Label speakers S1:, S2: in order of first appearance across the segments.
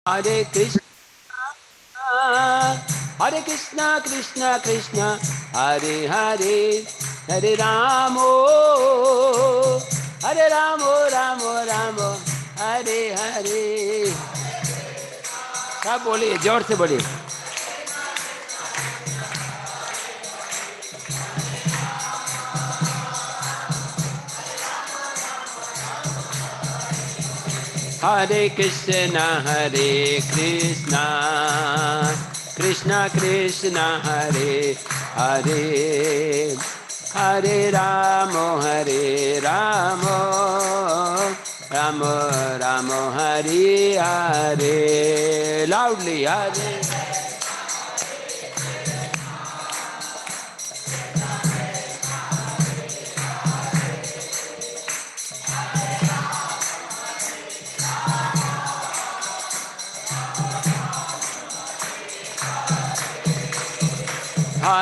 S1: Hare Krishna, Krishna Krishna, Hare Hare, Hare Ramo, Hare Ramo, Ramo Ramo, Hare Hare. सब बोलिए, जोर से बोलिए. Hare Krishna, Krishna Krishna, Hare Hare, Hare Ramo, Hare Ramo, Ramo Ramo, Hare Hare. Loudly, Hare.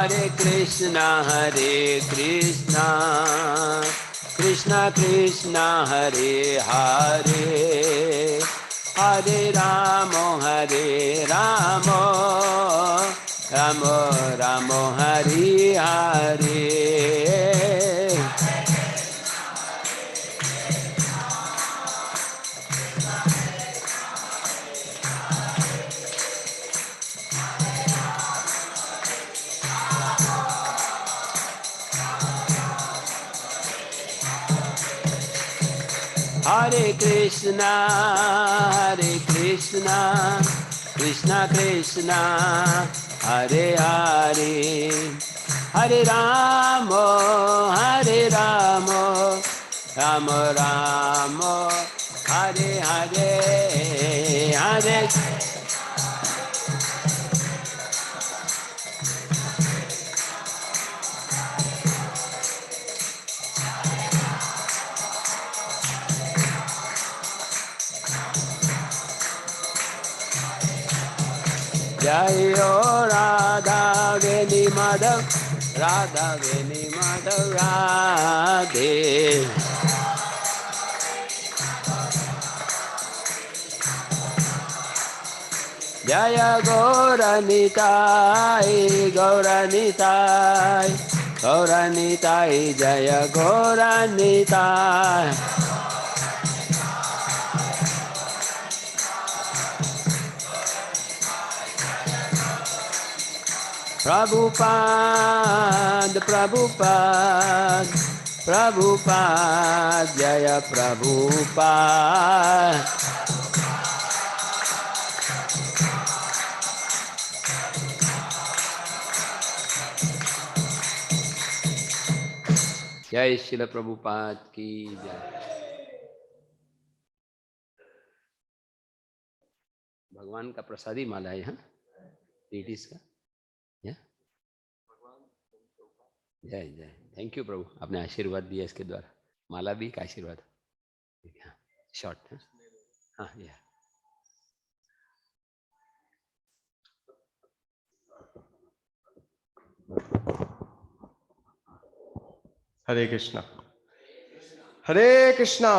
S1: Hare Krishna, Krishna Krishna, Hare Hare, Hare Ramo, Hare Ramo, Ramo Ramo, Hare Hare. Hare Krishna, Krishna Krishna, Hare Hare, Hare Ramo, Hare Ramo, Ramo Ramo, Hare Hare, Hare. Jayo Radha Veni Madhav, Radha Veni Madhav Radhe. Jaya Gauranitai, Gauranitai, Gauranitai, Jaya Gauranitai. Prabhupada, Prabhupada, Prabhupada, Jaya Prabhupada. जय श्रील प्रभुपाद की जय. भगवान का प्रसादी माला है. हाँ, ladies का. जय जय. थैंक यू प्रभु, आपने आशीर्वाद दिया इसके द्वारा. माला भी एक आशीर्वाद. शॉर्ट. हाँ या.
S2: हरे कृष्णा, हरे कृष्णा.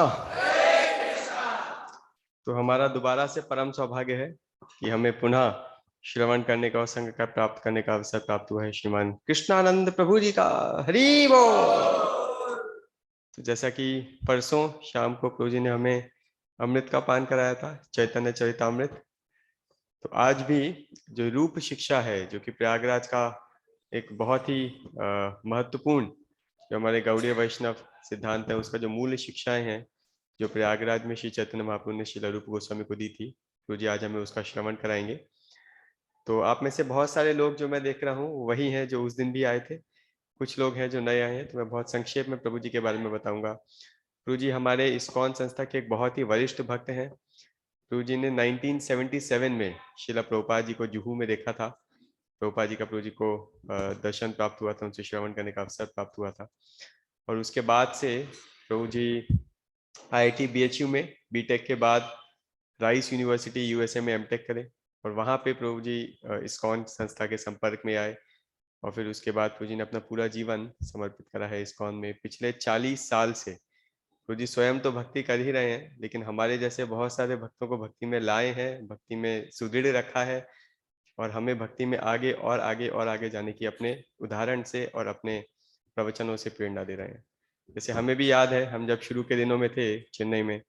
S2: तो हमारा दोबारा से परम सौभाग्य है कि हमें पुनः श्रवण करने का और संग का प्राप्त करने का अवसर प्राप्त हुआ है श्रीमान कृष्णानंद प्रभु जी का. हरि बोल. तो जैसा कि परसों शाम को प्रभु जी ने हमें अमृत का पान कराया था, चैतन्य चरितामृत, तो आज भी जो रूप शिक्षा है, जो कि प्रयागराज का एक बहुत ही महत्वपूर्ण, जो हमारे गौड़ीय वैष्णव सिद्धांत है, उसका जो मूल शिक्षाएं हैं, जो प्रयागराज में श्री चैतन्य महाप्रभु ने श्रील रूप गोस्वामी को दी थी, तो जी आज हमें उसका श्रवण कराएंगे. तो आप में से बहुत सारे लोग जो मैं देख रहा हूँ वही हैं जो उस दिन भी आए थे. कुछ लोग हैं जो नए आए हैं, तो मैं बहुत संक्षेप में प्रभु जी के बारे में बताऊंगा. प्रभु जी हमारे इस्कॉन संस्था के एक बहुत ही वरिष्ठ भक्त हैं. प्रभु जी ने 1977 में श्रील प्रभुपाद जी को जुहू में देखा था. प्रभुपाद जी का प्रभु जी को दर्शन प्राप्त हुआ था, उनसे श्रवण करने का अवसर प्राप्त हुआ था. और उसके बाद से प्रभु जी IIT BHU में बीटेक के बाद राइस यूनिवर्सिटी USA में एमटेक करें, और वहाँ पे प्रभु जी इस्कॉन संस्था के संपर्क में आए. और फिर उसके बाद प्रभु जी ने अपना पूरा जीवन समर्पित करा है इस्कॉन में. पिछले 40 साल से प्रभु जी स्वयं तो भक्ति कर ही रहे हैं, लेकिन हमारे जैसे बहुत सारे भक्तों को भक्ति में लाए हैं, भक्ति में सुदृढ़ रखा है, और हमें भक्ति में आगे और आगे और आगे जाने की अपने उदाहरण से और अपने प्रवचनों से प्रेरणा दे रहे हैं। जैसे हमें भी याद है, हम जब शुरू के दिनों में थे चेन्नई में,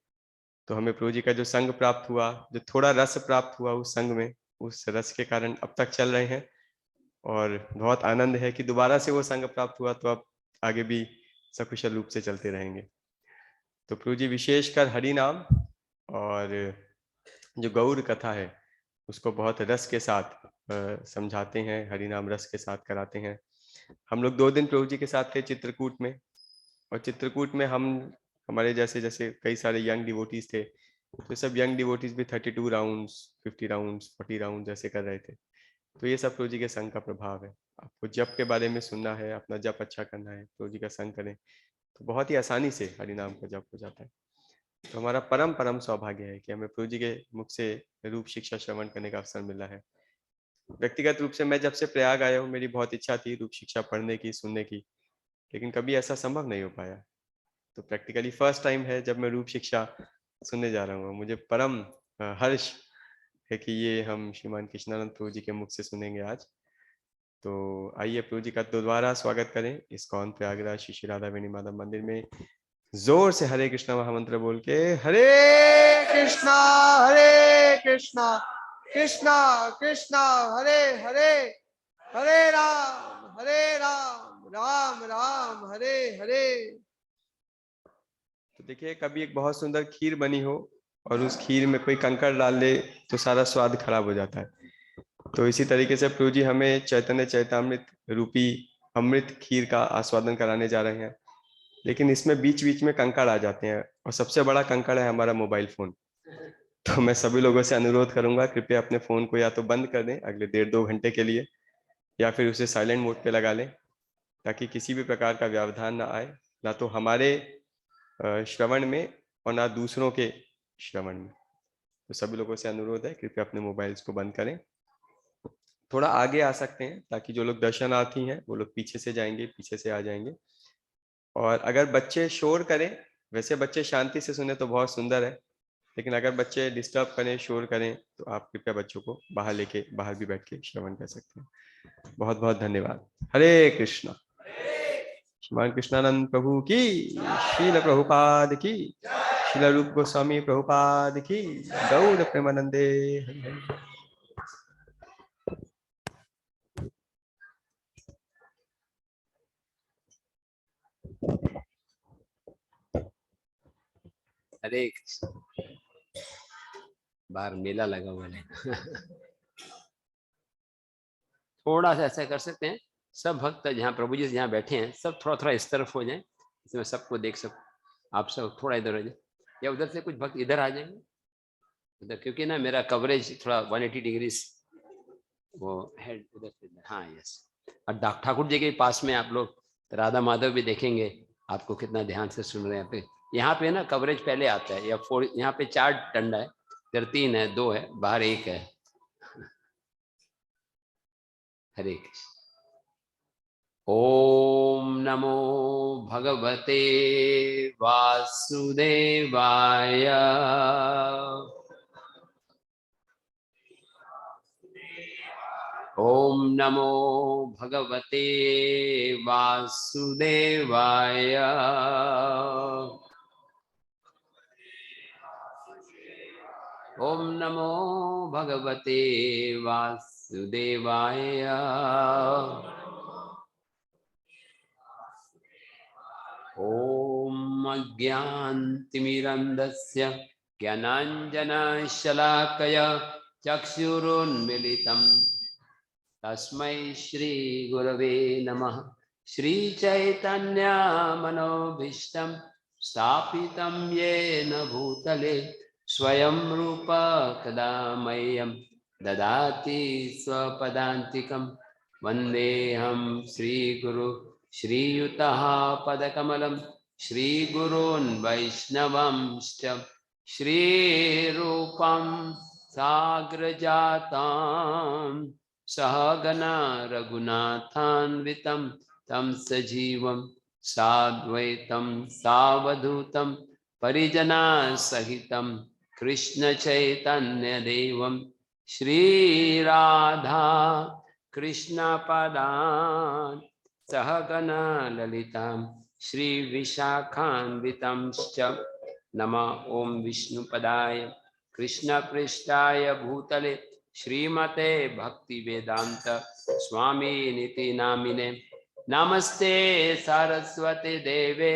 S2: तो हमें प्रभु जी का जो संग प्राप्त हुआ, जो थोड़ा रस प्राप्त हुआ उस संग में, उस रस के कारण अब तक चल रहे हैं, और बहुत आनंद है कि दोबारा से वो संग प्राप्त हुआ, तो अब आगे भी सकुशल रूप से चलते रहेंगे। तो प्रभु जी विशेषकर हरि नाम और जो गौर कथा है उसको बहुत रस के साथ समझाते हैं, हरि नाम रस के साथ कराते हैं। हम लोग 2 दिन प्रभु जी के साथ थे चित्रकूट में, और चित्रकूट में हम हमारे जैसे जैसे कई सारे यंग डिवोटीज थे, तो सब यंग डिवोटीज भी 32 राउंड्स, 50 राउंड्स, 40 राउंड ऐसे कर रहे थे। तो ये सब प्रभु जी के संग का प्रभाव है। आपको जप के बारे में सुनना है, अपना जप अच्छा करना है, प्रभु जी का संग करें, तो बहुत ही आसानी से हरि नाम का जप हो जाता है। तो हमारा परम परम सौभाग्य है कि हमें प्रभु जी के मुख से रूप शिक्षा श्रवण करने का अवसर मिला है। व्यक्तिगत रूप से मैं जब से प्रयाग आया हूँ, मेरी बहुत इच्छा थी रूप शिक्षा पढ़ने की, सुनने की, लेकिन कभी ऐसा संभव नहीं हो पाया। तो प्रैक्टिकली फर्स्ट टाइम है जब मैं रूप शिक्षा सुनने जा रहा हूँ। मुझे परम हर्ष है कि ये हम श्रीमान कृष्णानंद प्रभु जी के मुख से सुनेंगे आज। तो आइए प्रभु जी का दोबारा स्वागत करें इस्कॉन प्रयागराज श्री श्री राधा वेणी माधव मंदिर में। जोर से हरे कृष्णा महामंत्र बोल के, हरे कृष्णा कृष्णा कृष्णा हरे हरे, हरे राम राम राम हरे हरे। तो देखिए, कभी एक बहुत सुंदर खीर बनी हो और उस खीर में कोई कंकड़ डाल ले तो सारा स्वाद खराब हो जाता है। तो इसी तरीके से प्रभु जी हमें चैतन्य चैतामृत रूपी अमृत खीर का आस्वादन कराने जा रहे हैं, लेकिन इसमें बीच बीच में कंकड़ आ जाते हैं, और सबसे बड़ा कंकड़ है हमारा मोबाइल फोन। तो मैं सभी लोगों से अनुरोध करूंगा, कृपया अपने फोन को या तो बंद कर दें अगले 1.5-2 घंटे के लिए, या फिर उसे साइलेंट मोड पे लगा लें, ताकि किसी भी प्रकार का व्यवधान ना आए, ना तो हमारे श्रवण में और ना दूसरों के श्रवण में। तो सभी लोगों से अनुरोध है, कृपया अपने मोबाइल्स को बंद करें, थोड़ा आगे आ सकते हैं ताकि जो लोग दर्शनार्थी हैं वो लोग पीछे से जाएंगे, पीछे से आ जाएंगे। और अगर बच्चे शोर करें, वैसे बच्चे शांति से सुने तो बहुत सुंदर है, लेकिन अगर बच्चे डिस्टर्ब करें, शोर करें, तो आप कृपया बच्चों को बाहर भी बैठ के श्रवण कर सकते हैं। बहुत बहुत धन्यवाद। हरे कृष्णा। श्रीमान कृष्णानंद प्रभु की, शील प्रभुपाद की, शील रूप गोस्वामी प्रभुपाद की, गौर प्रेमानंदे हरि हरि।
S1: हरे कृष्ण। बाहर मेला लगा हुआ है। थोड़ा सा ऐसा कर सकते हैं, सब भक्त जहाँ प्रभु जी जहाँ बैठे हैं सब थोड़ा थोड़ा इस तरफ हो जाए, इसमें सबको देख सकूं। आप सब थोड़ा इधर हो जाए, या उधर से कुछ भक्त इधर आ जाएंगे उधर, क्योंकि ना मेरा कवरेज थोड़ा 180 डिग्री वो हेड उधर से इधर। हाँ यस। और डॉक्टर ठाकुर जी के पास में आप लोग राधा माधव भी देखेंगे, आपको कितना ध्यान से सुन रहे हैं। यहाँ पे ना कवरेज पहले आता है, या 4, यहाँ पे 4 डंडा है, इधर 3 है, 2 है, बाहर 1 है। हरे कृष्ण। ओम नमो भगवते वासुदेवाय। ओम नमो भगवते वासुदेवाय। ओम नमो भगवते वासुदेवाय। ओम अज्ञानतिमिरन्धस्य ज्ञानाञ्जनशलाकया चक्षुरुन्मिलितं तस्मै श्रीगुरवे नमः। श्रीचैतन्यमनोभीष्टं स्थापितं येन भूतले स्वयं रूप कदा मह्यं ददाति स्वपदान्तिकं। वन्देऽहं श्रीगुरु श्रीयुतः पदकमलं श्रीगुरून् वैष्णवंश्च श्रीरूपं साग्रजातां सहगना रघुनाथान्वितं तं सजीवं साद्वैतं सावधूतं परिजना सहितं कृष्ण चैतन्य देवं श्री राधा कृष्ण पदान् सहगण ललितां श्री विशाखान्वितंश्च नमः ओम विष्णुपदाय कृष्ण पृष्ठाय भूतले श्रीमते भक्ति वेदांत स्वामी निति नामिने नमस्ते सरस्वती देवे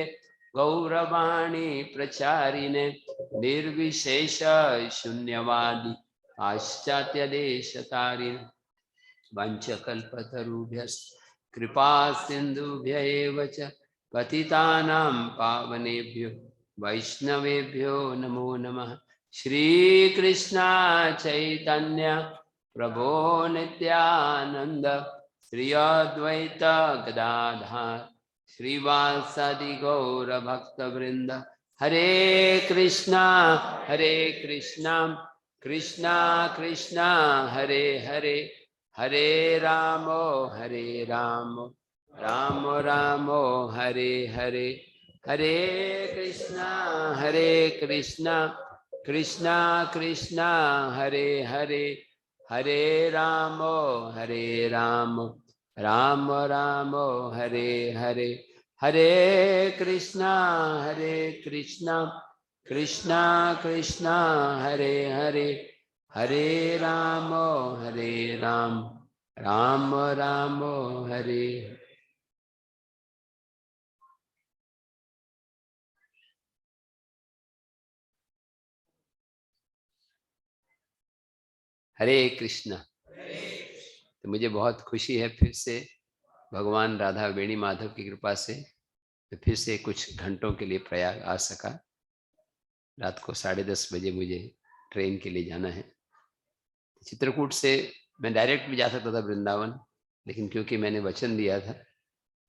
S1: गौरवाणी प्रचारिणे निर्विशेष शून्यवादी पाश्चात्य देश तारिणे वंशकल्पतरुभ्यश्च कृपा सिंधुभ्य एव च पतितानां पावनेभ्यो वैष्णवेभ्यो नमो नमः। श्री कृष्ण चैतन्य प्रभो नित्यानंद श्री अद्वैत गदाधर श्रीवासादि गौर भक्तवृंद हरे कृष्णा कृष्णा कृष्णा हरे हरे हरे राम राम राम हरे हरे हरे कृष्णा कृष्णा कृष्णा हरे हरे हरे राम राम राम हरे हरे हरे कृष्णा कृष्णा कृष्णा हरे हरे हरे राम राम राम हरे। हरे कृष्णा। तो मुझे बहुत खुशी है फिर से भगवान राधा वेणी माधव की कृपा से तो फिर से कुछ घंटों के लिए प्रयाग आ सका। रात को 10:30 बजे मुझे ट्रेन के लिए जाना है। चित्रकूट से मैं डायरेक्ट भी जा सकता था वृंदावन, लेकिन क्योंकि मैंने वचन दिया था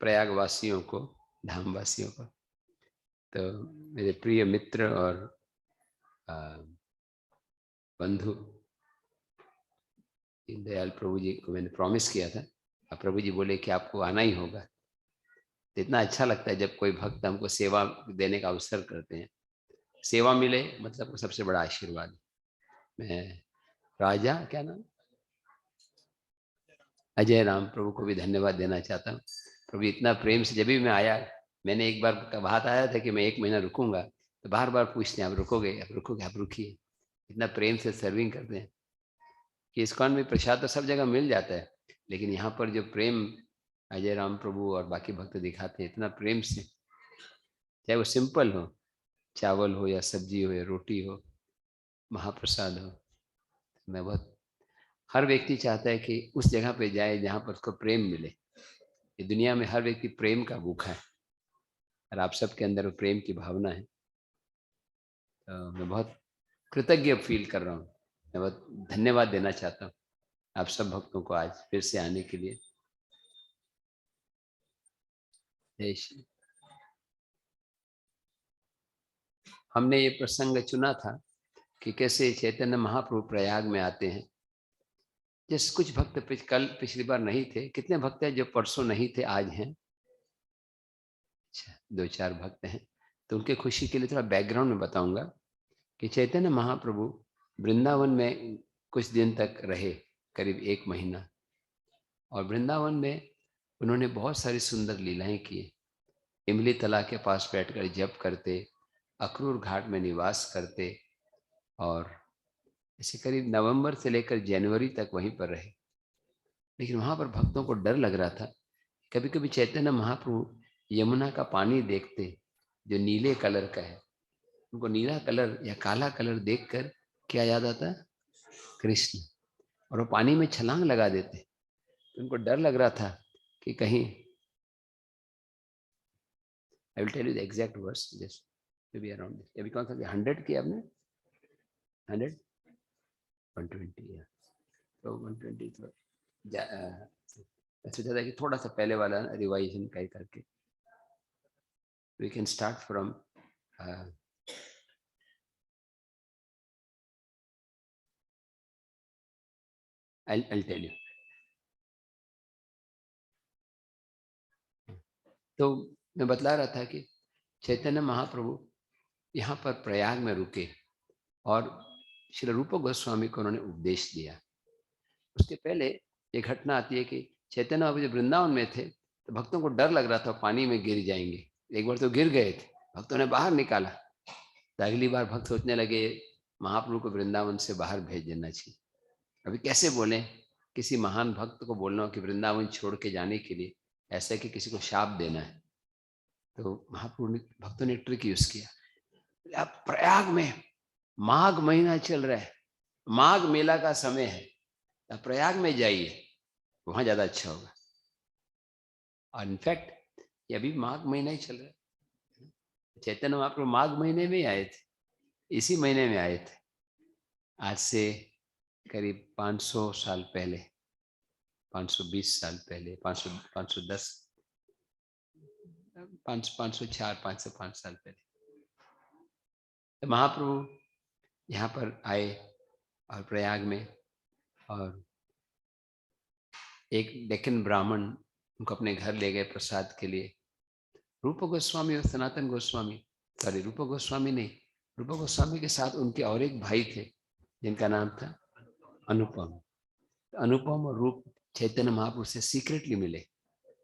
S1: प्रयाग वासियों को, धाम वासियों को, तो मेरे प्रिय मित्र और बंधु दीनदयाल प्रभु जी को मैंने प्रॉमिस किया था, अब प्रभु जी बोले कि आपको आना ही होगा। तो इतना अच्छा लगता है जब कोई भक्त हमको सेवा देने का अवसर करते हैं। सेवा मिले मतलब सबसे बड़ा आशीर्वाद। मैं राजा क्या नाम अजय राम प्रभु को भी धन्यवाद देना चाहता हूँ। प्रभु इतना प्रेम से जब भी मैं आया, मैंने एक बार बात आया था कि मैं 1 महीना रुकूंगा, तो बार बार पूछते हैं आप रुकोगे, आप रुकोगे, आप रुकिए। इतना प्रेम से सर्विंग करते हैं कि इस्कॉन में प्रसाद तो सब जगह मिल जाता है, लेकिन यहाँ पर जो प्रेम अजय राम प्रभु और बाकी भक्त दिखाते हैं इतना प्रेम से, चाहे वो सिंपल हो, चावल हो या सब्जी हो या रोटी हो, महाप्रसाद हो। मैं बहुत, हर व्यक्ति चाहता है कि उस जगह पे जाए जहाँ पर उसको प्रेम मिले। ये दुनिया में हर व्यक्ति प्रेम का भूखा है और आप सबके अंदर वो प्रेम की भावना है। तो मैं बहुत कृतज्ञ फील कर रहा हूँ, मैं बहुत धन्यवाद देना चाहता हूँ आप सब भक्तों को आज फिर से आने के लिए। जय श्री। हमने ये प्रसंग चुना था कि कैसे चैतन्य महाप्रभु प्रयाग में आते हैं। जैसे कुछ भक्त कल पिछली बार नहीं थे, कितने भक्त हैं जो परसों नहीं थे आज हैं? अच्छा, 2-4 भक्त हैं। तो उनके खुशी के लिए थोड़ा बैकग्राउंड में बताऊंगा कि चैतन्य महाप्रभु वृंदावन में कुछ दिन तक रहे, करीब 1 महीना, और वृंदावन में उन्होंने बहुत सारी सुंदर लीलाएं की। इमली तला के पास बैठकर जप करते, अक्रूर घाट में निवास करते, और ऐसे करीब नवंबर से लेकर जनवरी तक वहीं पर रहे। लेकिन वहां पर भक्तों को डर लग रहा था। कभी कभी चैतन्य महाप्रभु यमुना का पानी देखते जो नीले कलर का है, उनको नीला कलर या काला कलर देखकर क्या याद आता है? कृष्ण। और वो पानी में छलांग लगा देते। तो उनको डर लग रहा था कि कहीं, I will tell you the exact verse just to be around this. अभी कौन सा 100 किया आपने? 100 120 या तो 120 तो सोचा था कि थोड़ा सा पहले वाला रिवाइजन करके we can start from I'll tell you. तो मैं बतला रहा था कि चैतन्य महाप्रभु यहाँ पर प्रयाग में रुके और श्री रूप गोस्वामी को उन्होंने उपदेश दिया। उसके पहले ये घटना आती है कि चैतन्य बाबू जब वृंदावन में थे तो भक्तों को डर लग रहा था पानी में गिर जाएंगे। एक बार तो गिर गए थे, भक्तों ने बाहर निकाला, तो अगली बार भक्त सोचने लगे महाप्रभु को वृंदावन से बाहर भेज देना चाहिए। अभी कैसे बोले, किसी महान भक्त को बोलना हो कि वृंदावन छोड़ के जाने के लिए, ऐसा कि किसी को शाप देना है, तो महाप्रभु ने, भक्तों ने ट्रिक यूज किया। अब प्रयाग में माघ महीना चल रहा है, माघ मेला का समय है, अब प्रयाग में जाइए, वहां ज्यादा अच्छा होगा। और इनफैक्ट ये अभी माघ महीना ही चल रहा है। चैतन्य महाप्रभु माघ महीने में ही आए थे, इसी महीने में आए थे, आज से करीब 500 साल पहले, 520 साल पहले, 510, 504, 505 साल पहले। तो महाप्रभु यहाँ पर आए और प्रयाग में, और एक डेक्कन ब्राह्मण उनको अपने घर ले गए प्रसाद के लिए। रूप गोस्वामी और सनातन गोस्वामी, सॉरी रूप गोस्वामी नहीं, रूप गोस्वामी के साथ उनके और एक भाई थे जिनका नाम था अनुपम। अनुपम और रूप चैतन्य महाप्रभु से सीक्रेटली मिले।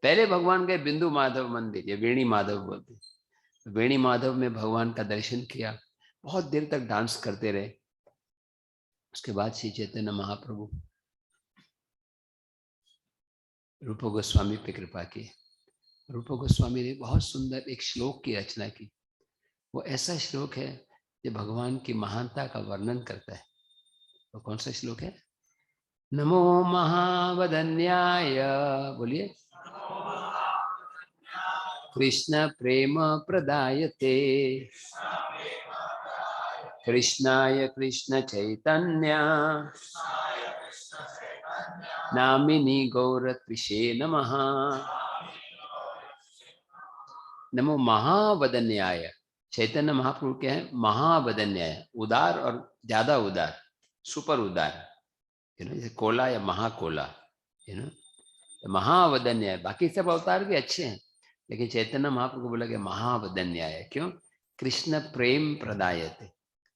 S1: पहले भगवान गए बिंदु माधव मंदिर, या वेणी माधव बोलते, वेणी माधव में भगवान का दर्शन किया, बहुत देर तक डांस करते रहे। उसके बाद श्री चैतन्य महाप्रभु रूप गोस्वामी पे कृपा की। रूप गोस्वामी ने बहुत सुंदर एक श्लोक की रचना की। वो ऐसा श्लोक है जो भगवान की महानता का वर्णन करता है। वो कौन सा श्लोक है? नमो महावदन्याय, बोलिए, कृष्ण प्रेम प्रदायते, कृष्णाय कृष्ण चैतन्य नामिनी गौरत्विषे नमः। नमो महावदन्याय, चैतन्य महाप्रभु के हैं महावदन्याय, उदार और ज्यादा उदार, सुपर उदार, जैसे कोला या महाकोला, महावदन्याय। बाकी सब अवतार भी अच्छे हैं, लेकिन चैतन्य महाप्रभु को बोला गया महावदन्याय। क्यों? कृष्ण प्रेम प्रदायते,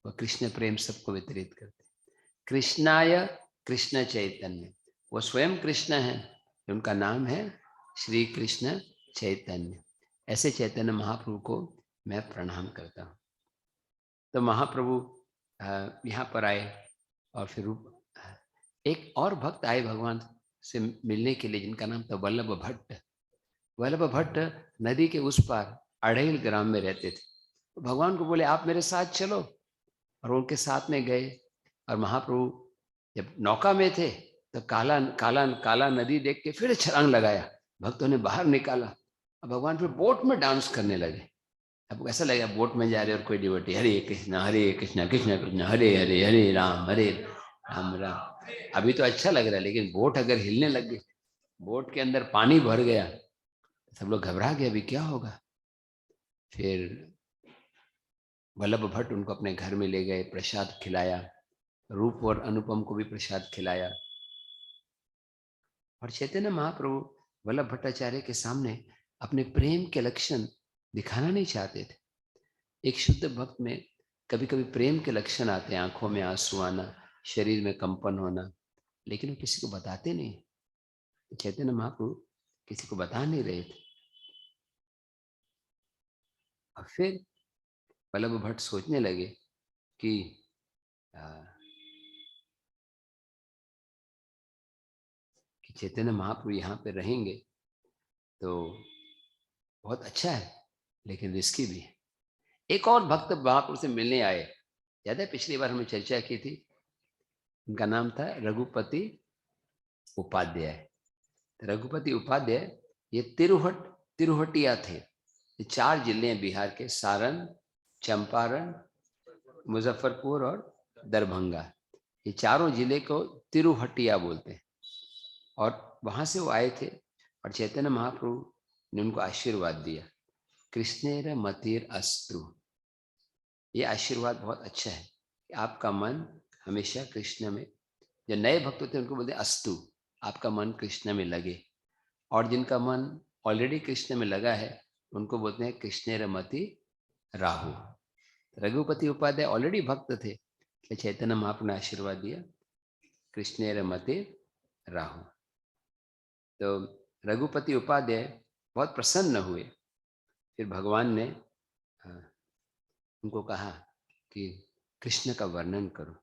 S1: वो कृष्ण प्रेम सबको वितरित करते। कृष्णाय कृष्ण चैतन्य, वो स्वयं कृष्ण है, उनका नाम है श्री कृष्ण चैतन्य। ऐसे चैतन्य महाप्रभु को मैं प्रणाम करता हूँ। तो महाप्रभु यहाँ पर आए, और फिर एक और भक्त आए भगवान से मिलने के लिए, जिनका नाम था वल्लभ भट्ट। वल्लभ भट्ट नदी के उस पार अढ़ेल ग्राम में रहते थे। तो भगवान को बोले आप मेरे साथ चलो, और उनके साथ में गए। और महाप्रभु जब नौका में थे तो काला काला काला नदी देख के फिर छलांग लगाया, भक्तों ने बाहर निकाला। अब भगवान फिर बोट में डांस करने लगे। अब ऐसा लगा बोट में जा रहे और कोई डिवोटी हरे कृष्ण कृष्ण कृष्ण हरे हरे, हरे राम राम। अभी तो अच्छा लग रहा है, लेकिन बोट अगर हिलने लग गई, बोट के अंदर पानी भर गया, सब लोग घबरा गए, अभी क्या होगा। फिर वल्लभ भट्ट उनको अपने घर में ले गए, प्रसाद खिलाया, रूप और अनुपम को भी प्रसाद खिलाया। और चैतन्य महाप्रभु वल्लभ भट्टाचार्य के सामने अपने प्रेम के लक्षण दिखाना नहीं चाहते थे। एक शुद्ध भक्त में कभी कभी प्रेम के लक्षण आते हैं, आंखों में आंसू आना, शरीर में कंपन होना, लेकिन वो किसी को बताते नहीं। चैतन्य महाप्रभु किसी को बता नहीं रहे थे। और फिर वल्लभ भट्ट सोचने लगे कि चैतन्य महाप्रभु यहाँ पे रहेंगे तो बहुत अच्छा है, लेकिन रिस्की भी है। एक और भक्त महाप्रभु से मिलने आए, याद है पिछली बार हमने चर्चा की थी, उनका नाम था रघुपति उपाध्याय। रघुपति उपाध्याय ये तिरुहटिया थे। ये 4 जिले हैं बिहार के, सारण, चंपारण, मुजफ्फरपुर और दरभंगा। ये चारों जिले को तिरुहटिया बोलते हैं। और वहां से वो आए थे, और चैतन्य महाप्रभु ने उनको आशीर्वाद दिया, कृष्णेर मतिर अस्तु। ये आशीर्वाद बहुत अच्छा है कि आपका मन हमेशा कृष्ण में, जो नए भक्त होते हैं उनको बोलते हैं अस्तु, आपका मन कृष्ण में लगे। और जिनका मन ऑलरेडी कृष्ण में लगा है उनको बोलते हैं कृष्णेर मति राहु। रघुपति उपाध्याय ऑलरेडी भक्त थे, कि चैतन्य महाप्रभु ने आशीर्वाद दिया, कृष्णेर मते राहु। तो रघुपति उपाध्याय बहुत प्रसन्न हुए। फिर भगवान ने उनको कहा कि कृष्ण का वर्णन करो।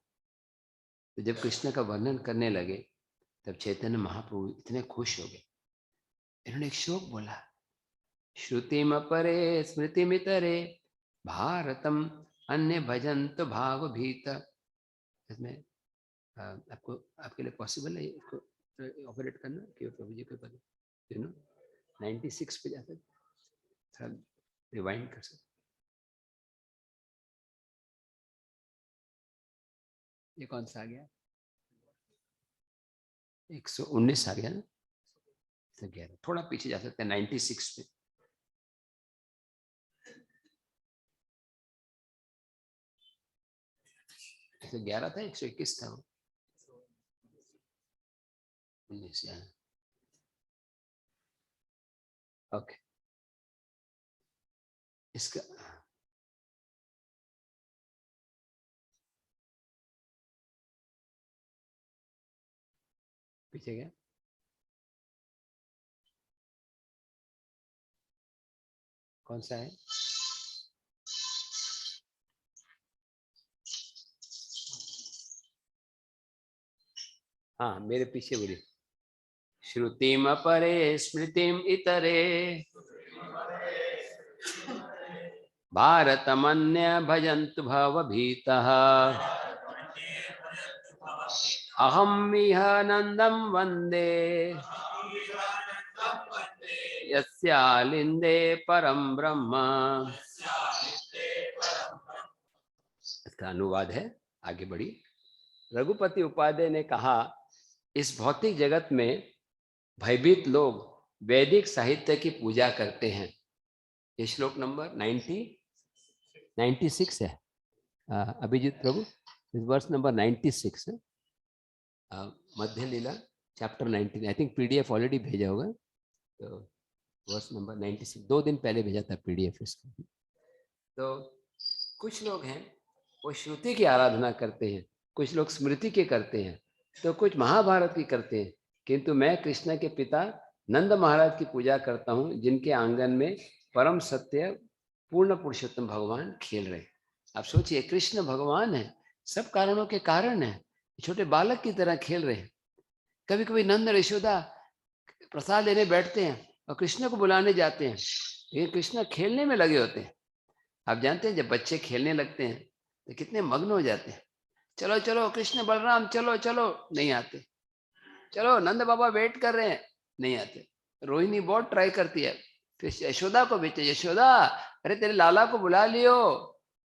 S1: तो जब कृष्ण का वर्णन करने लगे तब चैतन्य महाप्रभु इतने खुश हो गए। इन्होंने एक श्लोक बोला, श्रुतिम परे स्मृतिमितरे भारतम अन्य भजंत भाव भीत। इसमें आपको आपके लिए पॉसिबल है इसको ऑपरेट करना कि प्रभु जी के पद 96 पे जाकर थोड़ा रिवाइंड कर सकते। ये कौन सा आ गया? 119 आ गया ना, 11। थोड़ा पीछे जा सकते हैं 96 पे। 111 था, 121 था वो, 19। ओके, इसका पीछे गया, कौन सा है? हाँ, मेरे पीछे बोलिए, श्रुतिम परे स्मृतिम इतरे भारतमन्य भजन्तु भवभीतः अहम् इह नन्दं वन्दे यस्यालिन्दे परम ब्रह्म। इसका अनुवाद है, आगे बढ़ी। रघुपति उपाध्याय ने कहा, इस भौतिक जगत में भयभीत लोग वैदिक साहित्य की पूजा करते हैं। ये श्लोक नंबर 96 है। अभिजीत प्रभु, इस वर्ष नंबर 96 है, Madhya Lila chapter 19। I think PDF already भेजा होगा, तो वर्ष नंबर 96 2 दिन पहले भेजा था पीडीएफ इसका। तो कुछ लोग हैं वो श्रुति की आराधना करते हैं, कुछ लोग स्मृति के करते हैं, तो कुछ महाभारत की करते हैं। किंतु मैं कृष्ण के पिता नंद महाराज की पूजा करता हूँ, जिनके आंगन में परम सत्य पूर्ण पुरुषोत्तम भगवान खेल रहे। आप सोचिए, कृष्ण भगवान है, सब कारणों के कारण है, छोटे बालक की तरह खेल रहे हैं। कभी कभी नंद और यशोदा प्रसाद लेने बैठते हैं और कृष्ण को बुलाने जाते हैं, लेकिन कृष्ण खेलने में लगे होते हैं। आप जानते हैं, जब बच्चे खेलने लगते हैं तो कितने मग्न हो जाते हैं। चलो चलो कृष्ण बलराम, चलो चलो, नहीं आते। चलो नंद बाबा वेट कर रहे हैं, नहीं आते। रोहिणी बहुत ट्राई करती है, फिर यशोदा को भेजते, यशोदा अरे तेरे लाला को बुला लियो।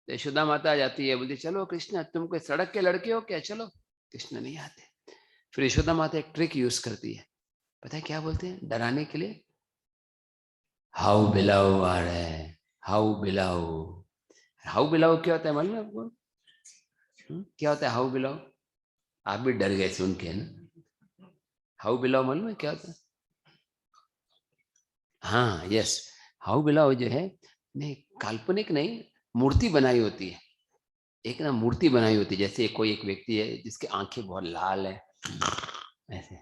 S1: तो यशोदा माता आ जाती है, बोलती चलो कृष्ण, तुम कोई सड़क के लड़के हो क्या, चलो। कृष्ण नहीं आते। फिर यशोदा माता एक ट्रिक यूज करती है, पता है क्या बोलते हैं डराने के लिए? हाउ बिलाओ आ रहा है, हाउ बिलाओ। हाउ बिलाओ क्या होता है मालूम है आपको? क्या होता है हाउ बिलाओ? आप भी डर गए सुन के ना। हाउ बिलाओ मालूम है क्या होता है? हाँ यस, हाउ बिलाओ जो है, नहीं काल्पनिक नहीं, मूर्ति बनाई होती है। एक ना मूर्ति बनाई होती है, जैसे कोई एक व्यक्ति है जिसकी आंखें बहुत लाल है, ऐसे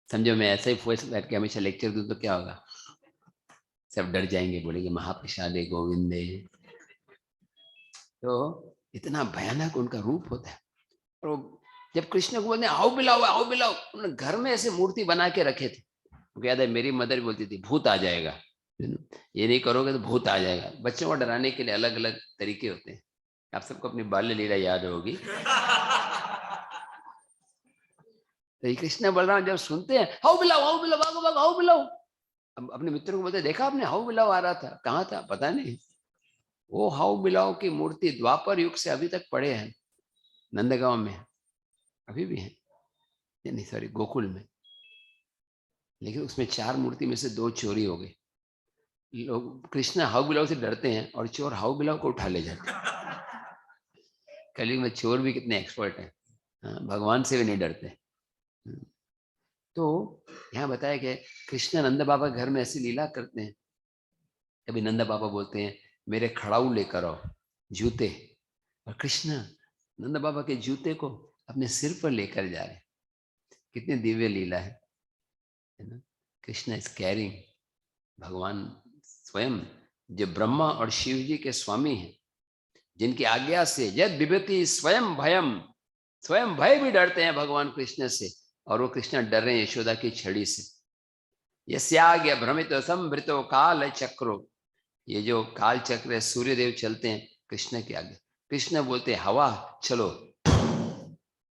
S1: समझो। मैं ऐसे ही वॉइस बैठ के हमेशा लेक्चर दूं तो क्या होगा? सब डर जाएंगे, बोलेंगे महाप्रसादे गोविंदे। तो इतना भयानक उनका रूप होता है। और जब कृष्ण को बोलते आओ बिलाओ आओ बिलाओ, उन्होंने घर में ऐसे मूर्ति बना के रखे थे। याद है मेरी मदर बोलती थी भूत आ जाएगा, ये नहीं करोगे तो भूत आ जाएगा। बच्चों को डराने के लिए अलग अलग तरीके होते हैं। आप सबको अपनी बाल्य लीला याद होगी। तो कृष्ण बलराम जब सुनते हैं हाउ बिलाओ भागो भागो हाउ बिलाओ, अब अपने मित्रों को बोलते देखा आपने हाउ बिलाओ आ रहा था, कहाँ था पता नहीं। वो हाउ बिलाओ की मूर्ति द्वापर युग से अभी तक पड़े हैं नंदगांव में, अभी भी है, नहीं सॉरी गोकुल में। लेकिन उसमें 4 मूर्ति में से 2 चोरी हो गई। लोग कृष्ण हाउ बिलाव से डरते हैं और चोर हाउ बिलाव को उठा ले जाते हैं। कलयुग में चोर भी कितने एक्सपर्ट हैं, भगवान से भी नहीं डरते। तो यहाँ बताया गया कृष्ण नंद बाबा घर में ऐसी लीला करते हैं। कभी नंद बाबा बोलते हैं मेरे खड़ाऊ लेकर आओ, जूते, और कृष्ण नंद बाबा के जूते को अपने सिर पर लेकर जा रहे। कितनी दिव्य लीला है ना। कृष्ण इज कैरिंग, भगवान स्वयं जो ब्रह्मा और शिव जी के स्वामी हैं, जिनकी आज्ञा से यद विभूति स्वयं भयम, स्वयं भय भी डरते हैं भगवान कृष्ण से, और वो कृष्ण डर रहे हैं यशोदा की छड़ी से। यस्याज्ञा भ्रमित संभृतो काल चक्रो, ये जो काल चक्र है, सूर्यदेव चलते हैं कृष्ण के आगे। कृष्ण बोलते हैं हवा चलो,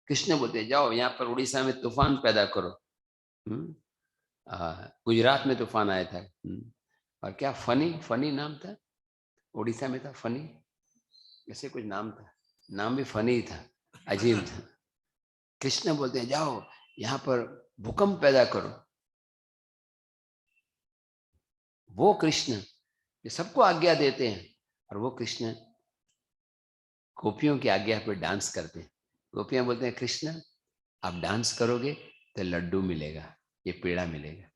S1: कृष्ण बोलते हैं जाओ यहाँ पर उड़ीसा में तूफान पैदा करो। गुजरात में तूफान आया था। और क्या फनी, फनी नाम था, उड़ीसा में था फनी, ऐसे कुछ नाम था, नाम भी फनी था, अजीब था। कृष्ण बोलते हैं जाओ यहाँ पर भूकंप पैदा करो। वो कृष्ण ये सबको आज्ञा देते हैं, और वो कृष्ण गोपियों की आज्ञा पर डांस करते हैं। गोपियां बोलते हैं कृष्ण आप डांस करोगे तो लड्डू मिलेगा, ये पेड़ा मिलेगा।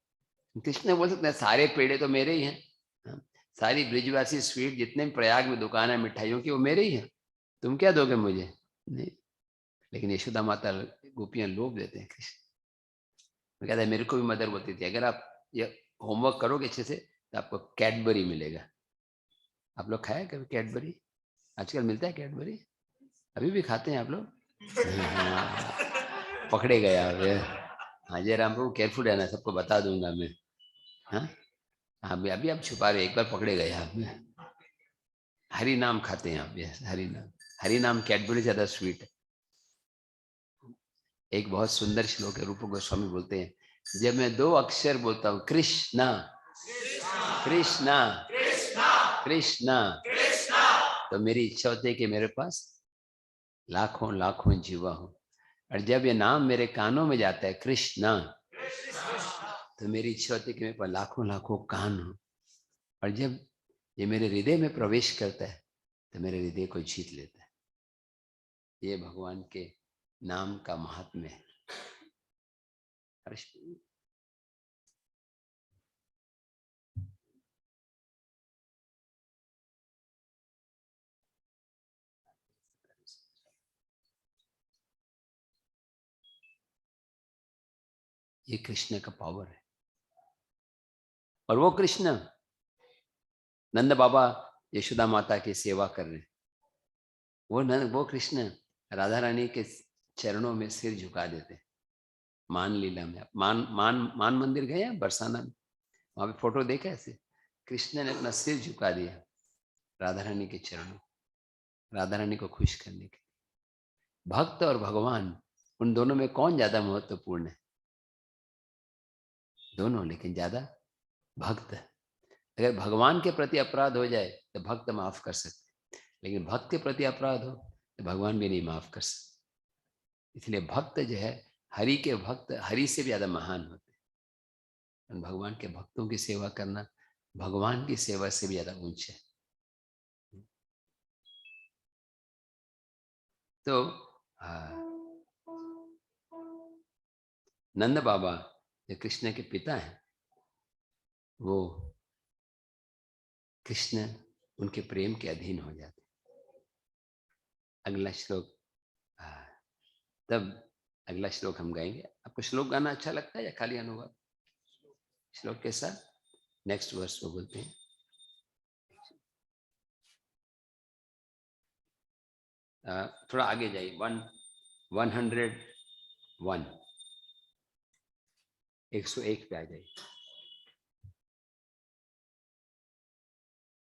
S1: कृष्ण बोल सकते हैं सारे पेड़े तो मेरे ही हैं, सारी ब्रिजवासी स्वीट जितने भी प्रयाग में दुकान है मिठाइयों की वो मेरे ही हैं, तुम क्या दोगे मुझे? नहीं। लेकिन यशोदा माता गोपियां लोभ देते हैं कृष्ण। मैं कहता है मेरे को भी मदर बोलती थी अगर आप ये होमवर्क करोगे अच्छे से तो आपको कैडबरी मिलेगा। आप लोग खाए कभी कैडबरी? आजकल मिलता है कैडबरी, अभी भी खाते हैं आप लोग? हाँ, पकड़े गए आप। हाँ जय राम प्रभु, केयरफुल रहना, सबको बता दूंगा मैं। हाँ हाँ अभी आप छुपा रहे, एक बार पकड़े गए आप। हरि नाम खाते हैं आप? यस हरि नाम, हरि नाम कैडबरी ज्यादा स्वीट है। एक बहुत सुंदर श्लोक है, रूप गोस्वामी बोलते हैं जब मैं दो अक्षर बोलता हूँ कृष्णा कृष्णा कृष्णा, तो मेरी इच्छा होती है कि मेरे पास लाखों लाखों जीवा हो। और जब ये नाम मेरे कानों में जाता है कृष्णा, तो मेरी इच्छा होती है कि मेरे पास लाखों लाखों कान हो। और जब ये मेरे हृदय में प्रवेश करता है तो मेरे हृदय को जीत लेता है। ये भगवान के नाम का महात्म्य है। ये कृष्ण का पावर है। और वो कृष्ण नंद बाबा यशोदा माता की सेवा कर रहे हैं। वो कृष्ण राधा रानी के चरणों में सिर झुका देते। मान लीला में मान मंदिर गए हैं बरसाना में, वहां पे फोटो देखा ऐसे कृष्ण ने अपना सिर झुका दिया राधा रानी के चरणों, राधा रानी को खुश करने के। भक्त और भगवान उन दोनों में कौन ज्यादा महत्वपूर्ण है? दोनों, लेकिन ज्यादा भक्त। अगर भगवान के प्रति अपराध हो जाए तो भक्त माफ कर सकते, लेकिन भक्त के प्रति अपराध हो तो भगवान भी नहीं माफ कर सकते। इसलिए भक्त जो है, हरि के भक्त हरि से भी ज्यादा महान होते हैं। भगवान के भक्तों की सेवा करना भगवान की सेवा से भी ज्यादा ऊंच है। तो नंद बाबा जो कृष्ण के पिता हैं, वो कृष्ण उनके प्रेम के अधीन हो जाते। अगला श्लोक, तब अगला श्लोक हम गाएंगे। आपको श्लोक गाना अच्छा लगता है या खाली अनुभव? श्लोक के साथ नेक्स्ट वर्स को बोलते हैं। थोड़ा आगे जाइए, 101 पे आ जाइए।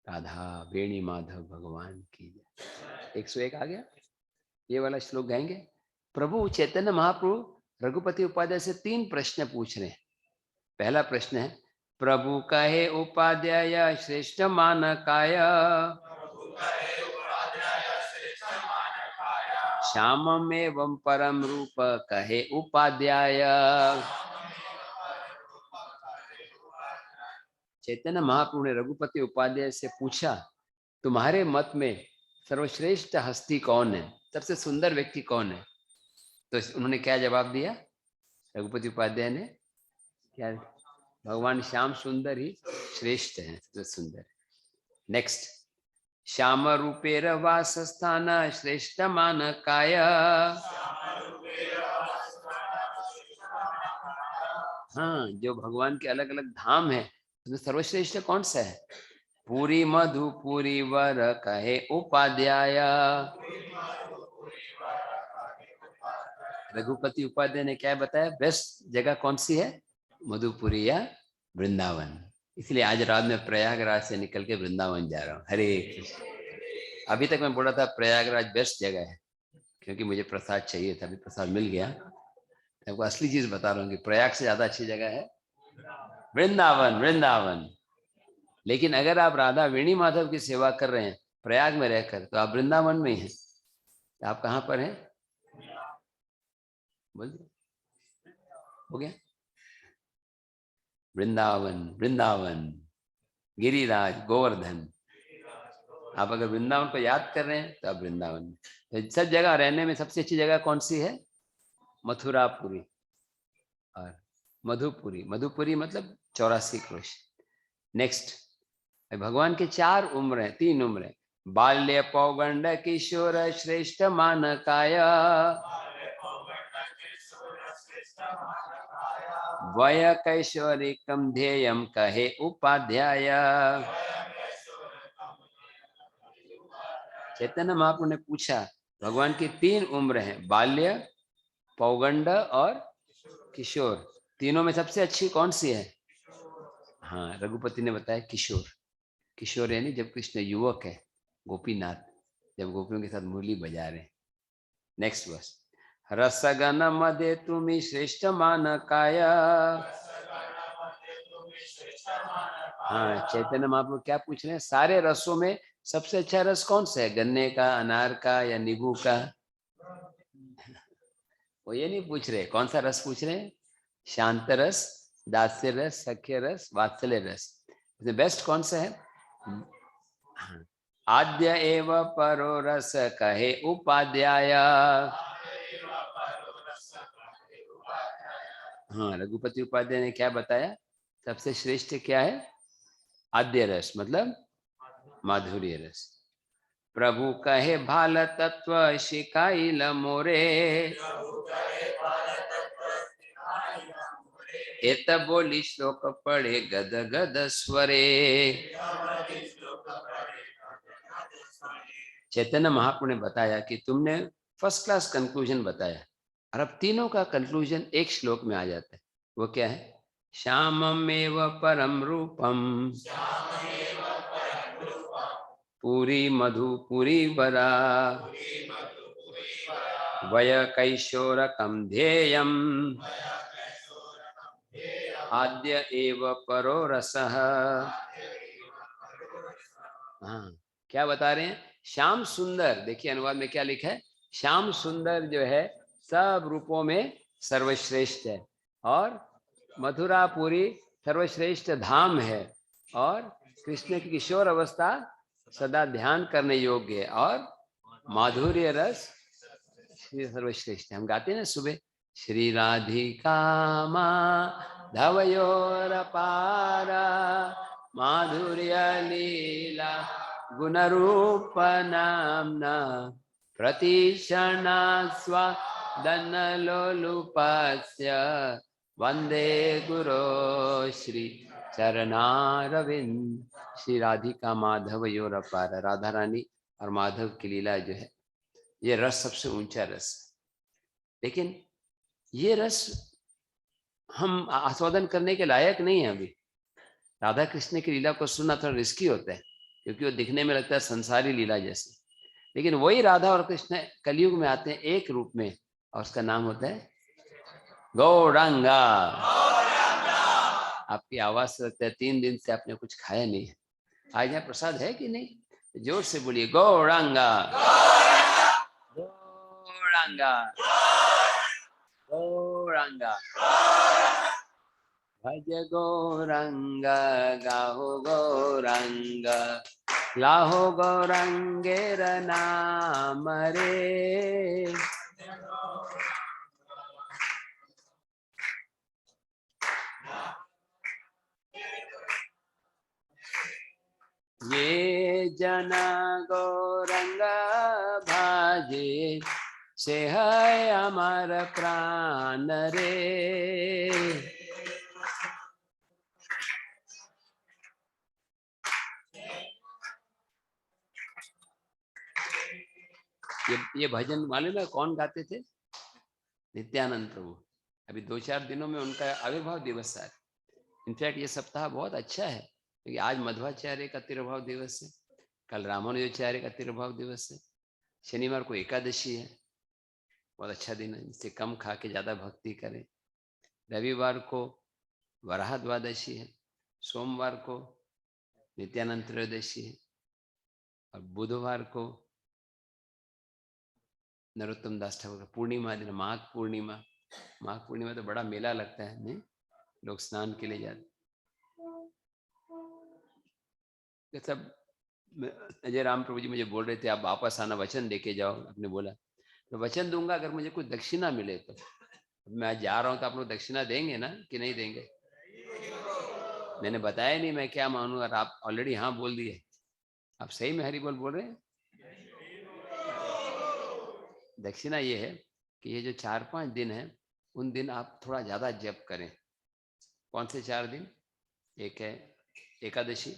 S1: राधा वेणी माधव भगवान की जय। 101 आ गया। ये वाला श्लोक गाएंगे। प्रभु चैतन्य महाप्रभु रघुपति उपाध्याय से 3 प्रश्न पूछ रहे हैं। पहला प्रश्न है, प्रभु कहे उपाध्याय श्रेष्ठ मानकाय, श्यामम एवं परम रूप कहे उपाध्याय। चैतन्य महाप्रभु ने रघुपति उपाध्याय से पूछा तुम्हारे मत में सर्वश्रेष्ठ हस्ती कौन है, सबसे सुंदर व्यक्ति कौन है? तो उन्होंने क्या जवाब दिया? रघुपति उपाध्याय ने क्या, भगवान श्याम सुंदर ही श्रेष्ठ है, सबसे सुंदर। नेक्स्ट, श्याम रूपेर वासस्थान श्रेष्ठ मानकाय। हाँ, जो भगवान के अलग अलग धाम है उसमें सर्वश्रेष्ठ कौन सा है? पूरी मधुपुरी वर कहे उपाध्याय। रघुपति उपाध्याय ने क्या बताया? बेस्ट जगह कौन सी है? मधुपुरी या वृंदावन। इसलिए आज रात में प्रयागराज से निकल के वृंदावन जा रहा हूँ। हरे कृष्ण। अभी तक मैं बोला था प्रयागराज बेस्ट जगह है, क्योंकि मुझे प्रसाद चाहिए था, अभी प्रसाद मिल गया। आपको असली चीज बता रहा हूँ कि प्रयाग से ज्यादा अच्छी जगह है वृंदावन। वृंदावन। लेकिन अगर आप राधा वेणी माधव की सेवा कर रहे हैं प्रयाग में रहकर, तो आप वृंदावन में ही हैं। तो आप कहाँ पर हैं? बोलिए, हो गया? वृंदावन, वृंदावन, गिरिराज, गोवर्धन। आप अगर वृंदावन को याद कर रहे हैं तो आप वृंदावन। तो सब जगह रहने में सबसे अच्छी जगह कौन सी है? मथुरापुरी और मधुपुरी। मधुपुरी मतलब 84 क्रोश। नेक्स्ट, भगवान के 4 उम्र है, 3 उम्र है। बाल्य पौगंड किशोर श्रेष्ठ मानकाय। वय कैशोरिकम ध्येयम कहे उपाध्याय। चैतन्य महाप्रभु ने पूछा, भगवान की 3 उम्र है, बाल्य, पौगंड और किशोर। तीनों में सबसे अच्छी कौन सी है? हाँ, रघुपति ने बताया किशोर। किशोर यानी जब कृष्ण युवक है, गोपीनाथ जब गोपियों के साथ मुरली बजा रहे। नेक्स्ट वर्स, रसगन मदे तुम्ही श्रेष्ठ मानकाय। हाँ, चैतन्य महाप्रभु क्या पूछ रहे हैं? सारे रसों में सबसे अच्छा रस कौन सा है? गन्ने का, अनार का या नींबू का? वो ये नहीं पूछ रहे। कौन सा रस पूछ रहे हैं? शांत रस, दास्य रस, सख्य रस, वात्सल्य रस। इसमें बेस्ट कौन सा है? हाँ। आद्य एव परो रस कहे उपाध्याय। हाँ, रघुपति उपाध्याय ने क्या बताया? सबसे श्रेष्ठ क्या है? आद्य रस मतलब माधुर्य रस। प्रभु कहे भाल तत्व शिकाइल मोरे। एत बोली श्लोक पढ़े गद गद स्वरे। चैतन्य महाप्रभु ने बताया कि तुमने फर्स्ट क्लास कंक्लूजन बताया, और अब तीनों का कंक्लूजन एक श्लोक में आ जाता है। वो क्या है? श्याममेव परम रूपम पूरी मधु पूरी वरा वय कैशोरकम ध्येयम आद्य एव परो रसः। हाँ, क्या बता रहे हैं? श्याम सुंदर, देखिए अनुवाद में क्या लिखा है? श्याम सुंदर जो है सब रूपों में सर्वश्रेष्ठ है, और मथुरापुरी सर्वश्रेष्ठ धाम है, और कृष्ण की किशोर अवस्था सदा ध्यान करने योग्य है, और माधुर्य रस श्री सर्वश्रेष्ठ है। हम गाते हैं ना सुबह, श्री राधिका माधवयोर पारा माधुर्य लीला गुणरूप नामना प्रतिक्षणा स्वादन लोलुपस्य वंदे गुरो श्री चरणारविंद। श्री राधिका माधव योर अपार, राधा रानी और माधव की लीला जो है, ये रस सबसे ऊंचा रस। लेकिन ये रस हम आस्वादन करने के लायक नहीं है। अभी राधा कृष्ण की लीला को सुनना थोड़ा रिस्की होता है, क्योंकि वो दिखने में लगता है संसारी लीला जैसे। लेकिन वही राधा और कृष्ण कलयुग में आते हैं एक रूप में, और उसका नाम होता है गौरांगा। आपकी आवाज से लगता है 3 दिन से आपने कुछ खाया नहीं है। आज यहाँ प्रसाद है कि नहीं? जोर से बोलिए, गौरांगा गौरांगा गौरांगा। भज गौरंग गाहो गौरंग लाहो गौरंगेर नाम रे। ये निरंजन गौरंग भाजे से है अमर प्राण रे। ये भजन मालूम है कौन गाते थे? नित्यानंद प्रभु। अभी 2-4 दिनों में उनका आविर्भाव दिवस है। इनफैक्ट ये सप्ताह बहुत अच्छा है क्योंकि आज मध्वाचार्य का तिरुभाव दिवस है, कल रामानुजाचार्य का तिरुभाव दिवस है, शनिवार को एकादशी है, बहुत अच्छा दिन है, इससे कम खा के ज्यादा भक्ति करें। रविवार को वराह द्वादशी है, सोमवार को नित्यानंद त्रयोदशी है और बुधवार को नरोत्तम दास ठाकुर का पूर्णिमा दिन, माघ पूर्णिमा। माघ पूर्णिमा तो बड़ा मेला लगता है, नहीं? लोग स्नान के लिए जाते। ये सब अजय राम प्रभु जी मुझे बोल रहे थे आप वापस आना, वचन देके जाओ। आपने बोला तो वचन दूंगा अगर मुझे कुछ दक्षिणा मिले तो। मैं आज जा रहा हूँ तो आप लोग दक्षिणा देंगे ना कि नहीं देंगे? मैंने बताया नहीं मैं क्या मानूं और आप ऑलरेडी हाँ बोल दिए। आप सही में हरि बोल रहे हैं? दक्षिणा ये है कि ये जो 4-5 दिन है उन दिन आप थोड़ा ज्यादा जप करें। कौन से 4 दिन? एक है एकादशी,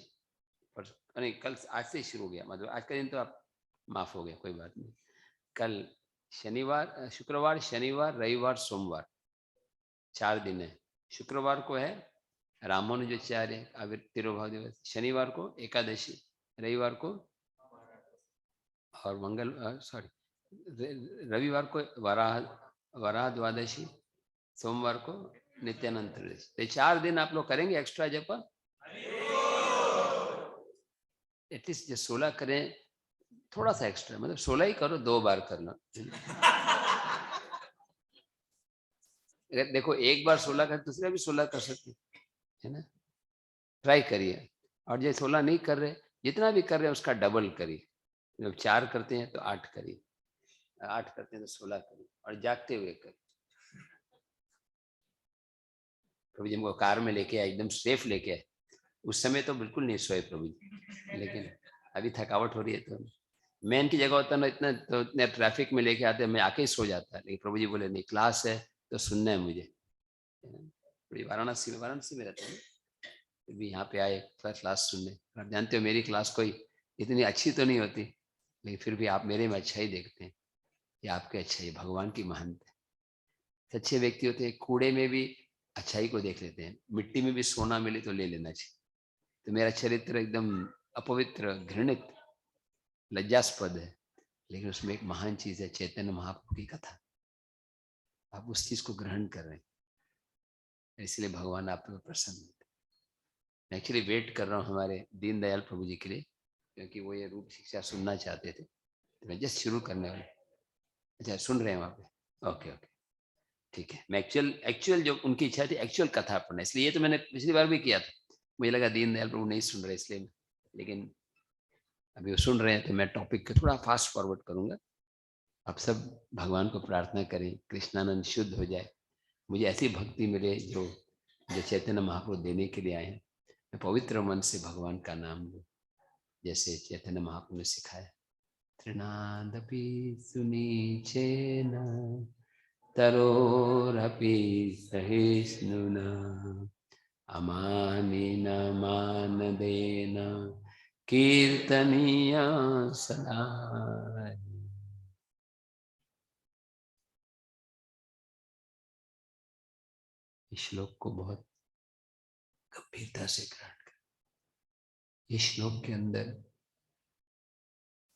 S1: पर नहीं कल आज से शुरू हो गया, मतलब आज का दिन तो आप माफ हो गया, कोई बात नहीं। कल शनिवार, शुक्रवार, शनिवार, रविवार, सोमवार 4 दिन है। शुक्रवार को है रामानुजाचार्य तिरुभाव दिवस, शनिवार को एकादशी, रविवार को और रविवार को वराह द्वादशी, सोमवार को नित्यानंद त्रयोदशी। 4 दिन आप लोग करेंगे एक्स्ट्रा जप। एटलीस्ट जो 16 करें, थोड़ा सा एक्स्ट्रा, मतलब 16 ही करो, 2 बार करना। देखो एक बार 16 कर, दूसरा भी 16 कर सकते है ना। ट्राई करिए। और जो 16 नहीं कर रहे, जितना भी कर रहे हैं उसका डबल करिए। जब 4 करते हैं तो 8 करिए, 8 करते हैं तो 16 करिए और जागते हुए करिए। प्रभु जी हमको कार में लेके आए, एकदम सेफ लेके आए। उस समय तो बिल्कुल नहीं सोए प्रभु जी, लेकिन अभी थकावट हो रही है तो मैं इनकी जगह होता ना, इतना तो इतने ट्रैफिक में लेके आते मैं आके ही सो जाता। लेकिन प्रभु जी बोले नहीं, क्लास है तो सुनना है मुझे। वाराणसी में रहते हैं, फिर भी यहाँ पे आए क्लास सुनने। आप जानते हो मेरी क्लास कोई इतनी अच्छी तो नहीं होती, लेकिन फिर भी आप मेरे में अच्छा ही देखते हैं। ये आपके अच्छा ही भगवान की महानता है। सच्चे व्यक्ति होते हैं, कूड़े में भी अच्छाई को देख लेते हैं, मिट्टी में भी सोना मिले तो ले लेना चाहिए। तो मेरा चरित्र एकदम अपवित्र, घृणित, लज्जास्पद है, लेकिन उसमें एक महान चीज है, चैतन्य महाप्रभु की कथा। आप उस चीज को ग्रहण कर रहे हैं, इसलिए भगवान आप पर प्रसन्न होते। मैं एक्चुअली वेट कर रहा हूँ हमारे दीनदयाल प्रभु जी के लिए, क्योंकि वो ये रूप शिक्षा सुनना चाहते थे, तो मैं जस्ट शुरू करने वाले। अच्छा सुन रहे हैं वहाँ पे? ओके ओके ठीक है। मैं एक्चुअल जो उनकी इच्छा थी एक्चुअल कथा पढ़ना, इसलिए ये तो मैंने पिछली बार भी किया था। मुझे लगा दीनदयाल प्रभु नहीं सुन रहे इसलिए, लेकिन अभी वो सुन रहे हैं तो मैं टॉपिक को थोड़ा फास्ट फॉरवर्ड करूंगा। आप सब भगवान को प्रार्थना करें कृष्णानंद शुद्ध हो जाए, मुझे ऐसी भक्ति मिले जो चैतन्य महाप्रभु देने के लिए आए हैं। मैं पवित्र मन से भगवान का नाम लूं, जैसे चैतन्य महाप्रभु ने सिखाया। तृणादपि सुनीचेन तरोरपि सहिष्णुना अमानिन मानदेन कीर्तनीय सदा। इस श्लोक को बहुत गंभीरता से ग्रहण कर। इस श्लोक के अंदर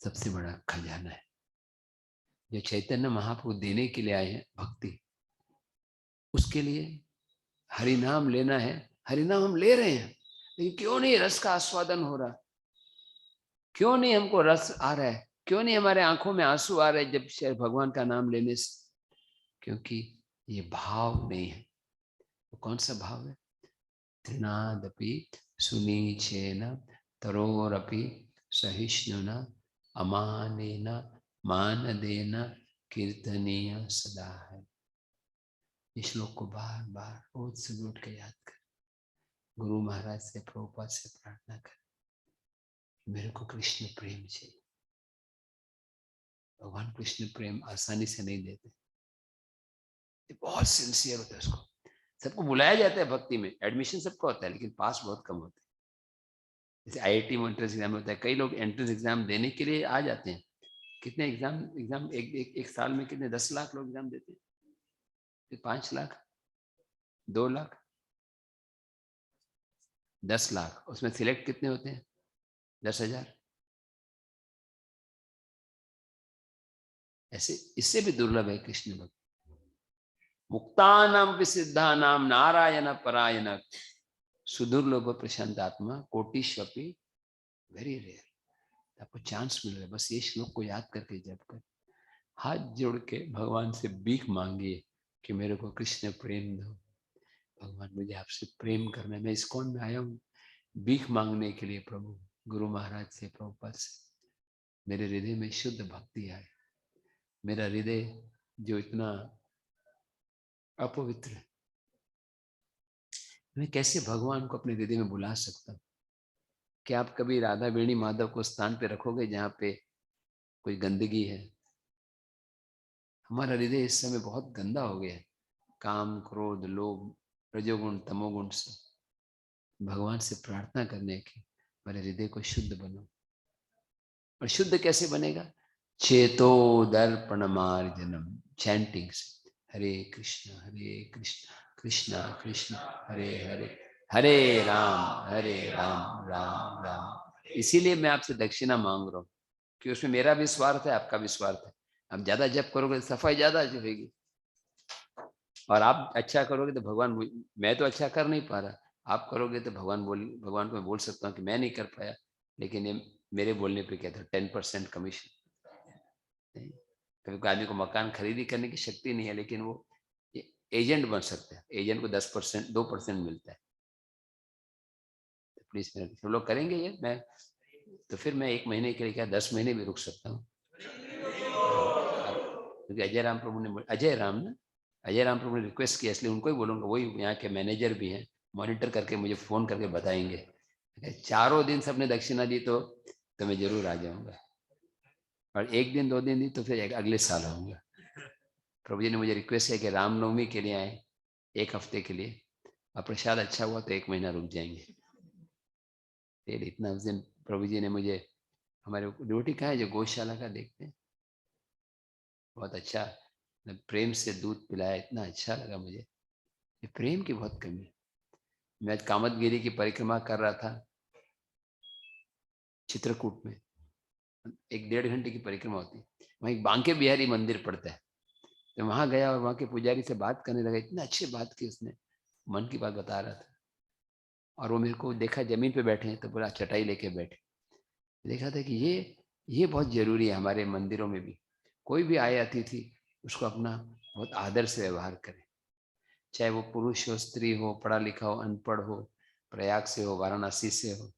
S1: सबसे बड़ा खजाना है जो चैतन्य महाप्रभु देने के लिए आए हैं, भक्ति। उसके लिए हरि नाम लेना है, हरि नाम हम ले रहे हैं, लेकिन क्यों नहीं रस का आस्वादन हो रहा? क्यों नहीं हमको रस आ रहा है? क्यों नहीं हमारे आंखों में आंसू आ रहे जब शायद भगवान का नाम लेने से? क्योंकि ये भाव नहीं है। तो कौन सा भाव है? तृणादपि सुनीचेन तरोरपि सहिष्णुना अमानेन मानदेन कीर्तनीय सदा है। इस श्लोक को बार बार रोज सुबह उठ के याद कर, गुरु महाराज से, प्रभुपाद से प्रार्थना कर। मेरे को कृष्ण प्रेम चाहिए। भगवान कृष्ण प्रेम आसानी से नहीं देते, ये बहुत सिंसियर होता है। उसको सबको बुलाया जाता है भक्ति में, एडमिशन सबका होता है, लेकिन पास बहुत कम होते हैं। जैसे IIT में एंट्रेंस एग्जाम होता है, कई लोग एंट्रेंस एग्जाम देने के लिए आ जाते हैं। कितने एग्जाम एक साल में कितने 10 लाख लोग एग्जाम देते हैं, 5 लाख, 2 लाख, 10 लाख, उसमें सिलेक्ट कितने होते हैं? 10,000। ऐसे इससे भी दुर्लभ है कृष्ण भक्त। मुक्तानाम विसिद्धानाम नारायण परायण सुदुर्लभ प्रशांत आत्मा कोटिश्वपि, वेरी रेयर। आपको चांस मिल रहा है, बस ये श्लोक को याद करके जप कर हाथ जोड़ के भगवान से भीख मांगिए कि मेरे को कृष्ण प्रेम दो। भगवान मुझे आपसे प्रेम करना है, मैं इस्कॉन में आया हूँ भीख मांगने के लिए। प्रभु गुरु महाराज से, प्रभुपाद से मेरे हृदय में शुद्ध भक्ति आए। मेरा हृदय जो इतना अपवित्र है, मैं कैसे भगवान को अपने हृदय में बुला सकता हूँ? क्या आप कभी राधा वेणी माधव को स्थान पे रखोगे जहाँ पे कोई गंदगी है? हमारा हृदय इस समय बहुत गंदा हो गया है, काम क्रोध लोभ रजोगुण तमोगुण से। भगवान से प्रार्थना करने की मेरे हृदय को शुद्ध बनो। और शुद्ध कैसे बनेगा? चेतो दर्पण मार्जनम, चैंटिंग से, हरे कृष्ण कृष्ण कृष्ण हरे हरे, हरे राम राम राम। इसीलिए मैं आपसे दक्षिणा मांग रहा हूँ कि उसमें मेरा भी स्वार्थ है, आपका भी स्वार्थ है। आप ज्यादा जप करोगे तो सफाई ज्यादा होगी, और आप अच्छा करोगे तो भगवान, मैं तो अच्छा कर नहीं पा रहा, आप करोगे तो भगवान को मैं बोल सकता हूँ कि मैं नहीं कर पाया, लेकिन ये मेरे बोलने पे क्या था, 10% कमीशन। कभी कोई आदमी को मकान खरीदी करने की शक्ति नहीं है, लेकिन वो एजेंट बन सकता है, एजेंट को 10% 2% मिलता है। तो प्लीज मेरे सब लोग करेंगे ये, मैं तो फिर मैं 1 महीने के लिए क्या 10 महीने भी रुक सकता हूँ, क्योंकि अजय राम प्रभु ने रिक्वेस्ट किया, इसलिए उनको ही बोलूंगा, वही यहाँ के मैनेजर भी हैं, मॉनिटर करके मुझे फोन करके बताएंगे। चारों दिन सबने दक्षिणा दी तो मैं जरूर आ जाऊंगा, और 1 दिन 2 दिन दी तो फिर अगले साल आऊंगा। प्रभु जी ने मुझे रिक्वेस्ट किया कि रामनवमी के लिए आए 1 हफ्ते के लिए, और प्रसाद अच्छा हुआ तो 1 महीना रुक जाएंगे। फिर इतना उस दिन प्रभु जी ने मुझे, हमारे रोटी कहाँ है जो गौशाला का देखते हैं, बहुत अच्छा प्रेम से दूध पिलाया, इतना अच्छा लगा मुझे। ये प्रेम की बहुत कमी है। मैं आज कामतगिरी की परिक्रमा कर रहा था चित्रकूट में, 1-1.5 घंटे की परिक्रमा होती है। वहाँ एक बांके बिहारी मंदिर पड़ता है, तो वहां गया और वहां के पुजारी से बात करने लगा, इतने अच्छी बात की उसने, मन की बात बता रहा था। और वो मेरे को देखा जमीन पे बैठे हैं तो पूरा चटाई लेके बैठे, देखा था कि ये बहुत जरूरी है हमारे मंदिरों में भी। कोई भी आए अतिथि उसको अपना बहुत आदर से व्यवहार करे, चाहे वो पुरुष हो स्त्री हो, पढ़ा लिखा हो अनपढ़ हो, प्रयाग से हो वाराणसी से हो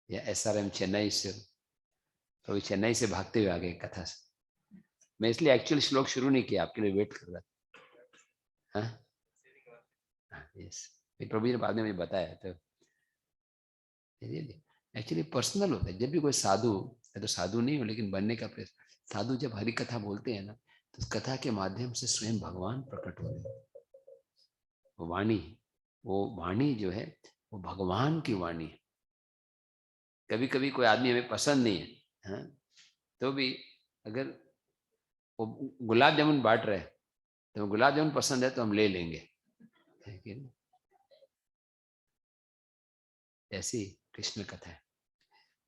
S1: या SRM चेन्नई से हो। तो चेन्नई से भागते हुए आ गए कथा से, मैं इसलिए एक्चुअल श्लोक शुरू नहीं किया, आपके लिए वेट कर रहा था। यस, प्रभु जी ने बाद में मुझे बताया। तो एक्चुअली पर्सनल होता है, जब भी कोई साधु, मैं तो साधु नहीं हूँ लेकिन बनने का प्रयास, साधु जब हरि कथा बोलते हैं ना, तो उस कथा के माध्यम से स्वयं भगवान प्रकट हो रहे हैं। वो वाणी जो है वो भगवान की वाणी है। कभी कभी कोई आदमी हमें पसंद नहीं है, हाँ? तो भी अगर वो गुलाब जामुन बांट रहे हैं तो गुलाब जामुन पसंद है तो हम ले लेंगे, है कि नहीं? ऐसी कृष्ण कथा है।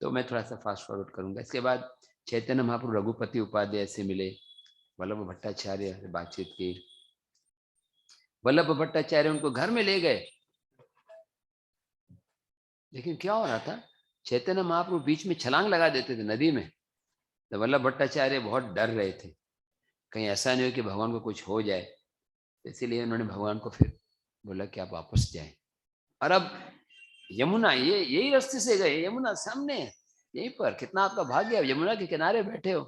S1: तो मैं थोड़ा सा फास्ट फॉरवर्ड करूंगा। इसके बाद चैतन्य महाप्रभु रघुपति उपाध्याय से मिले, वल्लभ भट्टाचार्य से बातचीत की। वल्लभ भट्टाचार्य उनको घर में ले गए, लेकिन क्या हो रहा था, चैतन्य महाप्रभु बीच में छलांग लगा देते थे नदी में, तो वल्लभ भट्टाचार्य बहुत डर रहे थे कहीं ऐसा नहीं हो कि भगवान को कुछ हो जाए। इसीलिए उन्होंने भगवान को फिर बोला कि आप वापस जाएं। और अब यमुना, ये यही रास्ते से गए, यमुना सामने है यहीं पर, कितना आपका भाग्य है, यमुना के किनारे बैठे हो,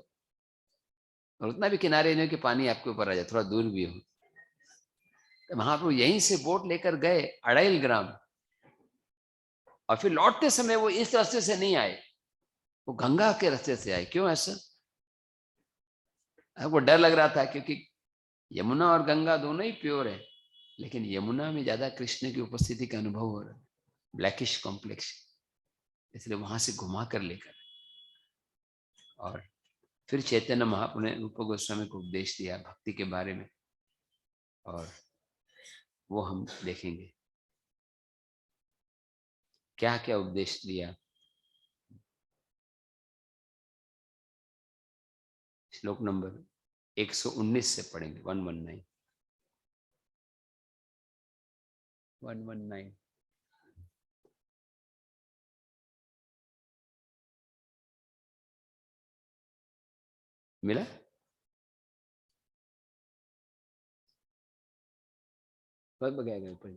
S1: और उतना भी किनारे नहीं हो कि पानी आपके ऊपर आ जाए, थोड़ा दूर भी हो। तो महाप्रभु यहीं से बोट लेकर गए 2.5 ग्राम, और फिर लौटते समय वो इस रास्ते से नहीं आए, वो गंगा के रास्ते से आए। क्यों ऐसा? वो डर लग रहा था क्योंकि यमुना और गंगा दोनों ही प्योर है, लेकिन यमुना में ज्यादा कृष्ण की उपस्थिति का अनुभव हो रहा है, ब्लैकिश कॉम्प्लेक्स, इसलिए वहां से घुमा कर लेकर। और फिर चैतन्य महाप्रभु ने रूप गोस्वामी को उपदेश दिया भक्ति के बारे में, और वो हम देखेंगे क्या क्या उपदेश दिया। श्लोक नंबर 119 से पढ़ेंगे, 119 119। मिला? बहुत बगैर ऊपर,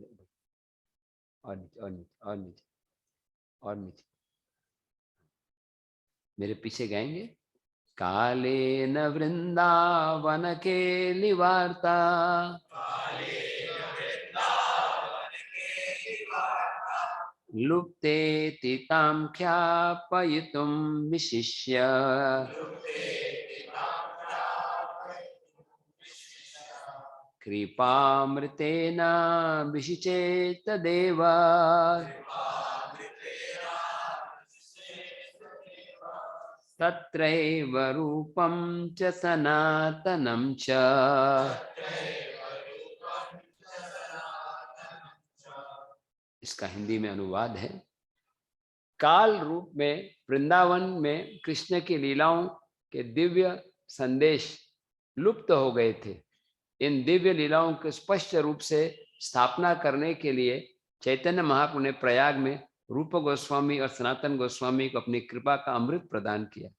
S1: और नीचे और नीचे और नीचे और नीचे, मेरे पीछे गाएंगे। काले न वृंदावन के लिवार्ता, लुप्ते तितां ख्यापयितुं विशिष्य, कृपामृतेन विशिचेत देव, तत्रैव रूपं च सनातनं च। इसका हिंदी में अनुवाद है, काल रूप में वृंदावन में कृष्ण की लीलाओं के दिव्य संदेश लुप्त हो गए थे। इन दिव्य लीलाओं के स्पष्ट रूप से स्थापना करने के लिए चैतन्य महाप्रभु ने प्रयाग में रूप गोस्वामी और सनातन गोस्वामी को अपनी कृपा का अमृत प्रदान किया,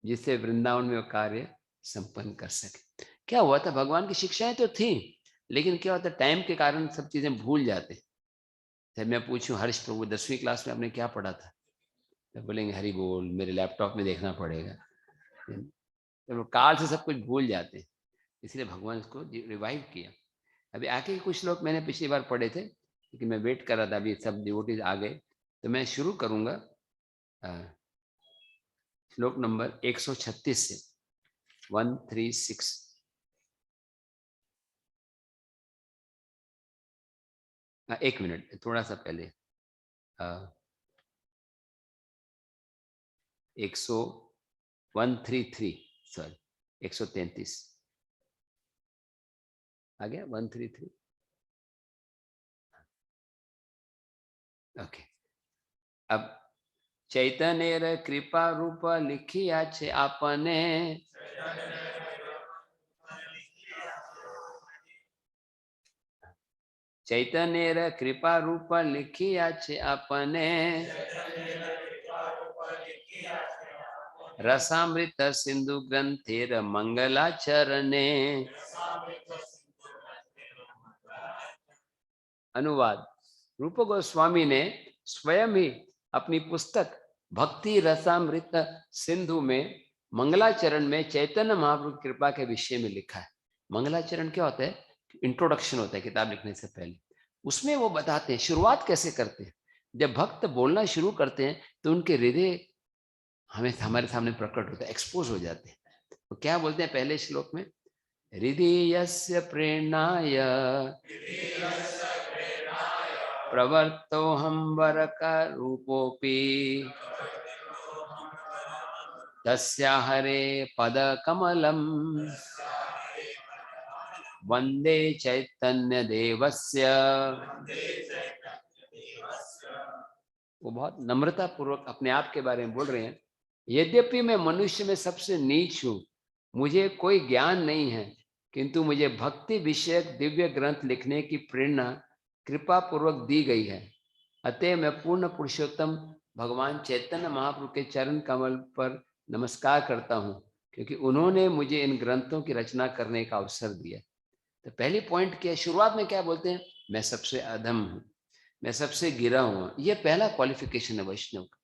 S1: जिससे वृंदावन में वो कार्य संपन्न कर सके। क्या हुआ था, भगवान की शिक्षाएं तो थी, लेकिन क्या होता, टाइम के कारण सब चीजें भूल जाते। जब मैं पूछूं हर्ष प्रभु 10वीं क्लास में आपने क्या पढ़ा था, तो बोलेंगे हरि बोल, मेरे लैपटॉप में देखना पड़ेगा। तो काल से सब कुछ भूल जाते हैं, इसलिए भगवान इसको रिवाइव किया। अभी आके कुछ लोग मैंने पिछली बार पढ़े थे, लेकिन मैं वेट कर रहा था, अभी सब डिवोटीज आ गए, तो मैं शुरू करूंगा श्लोक नंबर 136 से 136। एक मिनट, थोड़ा सा पहले 133, सॉरी 133 आ गया, 133। ओके, अब चैतन्य कृपा रूप लिखिया छे आपने, चैतन्य कृपा रूप लिखिया छे आपने, रसामृत सिंधु ग्रंथेर मंगलाचरणे। अनुवाद, रूप गोस्वामी ने स्वयं ही अपनी पुस्तक भक्ति रसामृत सिंधु में मंगलाचरण में चैतन्य महाप्रभु की कृपा के विषय में लिखा है। मंगलाचरण क्या होता है? इंट्रोडक्शन होता है किताब लिखने से पहले। उसमें वो बताते हैं शुरुआत कैसे करते हैं। जब भक्त बोलना शुरू करते हैं तो उनके हृदय हमें हमारे सामने प्रकट होता है, एक्सपोज हो जाते हैं। तो क्या बोलते हैं पहले श्लोक में? हृदयस्य प्रेरणाय प्रवर्तोऽहं वरका रूपोऽपि, तस्या हरे पदकमलं वन्दे चैतन्य देवस्य। वो बहुत नम्रता पूर्वक अपने आप के बारे में बोल रहे हैं। यद्यपि मैं मनुष्य में सबसे नीच हूँ, मुझे कोई ज्ञान नहीं है, किंतु मुझे भक्ति विषयक दिव्य ग्रंथ लिखने की प्रेरणा कृपा पूर्वक दी गई है। अतः मैं पूर्ण पुरुषोत्तम भगवान चैतन्य महाप्रभु के चरण कमल पर नमस्कार करता हूँ, क्योंकि उन्होंने मुझे इन ग्रंथों की रचना करने का अवसर दिया। तो पहली पॉइंट क्या, शुरुआत में क्या बोलते हैं? मैं सबसे अधम हूँ, मैं सबसे गिरा हुआ। ये पहला क्वालिफिकेशन है वैष्णव का।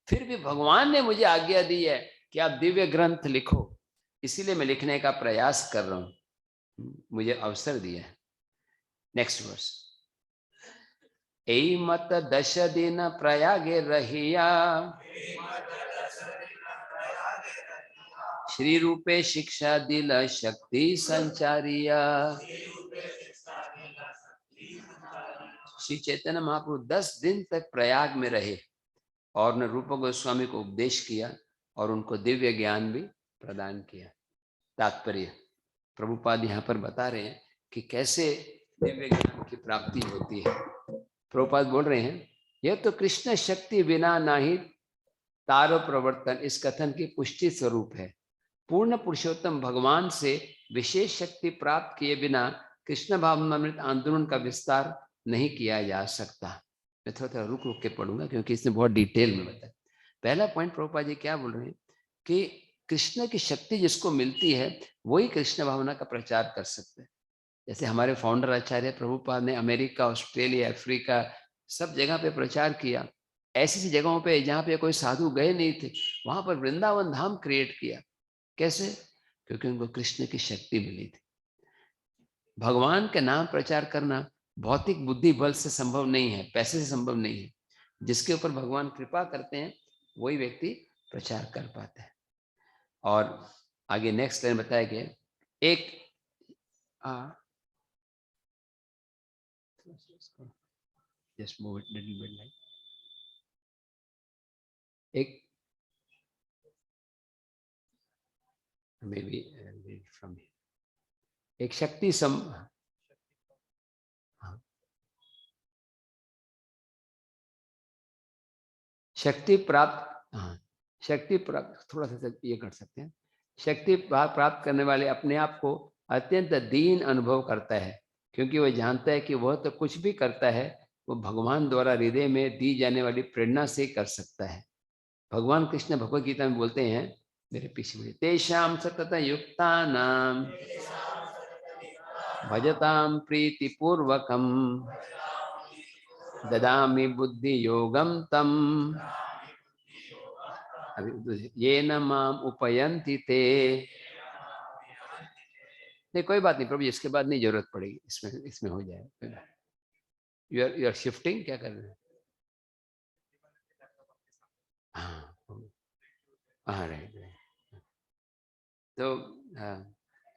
S1: फिर भी भगवान ने मुझे आज्ञा दी है कि आप दिव्य ग्रंथ लिखो, इसीलिए मैं लिखने का प्रयास कर रहा हूं, मुझे अवसर दिया है। नेक्स्ट वर्स, एई मत 10 दिन प्रयागे रहिया, श्री रूपे शिक्षा दिल शक्ति संचारिया। श्री चैतन्य महाप्रभु 10 दिन तक प्रयाग में रहे और ने रूप गोस्वामी को उपदेश किया और उनको दिव्य ज्ञान भी प्रदान किया। तात्पर्य प्रभुपाद यहाँ पर बता रहे हैं कि कैसे दिव्य ज्ञान की प्राप्ति होती है। प्रभुपाद बोल रहे हैं, यह तो कृष्ण शक्ति बिना नाही तारो प्रवर्तन इस कथन की पुष्टि स्वरूप है। पूर्ण पुरुषोत्तम भगवान से विशेष शक्ति प्राप्त किए बिना कृष्ण भावनामृत आंदोलन का विस्तार नहीं किया जा सकता। मैं थोड़ा रुक रुक के पढ़ूंगा क्योंकि इसने बहुत डिटेल में बताया। पहला पॉइंट प्रभुपाद जी क्या बोल रहे हैं कि कृष्ण की शक्ति जिसको मिलती है वही कृष्ण भावना का प्रचार कर सकते हैं। जैसे हमारे फाउंडर आचार्य प्रभुपाद ने अमेरिका, ऑस्ट्रेलिया, अफ्रीका सब जगह पे प्रचार किया। ऐसी सी जगहों पे जहाँ पे कोई साधु गए नहीं थे वहां पर वृंदावन धाम क्रिएट किया। कैसे? क्योंकि उनको कृष्ण की शक्ति मिली थी। भगवान के नाम प्रचार करना भौतिक बुद्धि बल से संभव नहीं है, पैसे से संभव नहीं है। जिसके ऊपर भगवान कृपा करते हैं वही व्यक्ति प्रचार कर पाता है। और आगे नेक्स्ट लाइन बताया गया, एक just move it little bit like एक maybe read from here. एक शक्ति सम शक्ति प्राप्त शक्ति प्राप्त थोड़ा सा ये कर सकते हैं। शक्ति प्राप्त करने वाले अपने आप को अत्यंत दीन अनुभव करता है क्योंकि वह जानता है कि वह तो कुछ भी करता है वो भगवान द्वारा हृदय में दी जाने वाली प्रेरणा से कर सकता है। भगवान कृष्ण भगवद गीता में बोलते हैं, मेरे पीछे बोलिए, तेषां सतत युक्तानां भजतां प्रीति पूर्वकं ददामि बुद्धि योगम तम ये न माम उपयंति ते। नहीं कोई बात नहीं प्रभु, इसके बाद नहीं जरूरत पड़ेगी, इसमें हो जाए। यू आर शिफ्टिंग, क्या कर रहे हैं? हाँ राइट। तो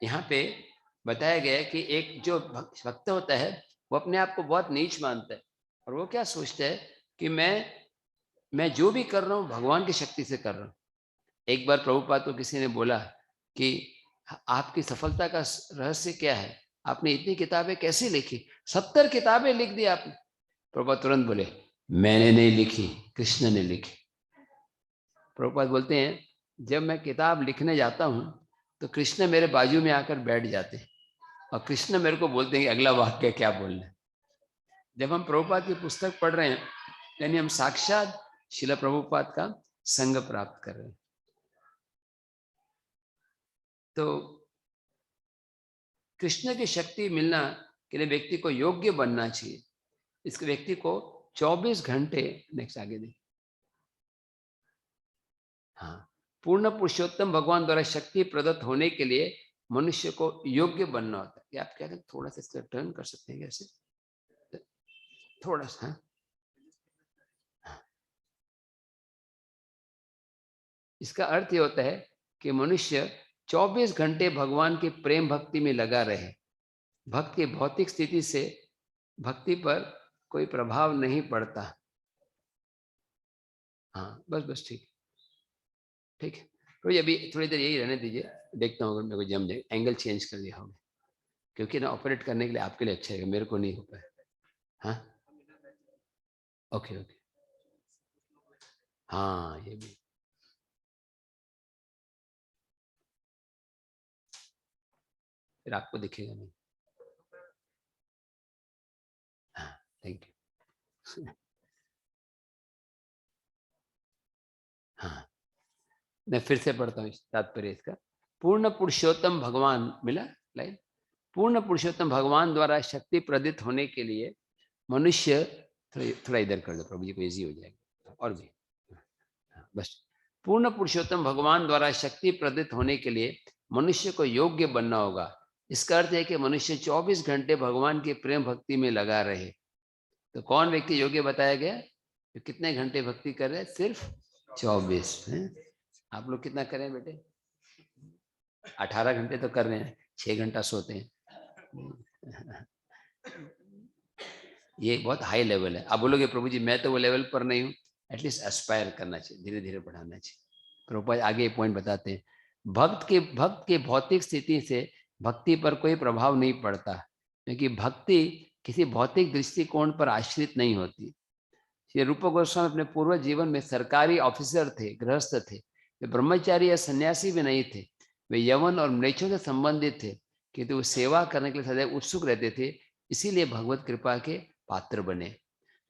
S1: यहाँ पे बताया गया है कि एक जो भक्त होता है वो अपने आप को बहुत नीच मानता है और वो क्या सोचता है कि मैं जो भी कर रहा हूँ भगवान की शक्ति से कर रहा हूँ। एक बार प्रभुपाद को किसी ने बोला कि आपकी सफलता का रहस्य क्या है, आपने इतनी किताबें कैसे लिखी? 70 किताबें लिख दी आपने। प्रभुपाद तुरंत बोले, मैंने नहीं लिखी, कृष्ण ने लिखी। प्रभुपाद बोलते हैं, जब मैं किताब लिखने जाता हूँ तो कृष्ण मेरे बाजू में आकर बैठ जाते हैं और कृष्ण मेरे को बोलते हैं कि अगला वाक्य क्या बोलना है। जब हम प्रभुपाद की पुस्तक पढ़ रहे हैं यानी हम साक्षात शिला प्रभुपाद का संग प्राप्त कर रहे हैं। तो कृष्ण की शक्ति मिलना के लिए व्यक्ति को योग्य बनना चाहिए। इस व्यक्ति को 24 घंटे नेक्स्ट आगे दे पूर्ण पुरुषोत्तम भगवान द्वारा शक्ति प्रदत्त होने के लिए मनुष्य को योग्य बनना होता है। आप क्या थोड़ा सा इसका टर्न कर सकते हैं कैसे? थोड़ा सा इसका अर्थ ये होता है कि मनुष्य 24 घंटे भगवान की प्रेम भक्ति में लगा रहे। भक्त की भौतिक स्थिति से भक्ति पर कोई प्रभाव नहीं पड़ता। हाँ बस ठीक है। तो अभी थोड़ी देर यही रहने दीजिए, देखता हूँ अगर मेरे को जम जाए। एंगल चेंज कर दिया होगा क्योंकि ना ऑपरेट करने के लिए आपके लिए अच्छा है, मेरे को नहीं हो पाया। हाँ ओके हाँ ये भी फिर आपको दिखेगा नहीं। हाँ थैंक यू। हाँ मैं फिर से पढ़ता हूँ तात्पर्य इसका। पूर्ण पुरुषोत्तम भगवान मिला लाइन। पूर्ण पुरुषोत्तम भगवान द्वारा शक्ति प्रदित होने के लिए मनुष्य थोड़ा इधर कर दो प्रभु जी को इजी हो जाएगा। और भी बस पूर्ण पुरुषोत्तम भगवान द्वारा शक्ति प्रदित होने के लिए मनुष्य को योग्य बनना होगा। इसका अर्थ है कि मनुष्य 24 घंटे भगवान की प्रेम भक्ति में लगा रहे। तो कौन व्यक्ति योग्य बताया गया? तो कितने घंटे भक्ति कर रहे हैं? सिर्फ 24 है। आप लोग कितना करें बेटे? 18 घंटे तो कर रहे हैं, 6 घंटा सोते हैं। ये बहुत हाई लेवल है। अब बोलोगे प्रभु जी मैं तो वो लेवल पर नहीं हूँ, एटलीस्ट एस्पायर करना चाहिए, धीरे धीरे बढ़ाना चाहिए। प्रभुपाद आगे पॉइंट बताते हैं, भक्त के भौतिक स्थिति से भक्ति पर कोई प्रभाव नहीं पड़ता, क्योंकि भक्ति किसी भौतिक दृष्टिकोण पर आश्रित नहीं होती। श्री रूप गोस्वामी अपने पूर्व जीवन में सरकारी ऑफिसर थे, गृहस्थ थे, वे ब्रह्मचारी या सन्यासी भी नहीं थे। वे यवन और म्लेच्छों से संबंधित थे, किंतु वो सेवा करने के लिए सदैव उत्सुक रहते थे, इसीलिए भगवत कृपा के पात्र बने।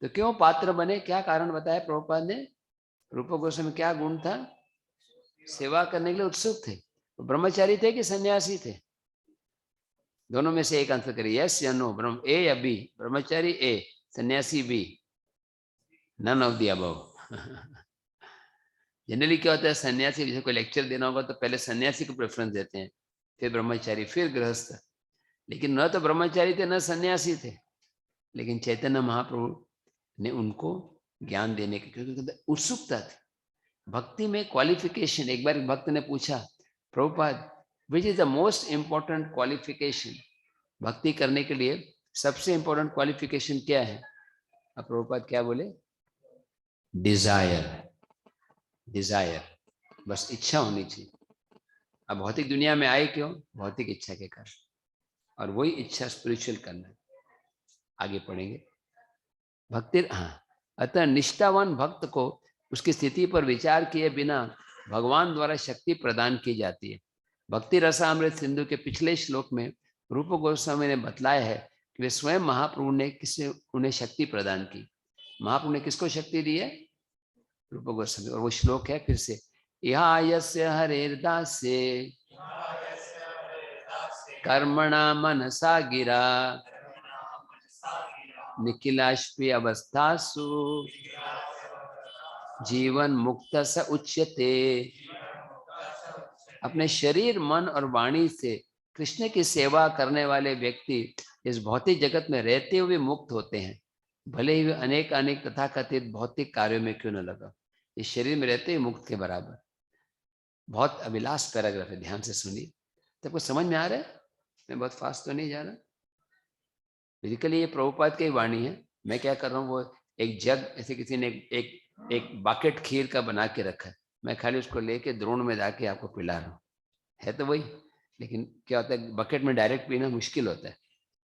S1: तो क्यों पात्र बने, क्या कारण बताया प्रभुपाद ने? रूप गोस्वामी में क्या गुण था? सेवा करने के लिए उत्सुक थे। तो ब्रह्मचारी थे कि सन्यासी थे? दोनों में से एक आंसर करिए, यस या नो। ए या बी? ब्रह्मचारी ए, सन्यासी B, none of the above. Generally क्या होता है, सन्यासी जैसे कोई लेक्चर देना होगा तो पहले सन्यासी को प्रेफरेंस देते हैं, फिर ब्रह्मचारी, फिर गृहस्थ। लेकिन न तो ब्रह्मचारी थे न सन्यासी थे, लेकिन चैतन्य महाप्रभु ने उनको ज्ञान देने की, क्योंकि उत्सुकता थी भक्ति में। क्वालिफिकेशन, एक बार भक्त ने पूछा Prabhupada which is the most important qualification, भक्ति करने के लिए सबसे इंपॉर्टेंट क्वालिफिकेशन क्या है? अब प्रभुपाद क्या बोले? डिजायर। डिजायर, बस इच्छा होनी चाहिए। अब भौतिक दुनिया में आए क्यों? भौतिक इच्छा के कारण, और वही इच्छा स्पिरिचुअल करना है। आगे पढ़ेंगे भक्ति। हाँ, अतः निष्ठावान भक्त को उसकी स्थिति पर विचार किए बिना भगवान द्वारा शक्ति प्रदान की जाती है। भक्ति रसामृत सिंधु के पिछले श्लोक में रूप गोस्वामी ने बतलाया है कि वे स्वयं महाप्रभु ने किससे उन्हें शक्ति प्रदान की। महाप्रभु ने किसको शक्ति दी है? रूप गोस्वामी। और वो श्लोक है फिर से, यहाँ यस्य हरेर्दास्ये कर्मणा मनसा गिरा निखिलाश्वी अवस्थासु जीवन मुक्त स उच्यते। अपने शरीर, मन और वाणी से कृष्ण की सेवा करने वाले व्यक्ति इस भौतिक जगत में रहते हुए मुक्त होते हैं, भले ही वे अनेक अनेक तथाकथित भौतिक कार्यों में क्यों न लगा। इस शरीर में रहते हुए मुक्त के बराबर। बहुत अभिलाष पैराग्राफ है, ध्यान से सुनिए। तो आपको समझ में आ रहा है? मैं बहुत फास्ट तो नहीं जा रहा? बेसिकली ये प्रभुपाद की वाणी है। मैं क्या कर रहा हूँ, वो एक जग ऐसे किसी ने एक बाकेट खीर का बना के रखा है, मैं खाली उसको लेके द्रोण में जाके आपको पिला रहा हूँ। है तो वही, लेकिन क्या होता है बकेट में डायरेक्ट पीना मुश्किल होता है।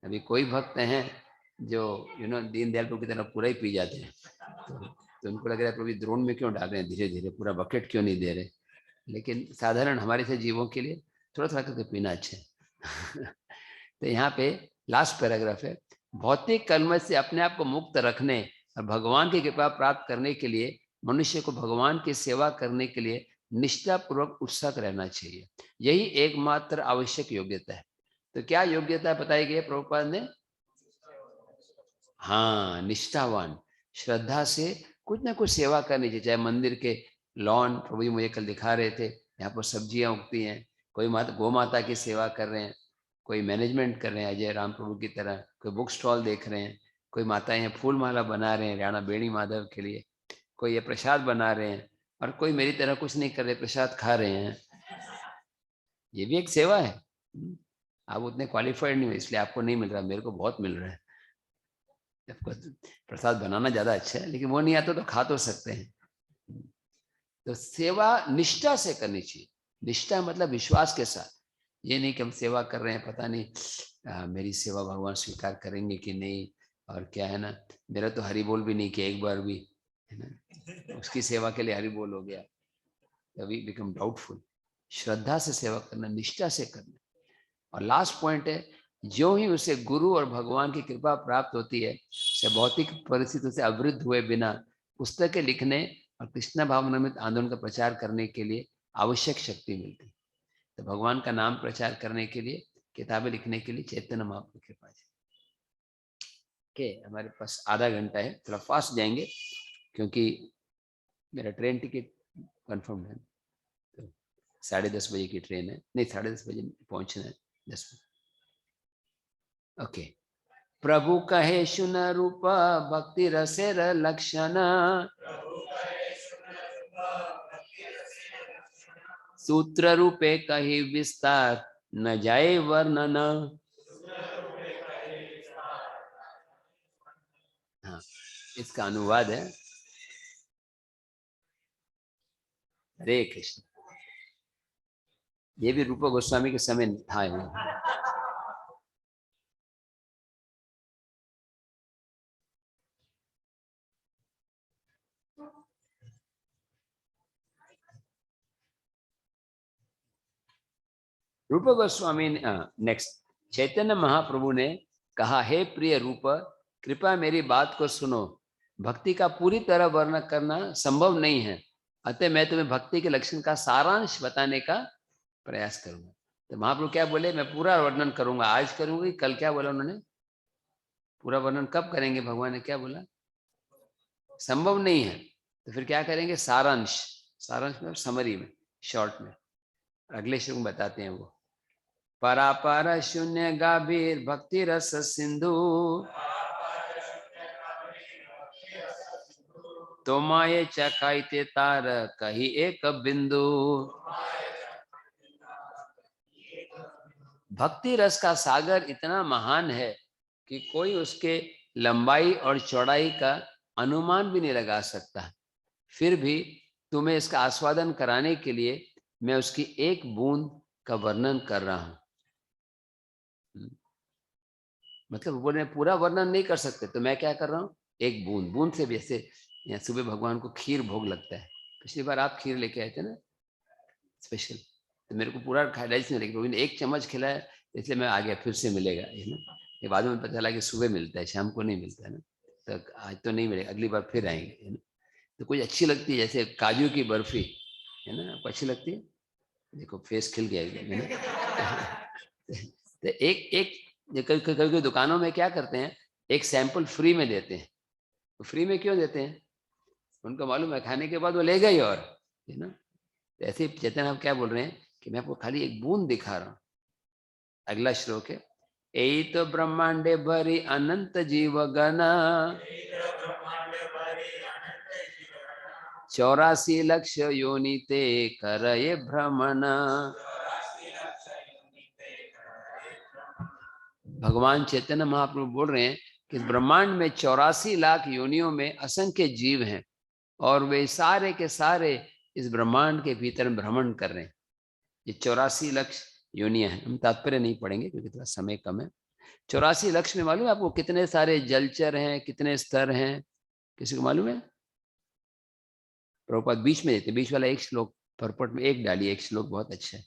S1: अभी कोई भक्त हैं जो दीनदयाल प्रभु की तरह पूरा ही पी जाते हैं, तो उनको लग रहा है प्रभु द्रोण में क्यों डाल रहे हैं, धीरे धीरे पूरा बकेट क्यों नहीं दे रहे। लेकिन साधारण हमारे से जीवों के लिए थोड़ा थोड़ा करके पीना अच्छा है। तो यहाँ पे लास्ट पैराग्राफ है, भौतिक कलमश से अपने आप को मुक्त रखने और भगवान की कृपा प्राप्त करने के लिए मनुष्य को भगवान की सेवा करने के लिए निष्ठापूर्वक उत्सुक रहना चाहिए। यही एकमात्र आवश्यक योग्यता है। तो क्या योग्यता बताई गई है प्रभुपाद ने? हाँ, निष्ठावान, श्रद्धा से कुछ ना कुछ सेवा करनी चाहिए। चाहे मंदिर के लॉन, प्रभु जी मुझे कल दिखा रहे थे, यहाँ पर सब्जियां उगती हैं, कोई माता गौ माता की सेवा कर रहे हैं, कोई मैनेजमेंट कर रहे हैं अजय राम प्रभु की तरह, कोई बुक स्टॉल देख रहे हैं, कोई माताएं फूल माला बना रहे हैं राणा बेणी माधव के लिए, कोई ये प्रसाद बना रहे हैं, और कोई मेरी तरह कुछ नहीं कर रहे, प्रसाद खा रहे हैं। ये भी एक सेवा है। आप उतने क्वालिफाइड नहीं हो इसलिए आपको नहीं मिल रहा, मेरे को बहुत मिल रहा है। प्रसाद बनाना ज्यादा अच्छा है, लेकिन वो नहीं आता तो खा तो सकते हैं। तो सेवा निष्ठा से करनी चाहिए। निष्ठा मतलब विश्वास के साथ। ये नहीं कि हम सेवा कर रहे हैं, पता नहीं मेरी सेवा भगवान स्वीकार करेंगे कि नहीं, और क्या है ना, मेरा तो हरि बोल भी नहीं किया एक बार भी, है ना, उसकी सेवा के लिए हरि बोल हो गया, तभी बिकम डाउटफुल। श्रद्धा से सेवा करना, निष्ठा से करना। और लास्ट पॉइंट है, जो ही उसे गुरु और भगवान की कृपा प्राप्त होती है, उसे भौतिक परिस्थितियों से अवरुद्ध हुए बिना पुस्तकें लिखने और कृष्ण भावनामृत आंदोलन का प्रचार करने के लिए आवश्यक शक्ति मिलती है। तो भगवान का नाम प्रचार करने के लिए, किताबें लिखने के लिए चैतन्य महाप्रभु की कृपा है। ओके, हमारे पास आधा घंटा है, थोड़ा फास्ट जाएंगे क्योंकि मेरा ट्रेन टिकट कंफर्म है। तो 10:30 बजे की ट्रेन है, नहीं 10:30 बजे पहुंचना है, 10 बजे। ओके, प्रभु कहे सुन रूप भक्ति रसेर लक्षण, सूत्र रूपे कही विस्तार न जाए वर्णन। हाँ, इसका अनुवाद है। हरे कृष्ण। ये भी रूप गोस्वामी के समय था। रूप गोस्वामी ने नेक्स्ट चैतन्य महाप्रभु ने कहा, हे प्रिय रूप, कृपया मेरी बात को सुनो। भक्ति का पूरी तरह वर्णन करना संभव नहीं है, अतः मैं तुम्हें भक्ति के लक्षण का सारांश बताने का प्रयास करूंगा। तो महाप्रभु क्या बोले, मैं पूरा वर्णन करूंगा, आज करूंगी, कल क्या बोला उन्होंने, पूरा वर्णन कब करेंगे, भगवान ने क्या बोला, संभव नहीं है, तो फिर क्या करेंगे, सारांश। सारांश में समरी में, शॉर्ट में। अगले श्लोक में बताते हैं वो। परापर शून्य गाभीर भक्ति रस सिंधु, तो माये चकाइते तार कही एक बिंदु। भक्ति रस का सागर इतना महान है कि कोई उसके लंबाई और चौड़ाई का अनुमान भी नहीं लगा सकता। फिर भी तुम्हें इसका आस्वादन कराने के लिए मैं उसकी एक बूंद का वर्णन कर रहा हूं। मतलब बोले पूरा वर्णन नहीं कर सकते, तो मैं क्या कर रहा हूँ, एक बूंद। बूंद से भी, ऐसे यहाँ सुबह भगवान को खीर भोग लगता है। पिछली बार आप खीर लेके आए थे ना स्पेशल, तो मेरे को पूरा डाइजेस्ट नहीं, लेकिन प्रभु ने एक चम्मच खिलाया, इसलिए मैं आ गया, फिर से मिलेगा ये ना। ये बाद में पता चला कि सुबह मिलता है, शाम को नहीं मिलता है ना, तो आज तो नहीं मिलेगा, अगली बार फिर आएंगे है ना। तो कुछ अच्छी लगती है, जैसे काजू की बर्फी है ना, आपको अच्छी लगती है, देखो फेस खिल गया एकदम है ना। तो एक कभी दुकानों में क्या करते हैं, एक सैंपल फ्री में देते हैं। तो फ्री में क्यों देते हैं, उनको मालूम है खाने के बाद वो लेगा ही, और है ना। तो ऐसे ही चेतन आप क्या बोल रहे हैं कि मैं आपको खाली एक बूंद दिखा रहा हूँ। अगला श्लोक है, यही तो ब्रह्मांडे भरी अनंत जीव गण, 84 लक्ष योनिते करये भ्रमण। भगवान चैतन्य महाप्रभु बोल रहे हैं कि ब्रह्मांड में 84 लाख योनियों में असंख्य जीव हैं, और वे सारे के सारे इस ब्रह्मांड के भीतर भ्रमण कर रहे हैं। ये 84 लक्ष योनियां हैं, हम तात्पर्य नहीं पढ़ेंगे क्योंकि थोड़ा समय कम है। 84 लक्ष में मालूम है आपको कितने सारे जलचर हैं, कितने स्तर हैं, किसी को मालूम है? प्रभुपाद बीच में देते, बीच वाला एक श्लोक परपट में एक डालिए, एक श्लोक बहुत अच्छा है,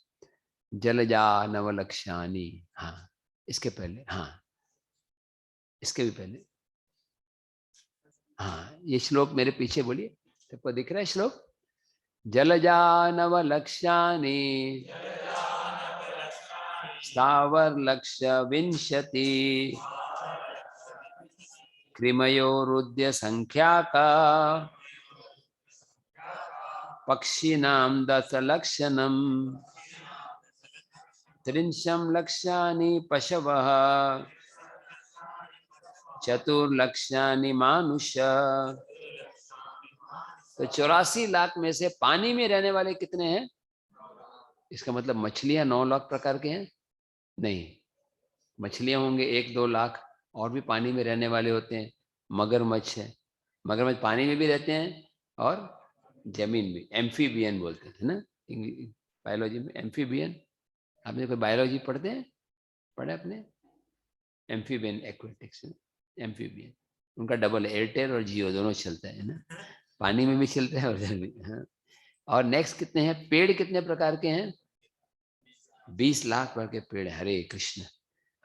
S1: जलजा नवलक्षानी। हाँ, इसके पहले, हाँ इसके भी पहले, हाँ ये श्लोक मेरे पीछे बोलिए, सबको दिख रहा है श्लोक, जलजा नवलक्षानी स्थावर लक्ष्य विंशति, कृमयोरुद्य संख्या का पक्षिणाम 10 लक्षणम, त्रिंशम लक्षानि पशवः, चतुर्लक्षानि मानुष। तो 84 लाख में से पानी में रहने वाले कितने हैं? इसका मतलब मछलियां 9 लाख प्रकार के हैं? नहीं, मछलियां होंगे 1-2 लाख, और भी पानी में रहने वाले होते हैं। मगरमच्छ है, मगरमच्छ पानी में भी रहते हैं और जमीन में, एम्फीबियन बोलते हैं ना बायोलॉजी में, एम्फीबियन। आपने कोई बायोलॉजी पढ़ते हैं, पढ़े अपने? एम्फीबियन एक्वेटिक्स, एम्फीबियन उनका डबल है, एयरटेल और जियो दोनों चलता है ना, पानी में भी चलते हैं और इधर भी। हाँ, और नेक्स्ट कितने हैं, पेड़ कितने प्रकार के हैं? 20 लाख प्रकार के पेड़। हरे कृष्ण।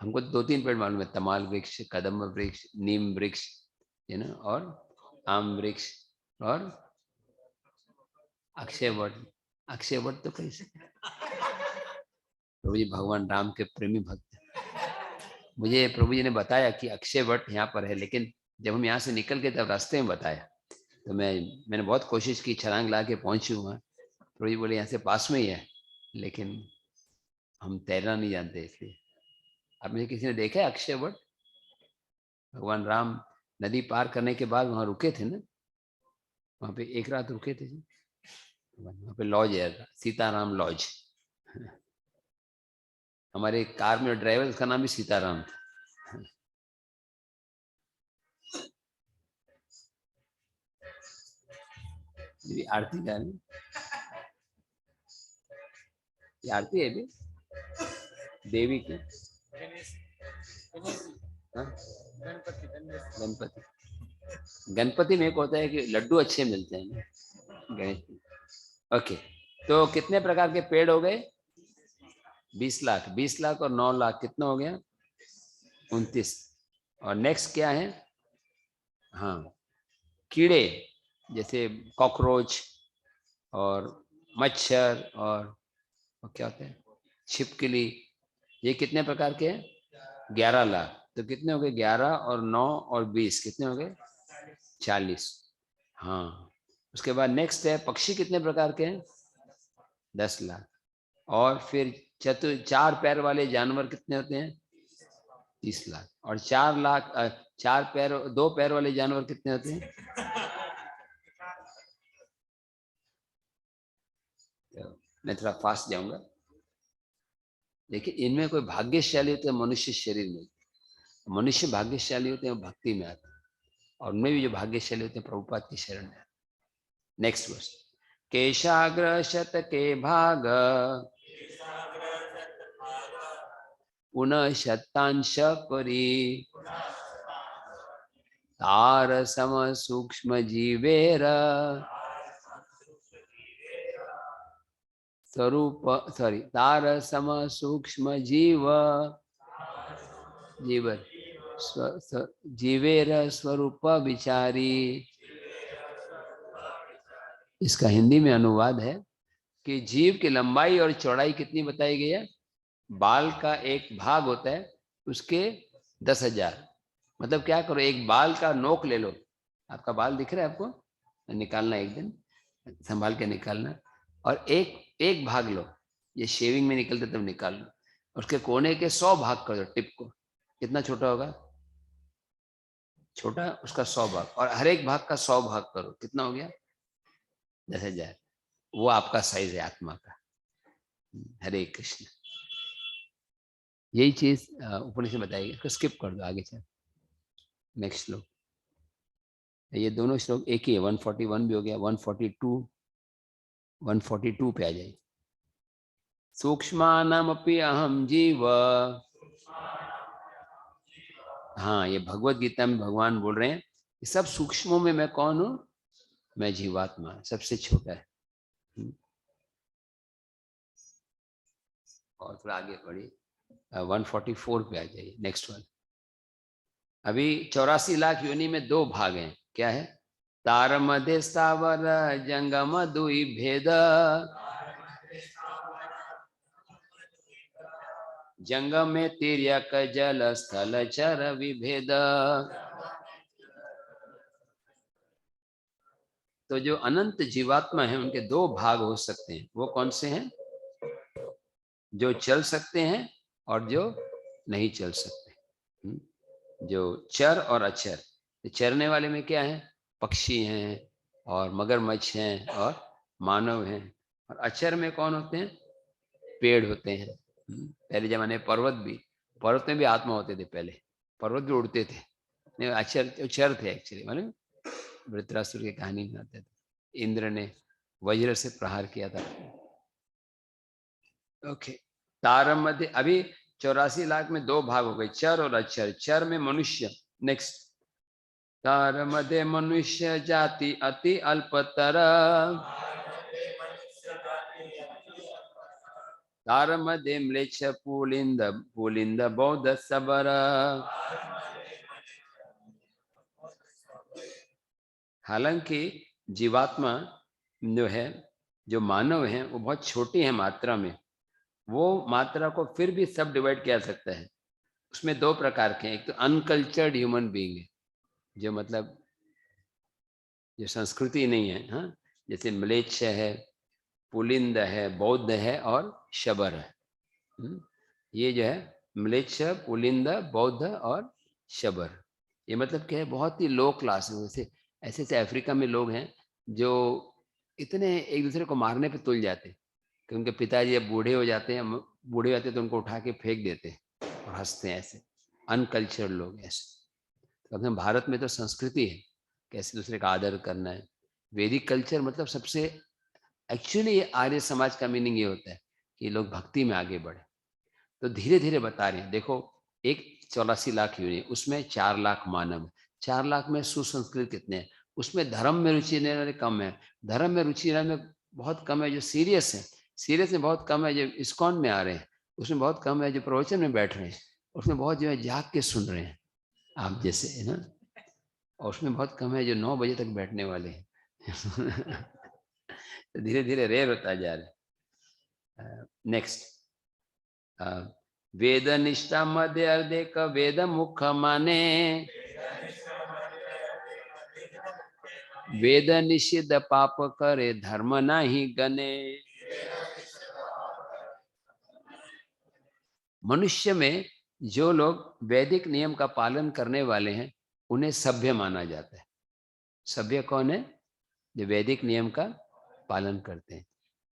S1: हमको 2-3 पेड़ मालूम है, तमाल वृक्ष, कदम वृक्ष, नीम वृक्ष है ना, और आम वृक्ष, और अक्षय वट। अक्षय वट तो कैसे, प्रभु जी भगवान राम के प्रेमी भक्त, मुझे प्रभु जी ने बताया कि अक्षय वट यहाँ पर है, लेकिन जब हम यहाँ से निकल के तब रास्ते में बताया, तो मैंने बहुत कोशिश की, छलांग ला के पहुंची वहाँ। प्रभु जी बोले यहाँ से पास में ही है, लेकिन हम तैरना नहीं जानते, इसलिए। अब मुझे किसी ने देखा है अक्षय वट? भगवान राम नदी पार करने के बाद वहां रुके थे ना, वहां पे एक रात रुके थे जी। वहां पे लॉज है, सीताराम लॉज। हमारे कार में ड्राइवर, उसका नाम भी सीताराम था। मेरी आरती का नहीं, ये आरती है भी देवी की। हाँ? गणपति, गणपति में एक होता है कि लड्डू अच्छे मिलते हैं ना, गणेश। ओके, तो कितने प्रकार के पेड़ हो गए? 20 लाख। 20 लाख और 9 लाख कितना हो गया? 29। और नेक्स्ट क्या है? हाँ, कीड़े, जैसे कॉकरोच और मच्छर और क्या होते हैं, छिपकली, ये कितने प्रकार के हैं? 11 लाख। तो कितने हो गए? 11 और 9 और 20 कितने हो गए? 40। हाँ, उसके बाद नेक्स्ट है पक्षी, कितने प्रकार के हैं? 10 लाख। और फिर चार पैर वाले जानवर कितने होते हैं? 30 लाख। और 4 लाख, 4 पैर, 2 पैर वाले जानवर कितने होते हैं? तो मैं थोड़ा फास्ट जाऊंगा। देखिए, इनमें कोई भाग्यशाली होते हैं मनुष्य शरीर में, मनुष्य भाग्यशाली होते हैं भक्ति में आते हैं, और उनमें भी जो भाग्यशाली होते हैं प्रभुपाद की शरण में। नेक्स्ट वर्ष, केशाग्र शत के भाग पुनः शतांश परी तार सम सूक्ष्म जीवेर स्वरूप, तार सम सूक्ष्म जीवर जीवेर स्वरूप विचारी। इसका हिंदी में अनुवाद है कि जीव की लंबाई और चौड़ाई कितनी बताई गई है? बाल का एक भाग होता है उसके 10,000। मतलब क्या करो, एक बाल का नोक ले लो, आपका बाल दिख रहा है आपको, निकालना एक दिन, संभाल के निकालना, और एक एक भाग लो, ये शेविंग में निकलते तब निकाल लो, उसके कोने के 100 भाग कर दो टिप को। कितना छोटा होगा? छोटा, उसका 100 भाग, और हर एक भाग का 100 भाग करो, कितना हो गया? 10,000। वो आपका साइज है आत्मा का। हरे कृष्ण। यही चीज उपनिषद बताएगी, इसको स्किप कर दो, आगे चल। नेक्स्ट श्लोक, ये दोनों श्लोक एक ही है, 141 भी हो गया, 142, 142 पे आ जाइए। सूक्ष्मानामपि अहम जीव। हाँ, ये भगवत गीता में भगवान बोल रहे हैं कि सब सूक्ष्मों में मैं कौन हूं? मैं जीवात्मा, सबसे छोटा है। और थोड़ा आगे बढ़िए, 144 पे आ जाइए, नेक्स्ट वन। अभी 84 लाख योनि में 2 भाग हैं, क्या है? तार मध्य स्थावर जंगम दुई भेद, जंगम में तिर्यक जल स्थल चर विभेद। तो जो अनंत जीवात्मा है उनके 2 भाग हो सकते हैं, वो कौन से हैं? जो चल सकते हैं और जो नहीं चल सकते। जो चर और अचर, चरने वाले में क्या है? पक्षी हैं और मगरमच्छ हैं और मानव हैं। और अचर में कौन होते हैं? पेड़ होते हैं। पहले जमाने में पर्वत में भी आत्मा होते थे पहले, पर्वत भी उड़ते थे। नहीं, अचर चर थे एक्चुअली, मालूम? वृत्रासुर की कहानी में आते थे, इंद्र ने वज्र से प्रहार किया था। ओके, तारम मध्य, अभी 84 लाख में 2 भाग हो गए, चर और अचर। चर में मनुष्य। नेक्स्ट, तार मध्य मनुष्य जाति अति अल्पतर, तार मध्य म्लेच्छ पुलिंद पुलिंद बौद्ध सबर। हालांकि जीवात्मा जो है, जो मानव है, वो बहुत छोटी है मात्रा में। वो मात्रा को फिर भी सब डिवाइड किया जा सकता है। उसमें 2 प्रकार के हैं, एक तो अनकल्चर्ड ह्यूमन बीइंग है, जो मतलब जो संस्कृति नहीं है, हाँ, जैसे म्लेच्छ है, पुलिंद है, बौद्ध है और शबर है। ये जो है म्लेच्छ, पुलिंद, बौद्ध और शबर, ये मतलब क्या है, बहुत ही लो क्लास है। जैसे ऐसे ऐसे अफ्रीका में लोग हैं जो इतने एक दूसरे को मारने पे तुल जाते हैं कि उनके पिताजी अब बूढ़े हो जाते हैं, बूढ़े हो जाते हैं तो उनको उठा के फेंक देते हैं और हंसते हैं। ऐसे अनकल्चर्ड लोग ऐसे। तो अपने भारत में तो संस्कृति है कैसे दूसरे का आदर करना है। वैदिक कल्चर मतलब सबसे एक्चुअली आर्य समाज का मीनिंग ये होता है कि लोग भक्ति में आगे बढ़े। तो धीरे धीरे बता रहे हैं। देखो, एक 84 लाख यूनियन, उसमें 4 लाख मानव है। 4 लाख में सुसंस्कृत कितने हैं? उसमें धर्म में रुचि लेने वाले कम है। धर्म में रुचि लेने में बहुत कम है जो सीरियस है। सीरियस में बहुत कम है जो इस्कॉन में आ रहे हैं। उसमें बहुत कम है जो प्रवचन में बैठ रहे हैं। उसमें बहुत जो है जाग के सुन रहे हैं आप जैसे, है ना। और उसमें बहुत कम है जो 9 बजे तक बैठने वाले हैं। तो धीरे धीरे रेयर होता जा रहा है। नेक्स्ट, वेद निष्ठा मध्य अर्धेक वेद मुख माने, वेद निषिद्ध पाप करे धर्म नाही गने। मनुष्य में जो लोग वैदिक नियम का पालन करने वाले हैं उन्हें सभ्य माना जाता है। सभ्य कौन है? जो वैदिक नियम का पालन करते हैं।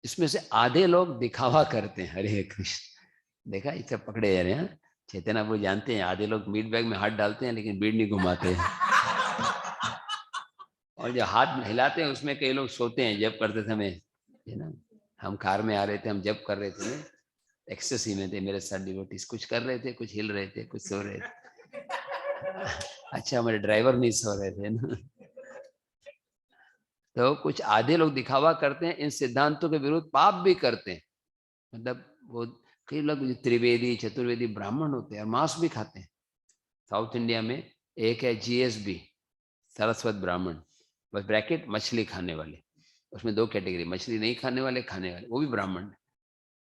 S1: इसमें से आधे लोग दिखावा करते हैं। हरे कृष्ण, देखा इसे पकड़े जा रहे हैं। चैतन्य प्रभु जानते हैं आधे लोग मीट बैग में हाथ डालते हैं लेकिन बीड़ नहीं घुमाते हैं। और जो हाथ हिलाते हैं उसमें कई लोग सोते हैं जब करते समय, है ना। हम कार में आ रहे थे, हम जब कर रहे थे ना, एक्सेस ही में थे मेरे साथ डिवोटीज, कुछ कर रहे थे, कुछ हिल रहे थे, कुछ सो रहे थे। अच्छा, हमारे ड्राइवर नहीं सो रहे थे ना। तो कुछ आधे लोग दिखावा करते हैं, इन सिद्धांतों के विरुद्ध पाप भी करते हैं। मतलब वो कई लोग त्रिवेदी चतुर्वेदी ब्राह्मण होते हैं और मांस भी खाते हैं। साउथ इंडिया में एक है GSB, सरस्वत ब्राह्मण, बस ब्रैकेट मछली खाने वाले। उसमें 2 कैटेगरी, मछली नहीं खाने वाले, खाने वाले, वो भी ब्राह्मण।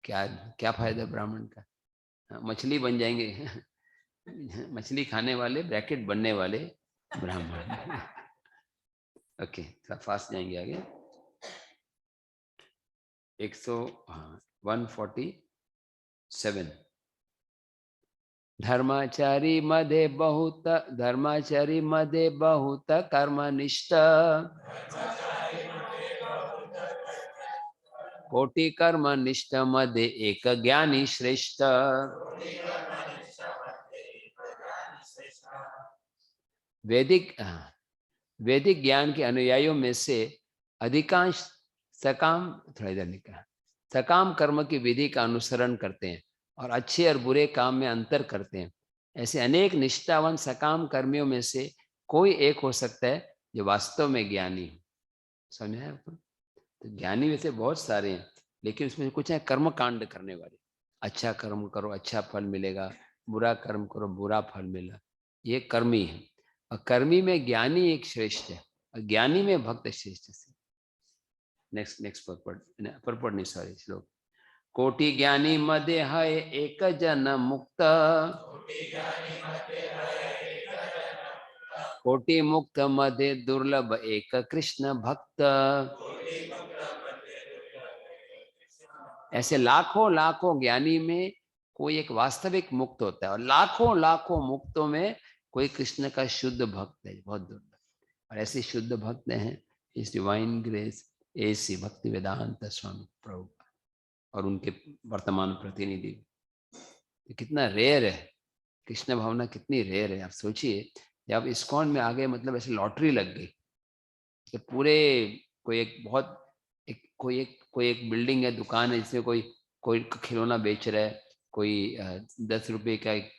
S1: क्या क्या फायदा ब्राह्मण का? हाँ, मछली बन जाएंगे। मछली खाने वाले ब्रैकेट बनने वाले ब्राह्मण। ओके, थोड़ा फास्ट जाएंगे आगे। 147। धर्माचारी मदे बहुत, धर्माचारी मदे बहुत कर्मनिष्ठ, कोटि कर्म निष्ठ मदे एक ज्ञानी श्रेष्ठ। वैदिक वैदिक ज्ञान के अनुयायियों में से अधिकांश सकाम, थोड़ा इधर निकला, सकाम कर्म की विधि का अनुसरण करते हैं और अच्छे और बुरे काम में अंतर करते हैं। ऐसे अनेक निष्ठावान सकाम कर्मियों में से कोई एक हो सकता है जो वास्तव में ज्ञानी हो। समझ आया आपको? तो ज्ञानी वैसे बहुत सारे हैं लेकिन उसमें कुछ है कर्म कांड करने वाले। अच्छा कर्म करो अच्छा फल मिलेगा, बुरा कर्म करो बुरा फल मिला, ये कर्मी है। और कर्मी में ज्ञानी एक श्रेष्ठ है और ज्ञानी में भक्त श्रेष्ठ है। नेक्स्ट नेक्स्ट परपट नहीं, सॉरी, श्लोक। कोटि ज्ञानी मध्य है एक जन मुक्त, कोटि मुक्त मध्य दुर्लभ एक कृष्ण भक्त। ऐसे लाखों लाखों ज्ञानी में कोई एक वास्तविक मुक्त होता है और लाखों लाखों मुक्तों में कोई कृष्ण का शुद्ध भक्त है, बहुत दुर्लभ। और ऐसे शुद्ध भक्त हैं इस डिवाइन ग्रेस AC भक्ति वेदांत स्वामी प्रभु और उनके वर्तमान प्रतिनिधि। तो कितना रेयर है कृष्ण भावना, कितनी रेयर है। आप सोचिए जब इस्कॉन में आ गए मतलब ऐसे लॉटरी लग गई कि पूरे कोई एक बहुत कोई एक बिल्डिंग है, दुकान है जिसमें कोई कोई खिलौना बेच रहा है, कोई 10 रुपए का एक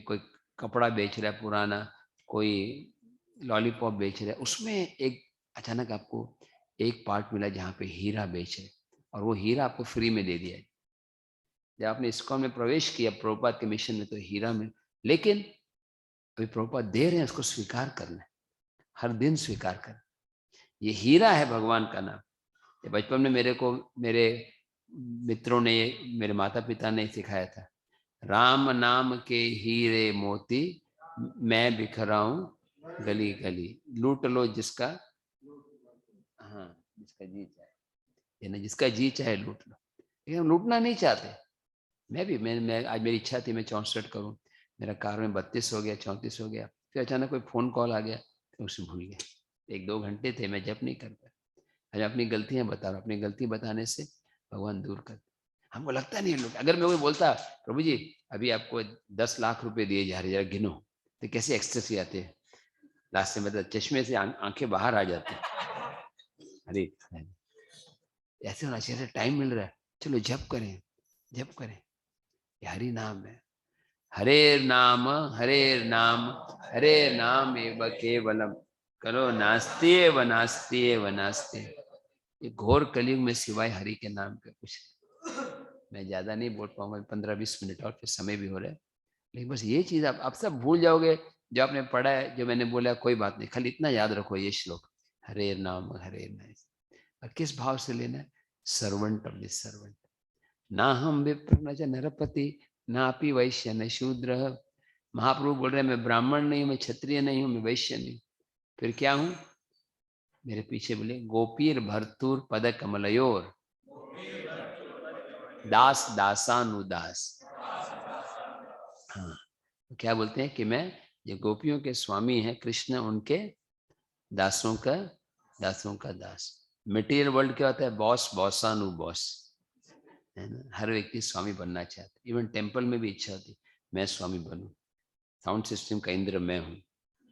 S1: कोई कपड़ा बेच रहा है पुराना, कोई लॉलीपॉप बेच रहा है। उसमें एक अचानक आपको एक पार्ट मिला जहाँ पे हीरा बेच रहे और वो हीरा आपको फ्री में दे दिया। जब आपने इस्कॉन में प्रवेश किया प्रभुपाद के मिशन में तो हीरा में, लेकिन अभी प्रभुपाद दे रहे हैं, उसको स्वीकार करना है, हर दिन स्वीकार करना। ये हीरा है भगवान का नाम। बचपन में मेरे को मेरे मित्रों ने, मेरे माता पिता ने सिखाया था, राम नाम के हीरे मोती मैं बिखराऊं गली गली, लूट लो जिसका, हाँ जिसका जी चाहे, ये ना जिसका जी चाहे लूट लो। लेकिन हम लूटना नहीं चाहते। मैं भी मैं आज मेरी इच्छा थी मैं 64 करूं, मेरा कार में 32 हो गया, 34 हो गया, फिर अचानक कोई फोन कॉल आ गया तो उसे भूल गया। 1-2 घंटे थे, मैं जप नहीं कर पाया। अरे अपनी गलतियां बता रहा हूं, अपनी गलती बताने से भगवान दूर कर। हमको लगता नहीं है लोग, अगर मैं कोई बोलता प्रभु जी अभी आपको 10 लाख रुपए दिए जा रहे, जरा गिनो, तो कैसे एक्सटेसी आते हैं, लास्ट में मतलब चश्मे से आंखें बाहर आ जाती हैं। अरे ऐसे होना चाहिए, टाइम मिल रहा है, चलो जप करें, जप करें, ये हरि नाम है। हरे नाम, हरे नाम, हरे नाम एव केवलम, करो नास्ति एव नास्ति एव नास्ति। ये घोर कलयुग में सिवाय हरि के नाम के कुछ नहीं। मैं ज्यादा नहीं बोल पाऊंगा, 15-20 मिनट और फिर समय भी हो रहा है, लेकिन बस ये चीज आप सब भूल जाओगे जो आपने पढ़ा है, जो मैंने बोला, कोई बात नहीं, खाली इतना याद रखो ये श्लोक, हरे नाम हरे नाम। और किस भाव से लेना है? Servant of this servant. ना हम विप्र न च नरपति, ना अपि वैश्य न शूद्र। महाप्रभु बोल रहे हैं मैं ब्राह्मण नहीं हूं, मैं क्षत्रिय नहीं हूं, मैं वैश्य नहीं, फिर क्या हूं? मेरे पीछे बोले गोपीर भरतूर पद कमलयोर दास दासानुदास। हाँ, तो क्या बोलते हैं कि मैं जो गोपियों के स्वामी हैं कृष्ण, उनके दासों का दास। मटेरियल वर्ल्ड क्या होता है? बॉस, बॉसानु बॉस, है ना। हर व्यक्ति स्वामी बनना चाहता है, इवन टेम्पल में भी इच्छा होती मैं स्वामी बनूं, साउंड सिस्टम का इंद्र मैं हूँ,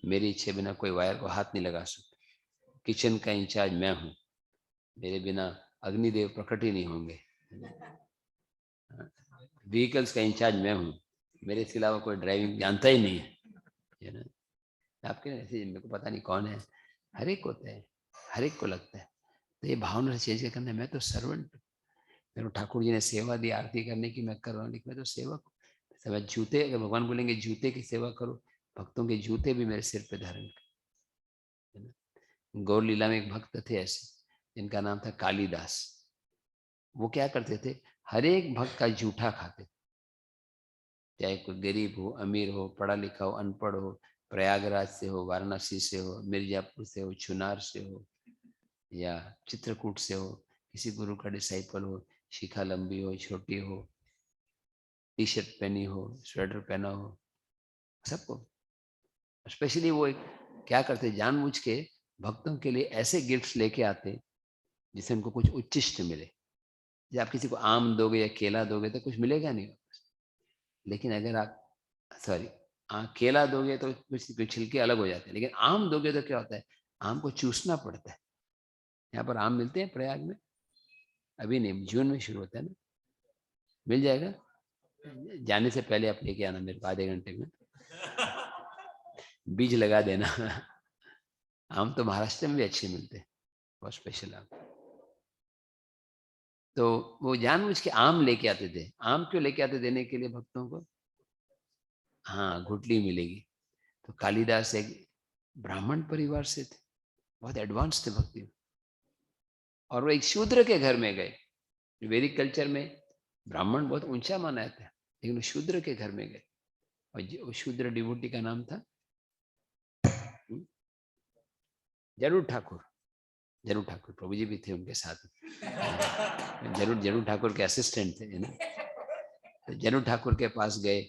S1: मेरी इच्छे बिना कोई वायर को हाथ नहीं लगा सकता, किचन का इंचार्ज मैं हूँ, मेरे बिना अग्निदेव प्रकट ही नहीं होंगे, व्हीकल्स का इंचार्ज मैं हूँ, मेरे इसके अलावा कोई ड्राइविंग जानता ही नहीं है ना। आपके ऐसे मेरे को पता नहीं कौन है, हर एक होता है, हर एक को लगता है। तो ये भावना से चेंज करना है, मैं तो सर्वेंट, मेरे को ठाकुर जी ने सेवा दी आरती करने की, मैं कर रहा हूँ, लेकिन मैं तो सेवक हूँ। सब जूते, अगर भगवान बोलेंगे जूते की सेवा करो, भक्तों के जूते भी मेरे सिर पे धारण कर। गौर लीला में एक भक्त थे ऐसे, जिनका नाम था कालीदास। वो क्या करते थे? हर एक भक्त का जूठा खाते, चाहे कोई गरीब हो, अमीर हो, पढ़ा लिखा हो, अनपढ़ हो, प्रयागराज से हो, वाराणसी से हो, मिर्जापुर से हो, चुनार से हो, या चित्रकूट से हो, किसी गुरु का डिसाइपल हो, शिखा लंबी हो छोटी हो, टी शर्ट पहनी हो, स्वेटर पहना हो, सबको। स्पेशली वो एक क्या करते, जानबूझ के भक्तों के लिए ऐसे गिफ्ट्स लेके आते जिससे उनको कुछ उच्चिष्ट मिले। जब आप किसी को आम दोगे या केला दोगे तो कुछ मिलेगा नहीं, लेकिन अगर आप सॉरी केला दोगे तो कुछ छिलके अलग हो जाते हैं, लेकिन आम दोगे तो क्या होता है? आम को चूसना पड़ता है। यहाँ पर आम मिलते हैं प्रयाग में, अभी नहीं, जून में शुरू होता है ना, मिल जाएगा। जाने से पहले आप लेके आना मेरे को, आधे घंटे में बीज लगा देना। आम तो महाराष्ट्र में भी अच्छे मिलते हैं, बहुत स्पेशल आम। तो वो जानबूझ के आम लेके आते थे। आम क्यों लेके आते? देने के लिए भक्तों को, हाँ गुठली मिलेगी। तो कालिदास एक ब्राह्मण परिवार से थे, बहुत एडवांस थे भक्ति में, और वो एक शूद्र के घर में गए। वैदिक कल्चर में ब्राह्मण बहुत ऊंचा माना जाता है, लेकिन वो शूद्र के घर में गए, और वो शूद्र डिवोटी का नाम था जरूर ठाकुर। जरूर ठाकुर प्रभु जी भी थे उनके साथ। जरूर ठाकुर के असिस्टेंट थे, है ना। तो जरूर ठाकुर के पास गए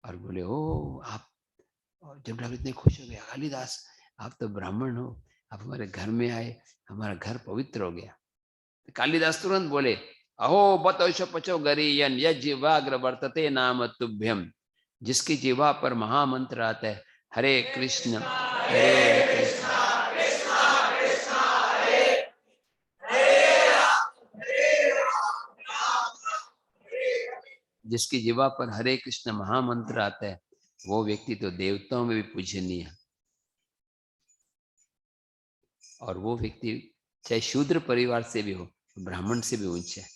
S1: और बोले ओ आप, और जरूर ठाकुर इतने खुश हो गए, कालिदास आप तो ब्राह्मण हो, आप हमारे घर में आए, हमारा घर पवित्र हो गया। तो कालिदास तुरंत बोले अहो बतोशो पचो गरीयन यज्वाग्र वर्तते नाम तुभ्यम, जिसकी जीवा पर महामंत्र आता है हरे कृष्ण हरे कृष्ण, जिसकी जीवा पर हरे कृष्ण महामंत्र आता है, वो व्यक्ति तो देवताओं में भी पूजनीय है, और वो व्यक्ति चाहे शूद्र परिवार से भी हो, ब्राह्मण से भी ऊंचा है।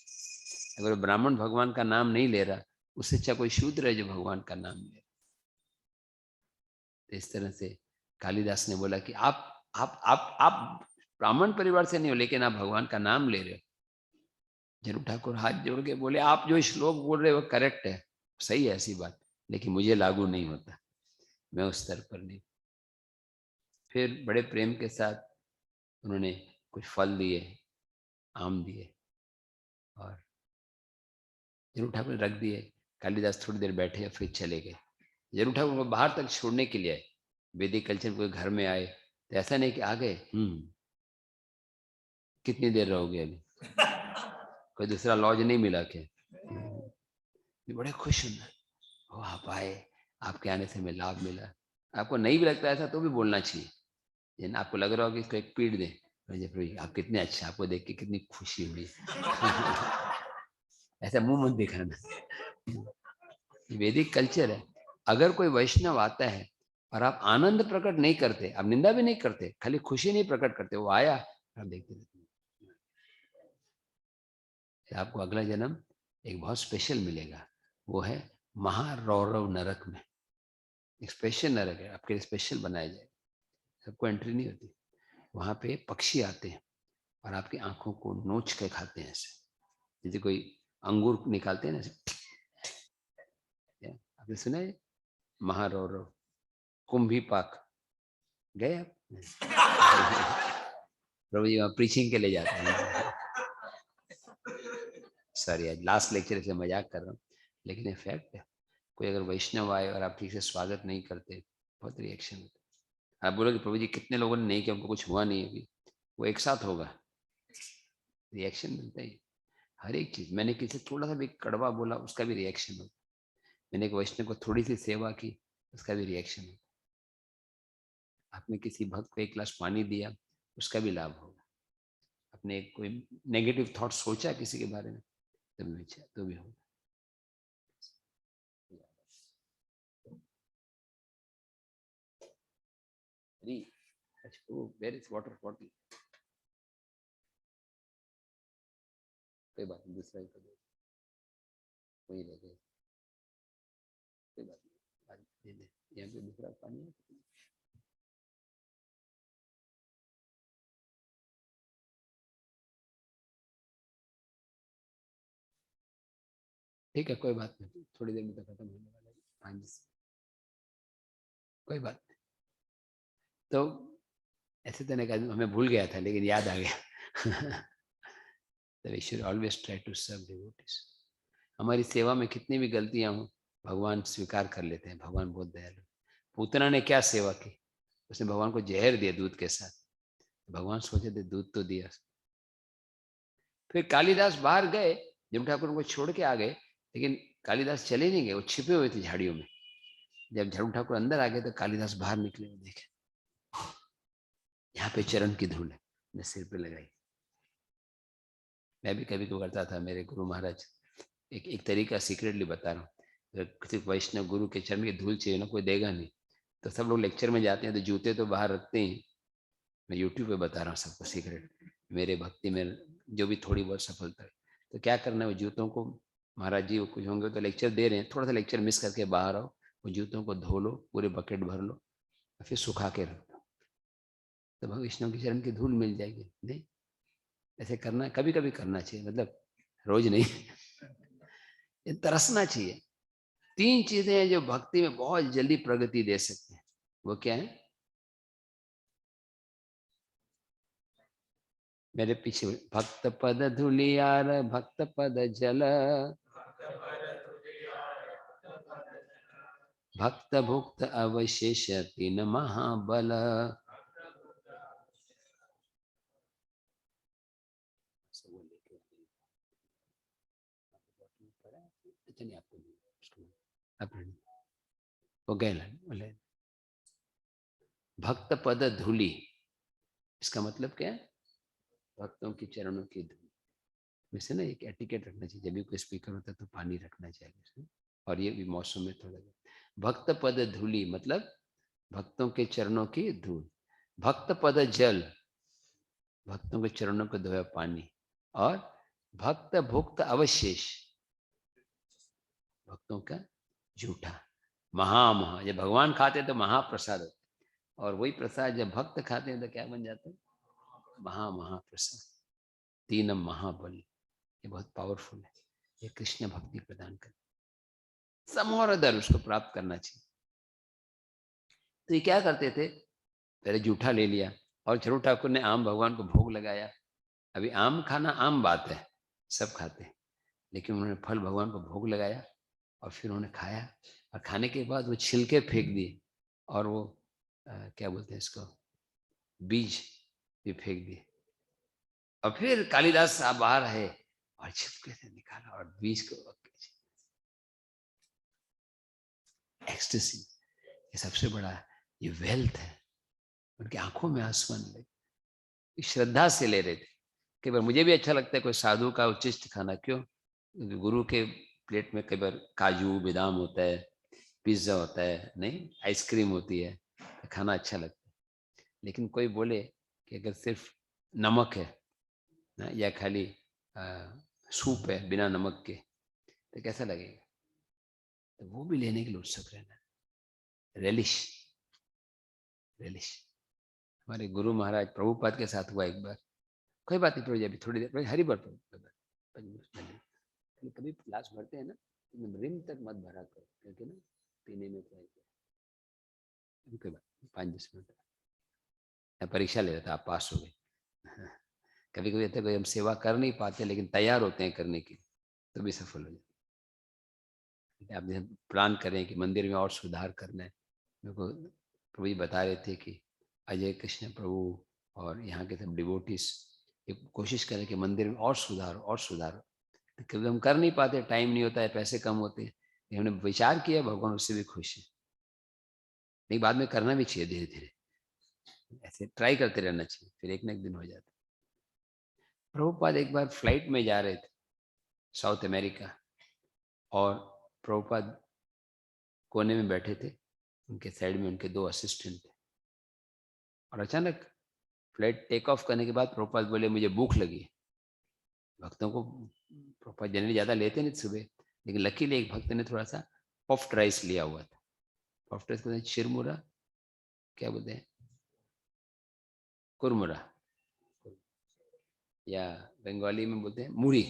S1: अगर ब्राह्मण भगवान का नाम नहीं ले रहा, उससे अच्छा कोई शूद्र है जो भगवान का नाम ले रहा। इस तरह से कालिदास ने बोला कि आप ब्राह्मण परिवार से नहीं हो, लेकिन आप भगवान का नाम ले रहे हो। जरूर ठाकुर हाथ जोड़ के बोले आप जो श्लोक बोल रहे हो करेक्ट है, सही है ऐसी बात, लेकिन मुझे लागू नहीं होता, मैं उस स्तर पर नहीं। फिर बड़े प्रेम के साथ उन्होंने कुछ फल दिए, आम दिए, और जरूर ठाकुर ने रख दिए। कालिदास थोड़ी देर बैठे और फिर चले गए। जरूर ठाकुर को बाहर तक छोड़ने के लिए आए, वैदिक कल्चर कोई घर में आए तो ऐसा नहीं कि आ गए, कितनी देर रहोगे अभी, कोई दूसरा लॉज नहीं मिला क्या? ये बड़े खुश होना, ओ आप आए, आपके आने से हमें लाभ मिला। आपको नहीं भी लगता ऐसा तो भी बोलना चाहिए। जिन आपको लग रहा हो कि इसको एक पीट दें, प्रभु आप कितने अच्छे, आपको देख के कितनी खुशी हुई। ऐसा मुंह मत दिखाना। वैदिक कल्चर है। अगर कोई वैष्णव आता है और आप आनंद प्रकट नहीं करते, आप निंदा भी नहीं करते, खाली खुशी नहीं प्रकट करते, वो आया, आप देखते रहते, आपको अगला जन्म एक बहुत स्पेशल मिलेगा। वो है महारौरव नरक में, एक स्पेशल नरक है, आपके लिए स्पेशल बनाया जाए, सबको एंट्री नहीं होती। वहां पे पक्षी आते हैं और आपकी आंखों को नोच के खाते हैं, ऐसे जैसे कोई अंगूर निकालते हैं ना ऐसे। आपने सुना है महारौरव कुंभी पाक? गए आप? प्रभु जी वहां प्रीचिंग के लिए जाते हैं। सॉरी आज लास्ट लेक्चर से मजाक कर रहा हूँ, लेकिन ये फैक्ट है। कोई अगर वैष्णव आए और आप ठीक से स्वागत नहीं करते, बहुत रिएक्शन होता है। आप बोलोगे प्रभु जी कितने लोगों ने नहीं किया, उनको कुछ हुआ नहीं अभी, वो एक साथ होगा, रिएक्शन मिलता ही। हर एक चीज, मैंने किसी थोड़ा सा भी कड़वा बोला उसका भी रिएक्शन होता। मैंने एक वैष्णव को थोड़ी सी सेवा की, उसका भी रिएक्शन होता। आपने किसी भक्त को एक गिलास पानी दिया, उसका भी लाभ होगा। आपने कोई नेगेटिव थॉट सोचा किसी के बारे में, तो भी होगा। Where is water bottle? कोई बात नहीं, दूसरा ही कर दो, वही ले गए, कोई बात नहीं, दे दे, यहाँ पे दूसरा पानी है। ठीक है कोई बात नहीं, थोड़ी देर में तो खत्म होने वाला है। हाँ जी कोई बात नहीं। तो ऐसे तो नहीं कहा, हमें भूल गया था लेकिन याद आ गया। We should always try to serve devotees. हमारी सेवा में कितनी भी गलतियां हो, भगवान स्वीकार कर लेते हैं, भगवान बहुत दयालु। पूतना ने क्या सेवा की, उसने भगवान को जहर दिया दूध के साथ, भगवान सोचे थे दूध तो दिया। फिर कालिदास बाहर गए, जब ठाकुर उनको छोड़ के आ गए, लेकिन कालिदास चले नहीं गए, वो छिपे हुए थे झाड़ियों में। जब झड़ू ठाकुर अंदर आ गए तो कालिदास बाहर निकले, देखे यहाँ पे चरण की धूल है, मैं सिर पे लगाई। मैं भी कभी को करता था, मेरे गुरु महाराज एक तरीका सीक्रेटली बता रहा हूँ, किसी वैष्णव गुरु के चरण की धूल चाहिए ना, कोई देगा नहीं, तो सब लोग लेक्चर में जाते हैं तो जूते तो बाहर रखते हैं। मैं यूट्यूब पे बता रहा हूँ सबको सीक्रेट, मेरे भक्ति में जो भी थोड़ी बहुत सफलता है। तो क्या करना है, वो जूतों को, महाराज जी वो कुछ होंगे तो लेक्चर दे रहे हैं, थोड़ा सा लेक्चर मिस करके बाहर आओ, वो जूतों को धो लो, पूरे बकेट भर लो, फिर सुखा के रख दो, तो वैष्णव की चरण की धूल मिल जाएगी। नहीं ऐसे करना, कभी कभी करना चाहिए, मतलब रोज नहीं। ये तरसना चाहिए। 3 चीजें हैं जो भक्ति में बहुत जल्दी प्रगति दे सकते हैं, वो क्या है? मेरे पीछे, भक्त पद धुलियार भक्त पद जल, भक्त भुक्त अवशेष 3 महाबल। भक्त पद धूलि, इसका मतलब क्या है? भक्तों के चरणों की धूल। वैसे ना एक एटिकेट रखना चाहिए, जब भी कोई स्पीकर होता है तो पानी रखना चाहिए, और ये भी मौसम में थोड़ा। भक्त पद धूलि मतलब भक्तों के चरणों की धूल, भक्त पद जल भक्तों के चरणों को धोया पानी, और भक्त भुक्त अवशेष भक्तों का जूठा। महा जब भगवान खाते हैं तो महाप्रसाद होता है, और वही प्रसाद जब भक्त खाते हैं तो क्या बन जाता है? महाप्रसाद। 3 महाबल, ये बहुत पावरफुल है, ये कृष्ण भक्ति प्रदान कर, सम और अदर उसको प्राप्त करना चाहिए। तो ये क्या करते थे, पहले जूठा ले लिया, और झरू ठाकुर ने आम भगवान को भोग लगाया। अभी आम खाना आम बात है, सब खाते हैं, लेकिन उन्होंने फल भगवान को भोग लगाया, और फिर उन्होंने खाया, और खाने के बाद वो छिलके फेंक दिए, और वो क्या बोलते हैं इसको, बीज भी फेंक दिए। और फिर कालिदास साहब बाहर आए और छिपके से निकाला और बीज को एक्सटेसी, ये सबसे बड़ा ये वेल्थ है। उनकी आंखों में आंसू आने लगे, श्रद्धा से ले रहे थे। कई बार मुझे भी अच्छा लगता है कोई साधु का उच्चिष्ट खाना, क्यों, क्योंकि गुरु के प्लेट में कई बार काजू बादाम होता है, पिज्जा होता है, नहीं आइसक्रीम होती है, तो खाना अच्छा लगता है। लेकिन कोई बोले कि अगर सिर्फ नमक है ना, या खाली सूप है बिना नमक के, तो कैसा लगेगा? तो वो भी लेने के लिए उत्सुक रहना, रेलिश रेलिश। हमारे गुरु महाराज प्रभुपाद के साथ हुआ एक बार, कोई बात नहीं प्रभु जी, अभी थोड़ी देर हरी बार कभी ग्लास भरते हैं ना, रिम तक मत भरा करो, क्योंकि ना पीने में कोई बात 5-10 मिनट परीक्षा ले रहा था, आप पास हो गए। कभी कभी ऐसा कोई हम सेवा कर नहीं पाते लेकिन तैयार होते हैं करने के लिए, तो भी सफल हो जाते। आप जैसे प्लान करें कि मंदिर में और सुधार करना है, मेरे को प्रभु जी बता रहे थे कि अजय कृष्ण प्रभु और यहाँ के सब डिवोटीज कोशिश करें कि मंदिर में और सुधार। कभी हम कर नहीं पाते, टाइम नहीं होता है, पैसे कम होते हैं, हमने विचार किया, भगवान उससे भी खुश है। नहीं, बाद में करना भी चाहिए, धीरे धीरे ऐसे ट्राई करते रहना चाहिए, फिर एक ना एक दिन हो जाता। प्रभुपाद एक बार फ्लाइट में जा रहे थे साउथ अमेरिका, और प्रभुपाद कोने में बैठे थे, उनके साइड में उनके 2 असिस्टेंट थे, और अचानक फ्लाइट टेक ऑफ करने के बाद प्रभुपाद बोले मुझे भूख लगी। भक्तों को प्रभुपाद जनरली ज़्यादा लेते नहीं सुबह, लेकिन लकीली एक भक्त ने थोड़ा सा पफ्ड राइस लिया हुआ था। पफ्ड राइस को चिरमुरा क्या बोलते हैं, कुरमुरा, या बंगाली में बोलते हैं मुड़ी,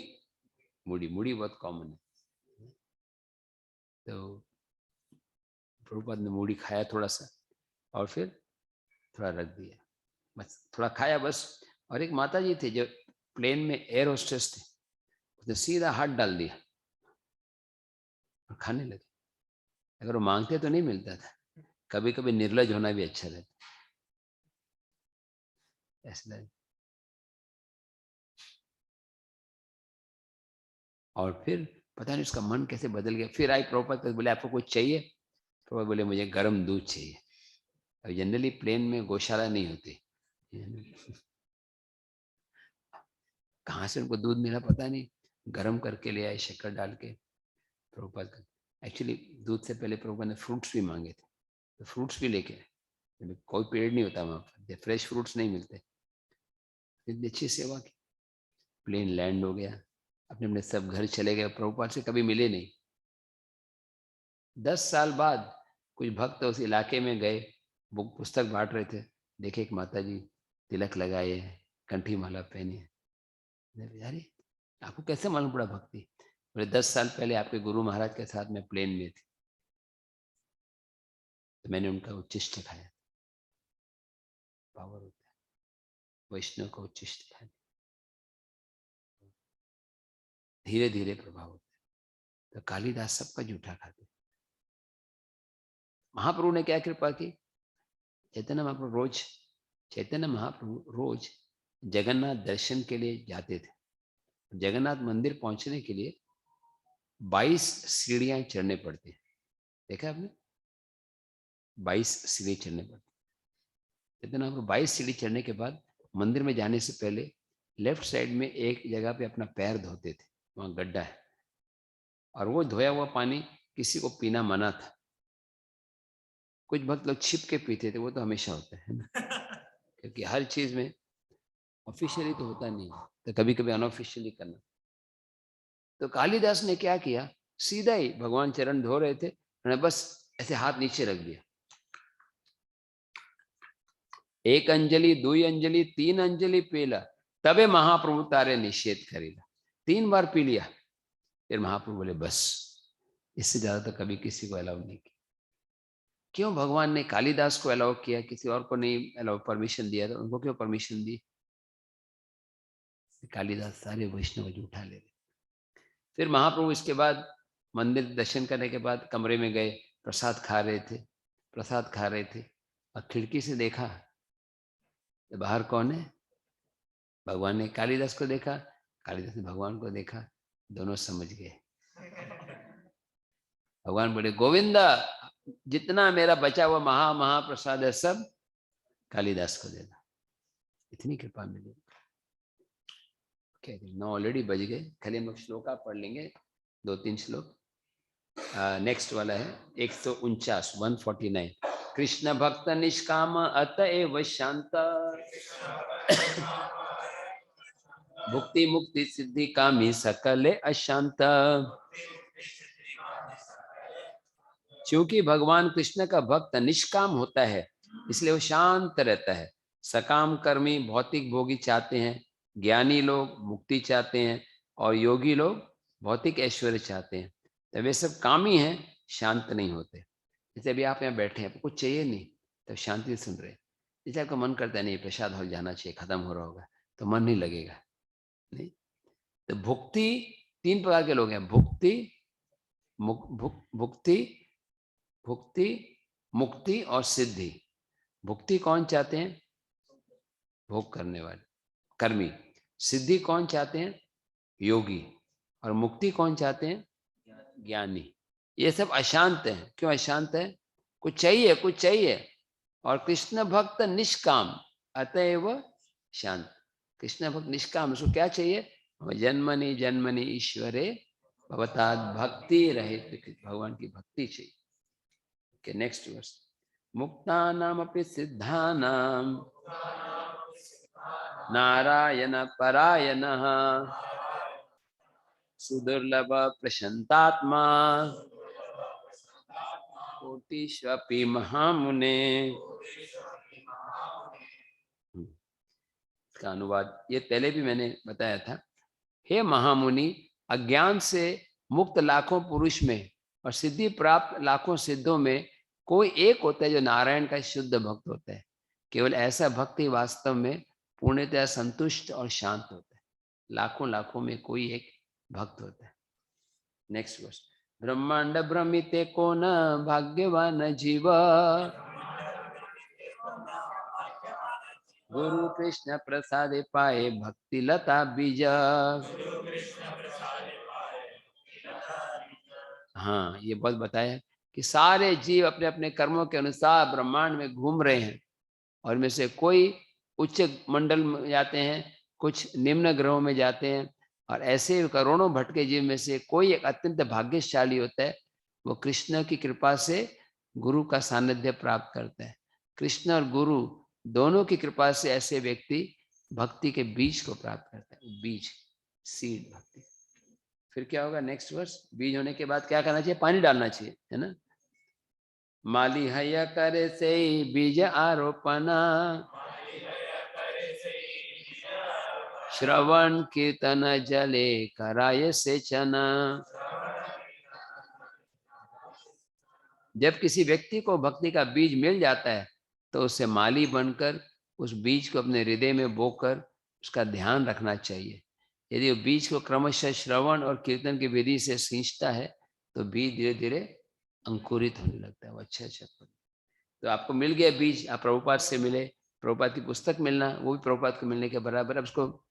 S1: मुड़ी बहुत कॉमन है। तो प्रभुपाद ने मुड़ी खाया थोड़ा सा, और फिर थोड़ा रख दिया, बस थोड़ा खाया बस। और एक माता जी थे जो प्लेन में एयर होस्टेस थे, उसने सीधा हाथ डाल दिया और खाने लगे। अगर वो मांगते तो नहीं मिलता था। कभी कभी निर्लज होना भी अच्छा रहता ऐसा। और फिर पता नहीं उसका मन कैसे बदल गया, फिर आई प्रभुपाद बोले आपको कुछ चाहिए? प्रभुपाद बोले मुझे गर्म दूध चाहिए। अब जनरली प्लेन में गौशाला नहीं होती, कहाँ से उनको दूध मिला पता नहीं, गर्म करके ले आए शक्कर डाल के। प्रभुपाद का एक्चुअली दूध से पहले प्रभुपाद ने फ्रूट्स भी मांगे थे, तो फ्रूट्स भी लेके आए। कोई पेड़ नहीं होता वहाँ पर, फ्रेश फ्रूट्स नहीं मिलते। इतनी अच्छी सेवा की, प्लेन लैंड हो गया, अपने अपने सब घर चले गए, प्रभुपाद से कभी मिले नहीं। 10 साल बाद कुछ भक्त उस इलाके में गए, बुक पुस्तक बांट रहे थे, देखे एक माता जी तिलक लगाए हैं, कंठी माला पहनी है। अरे आपको कैसे मालूम पड़ा भक्ति? बोले 10 साल पहले आपके गुरु महाराज के साथ मैं प्लेन में थी, तो मैंने उनका उच्चिष्ट खाया। पावर होता है वैष्णव का उच्चिष्ट खाने, धीरे धीरे प्रभाव होता है। तो कालिदास सबका जूठा खाते। महाप्रभु ने क्या कृपा की, चैतन्य महाप्रभु रोज जगन्नाथ दर्शन के लिए जाते थे। जगन्नाथ मंदिर पहुंचने के लिए 22 सीढ़ियां चढ़ने पड़ती है, देखा आपने? 22 सीढ़ी चढ़ने पड़ती। चैतन्य महाप्रभु 22 सीढ़ी चढ़ने के बाद मंदिर में जाने से पहले लेफ्ट साइड में एक जगह पे अपना पैर धोते थे, वहां गड्ढा है, और वो धोया हुआ पानी किसी को पीना मना था। कुछ भक्त लोग छिप के पीते थे, वो तो हमेशा होता है ना, क्योंकि हर चीज में ऑफिशियली तो होता नहीं है, तो कभी कभी अनऑफिशियली करना। तो कालिदास ने क्या किया, सीधा ही भगवान चरण धो रहे थे, उन्होंने बस ऐसे हाथ नीचे रख दिया, 1 अंजलि 2 अंजलि 3 अंजलि पेला, तबे महाप्रभु तारे निषेध करेगा। 3 बार पी लिया, फिर महाप्रभु बोले बस, इससे ज्यादा तो कभी किसी को अलाउ नहीं किया। क्यों भगवान ने कालिदास को अलाउ किया, किसी और को नहीं अलाउ परमिशन दिया था? उनको क्यों परमिशन दी? कालिदास सारे वैष्णव जो उठा ले रहे। फिर महाप्रभु इसके बाद मंदिर दर्शन करने के बाद कमरे में गए, प्रसाद खा रहे थे। और खिड़की से देखा तो बाहर कौन है? भगवान ने कालिदास को देखा, कालिदास ने भगवान को देखा, दोनों समझ गए। भगवान बोले गोविंदा जितना मेरा बचा हुआ महाप्रसाद है सब कालिदास को देना, इतनी कृपा मिली। कहते 9 ऑलरेडी बज गए, खाली हम श्लोक आप पढ़ लेंगे 2-3 श्लोक। नेक्स्ट वाला है 149 149। कृष्ण भक्त निष्काम अतएव शांत, भुक्ति मुक्ति सिद्धि कामी सकले अशांत। क्योंकि भगवान कृष्ण का भक्त निष्काम होता है इसलिए वो शांत रहता है। सकाम कर्मी भौतिक भोगी चाहते हैं, ज्ञानी लोग मुक्ति चाहते हैं और योगी लोग भौतिक ऐश्वर्य चाहते हैं। तो वे सब कामी हैं, शांत नहीं होते। जैसे अभी आप यहाँ बैठे हैं, कुछ चाहिए नहीं तो शांति से सुन रहे हैं। जैसे आपका मन करता है नहीं प्रसाद हॉल जाना चाहिए, खत्म हो रहा होगा, तो मन नहीं लगेगा। नहीं तो भुक्ति 3 प्रकार के लोग हैं, भुक्ति भुक्ति मुक्ति और सिद्धि। भुक्ति कौन चाहते हैं? भोग करने वाले कर्मी। सिद्धि कौन चाहते हैं? योगी। और मुक्ति कौन चाहते हैं? ज्ञानी। ये सब अशांत हैं। क्यों अशांत है? कुछ चाहिए। और कृष्ण भक्त निष्काम अतएव शांत। कृष्ण भक्त निष्काम, उसको क्या चाहिए? जन्मनि जन्मनि ईश्वरे भवताद भक्ति रहित, भगवान की भक्ति चाहिए। Okay, next verse. मुक्तानामपि सिद्धानां नारायण परायणः सुदुर्लभ प्रशांतात्मा कोटिष्वपि महामुने। इसका अनुवाद ये पहले भी मैंने बताया था। हे महामुनि, अज्ञान से मुक्त लाखों पुरुष में और सिद्धि प्राप्त लाखों सिद्धों में कोई एक होता है जो नारायण का शुद्ध भक्त होता है। केवल ऐसा भक्त ही वास्तव में पूर्णतः संतुष्ट और शांत होता है। लाखों में कोई एक भक्त होता है। Next verse. ब्रह्मांड भ्रमिते को न भाग्यवान जीव, गुरु कृष्ण प्रसादे पाए भक्ति लता बीज। हाँ, ये बहुत बताया कि सारे जीव अपने अपने कर्मों के अनुसार ब्रह्मांड में घूम रहे हैं और में से कोई उच्च मंडल में जाते हैं, कुछ निम्न ग्रहों में जाते हैं, और ऐसे करोड़ों भटके जीव में से कोई एक अत्यंत भाग्यशाली होता है। वो कृष्ण की कृपा से गुरु का सानिध्य प्राप्त करता है। कृष्ण और गुरु दोनों की कृपा से ऐसे व्यक्ति भक्ति के बीज को प्राप्त करता है। बीज, सीड भक्ति। फिर क्या होगा? Next verse. बीज होने के बाद क्या करना चाहिए? पानी डालना चाहिए, है ना। माली हया करे से बीज आरोपना, श्रवण कीर्तन जले कराय सेचन। जब किसी व्यक्ति को भक्ति का बीज मिल जाता है तो उसे माली बनकर उस बीज को अपने हृदय में बोकर उसका ध्यान रखना चाहिए। यदि वो बीज को क्रमशः श्रवण और कीर्तन की विधि से सींचता है तो बीज धीरे धीरे अंकुरित होने लगता है। वो अच्छा। तो आपको मिल गया बीज, आप प्रभुपाद से मिले, प्रभुपाद की पुस्तक मिलना वो भी प्रभुपाद को मिलने के बराबर। अब उसको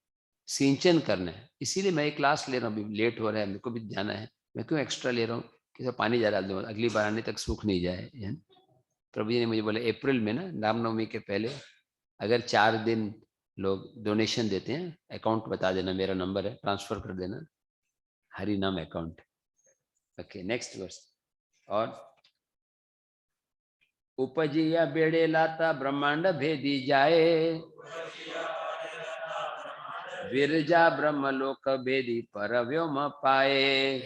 S1: सिंचन करना है। इसीलिए मैं एक क्लास ले रहा हूँ, अभी लेट हो रहा है, मेरे को भी जाना है। मैं क्यों एक्स्ट्रा ले रहा हूँ कि पानी ज़्यादा दूँ, अगली बार आने तक सूख नहीं जाए। प्रभु जी ने मुझे बोला अप्रैल में ना, रामनवमी के पहले अगर 4 दिन लोग डोनेशन देते हैं, अकाउंट बता देना, मेरा नंबर है, ट्रांसफर कर देना, हरि नाम अकाउंट। Okay, next verse. और उपजिया बेड़े लाता ब्रह्मांड भेदी जाए, विरजा ब्रह्मलोक भेदी पर व्योम पाए।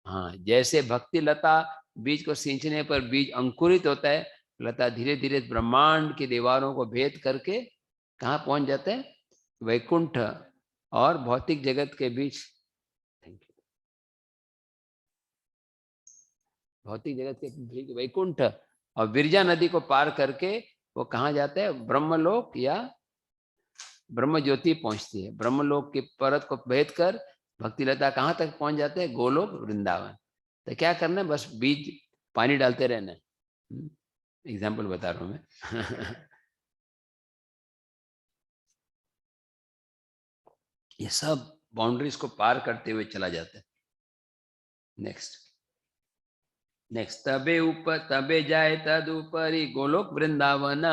S1: हाँ, जैसे भक्ति लता बीज को सींचने पर बीज अंकुरित होता है, लता धीरे धीरे ब्रह्मांड की दीवारों को भेद करके कहाँ पहुंच जाते हैं? वैकुंठ और भौतिक जगत के बीच। भौतिक जगत के बीच वैकुंठ और विरजा नदी को पार करके वो कहाँ जाते हैं? ब्रह्मलोक या ब्रह्म ज्योति पहुंचती है। ब्रह्मलोक की परत को भेद कर भक्ति लता कहाँ तक पहुंच जाते हैं? गोलोक वृंदावन। तो क्या करना है? बस बीज पानी डालते रहना है। एग्जाम्पल बता रहा हूं मैं। ये सब बाउंड्रीज को पार करते हुए चला जाता है। नेक्स्ट नेक्स्ट तबे जाए तदुपरि गोलोक वृंदावन,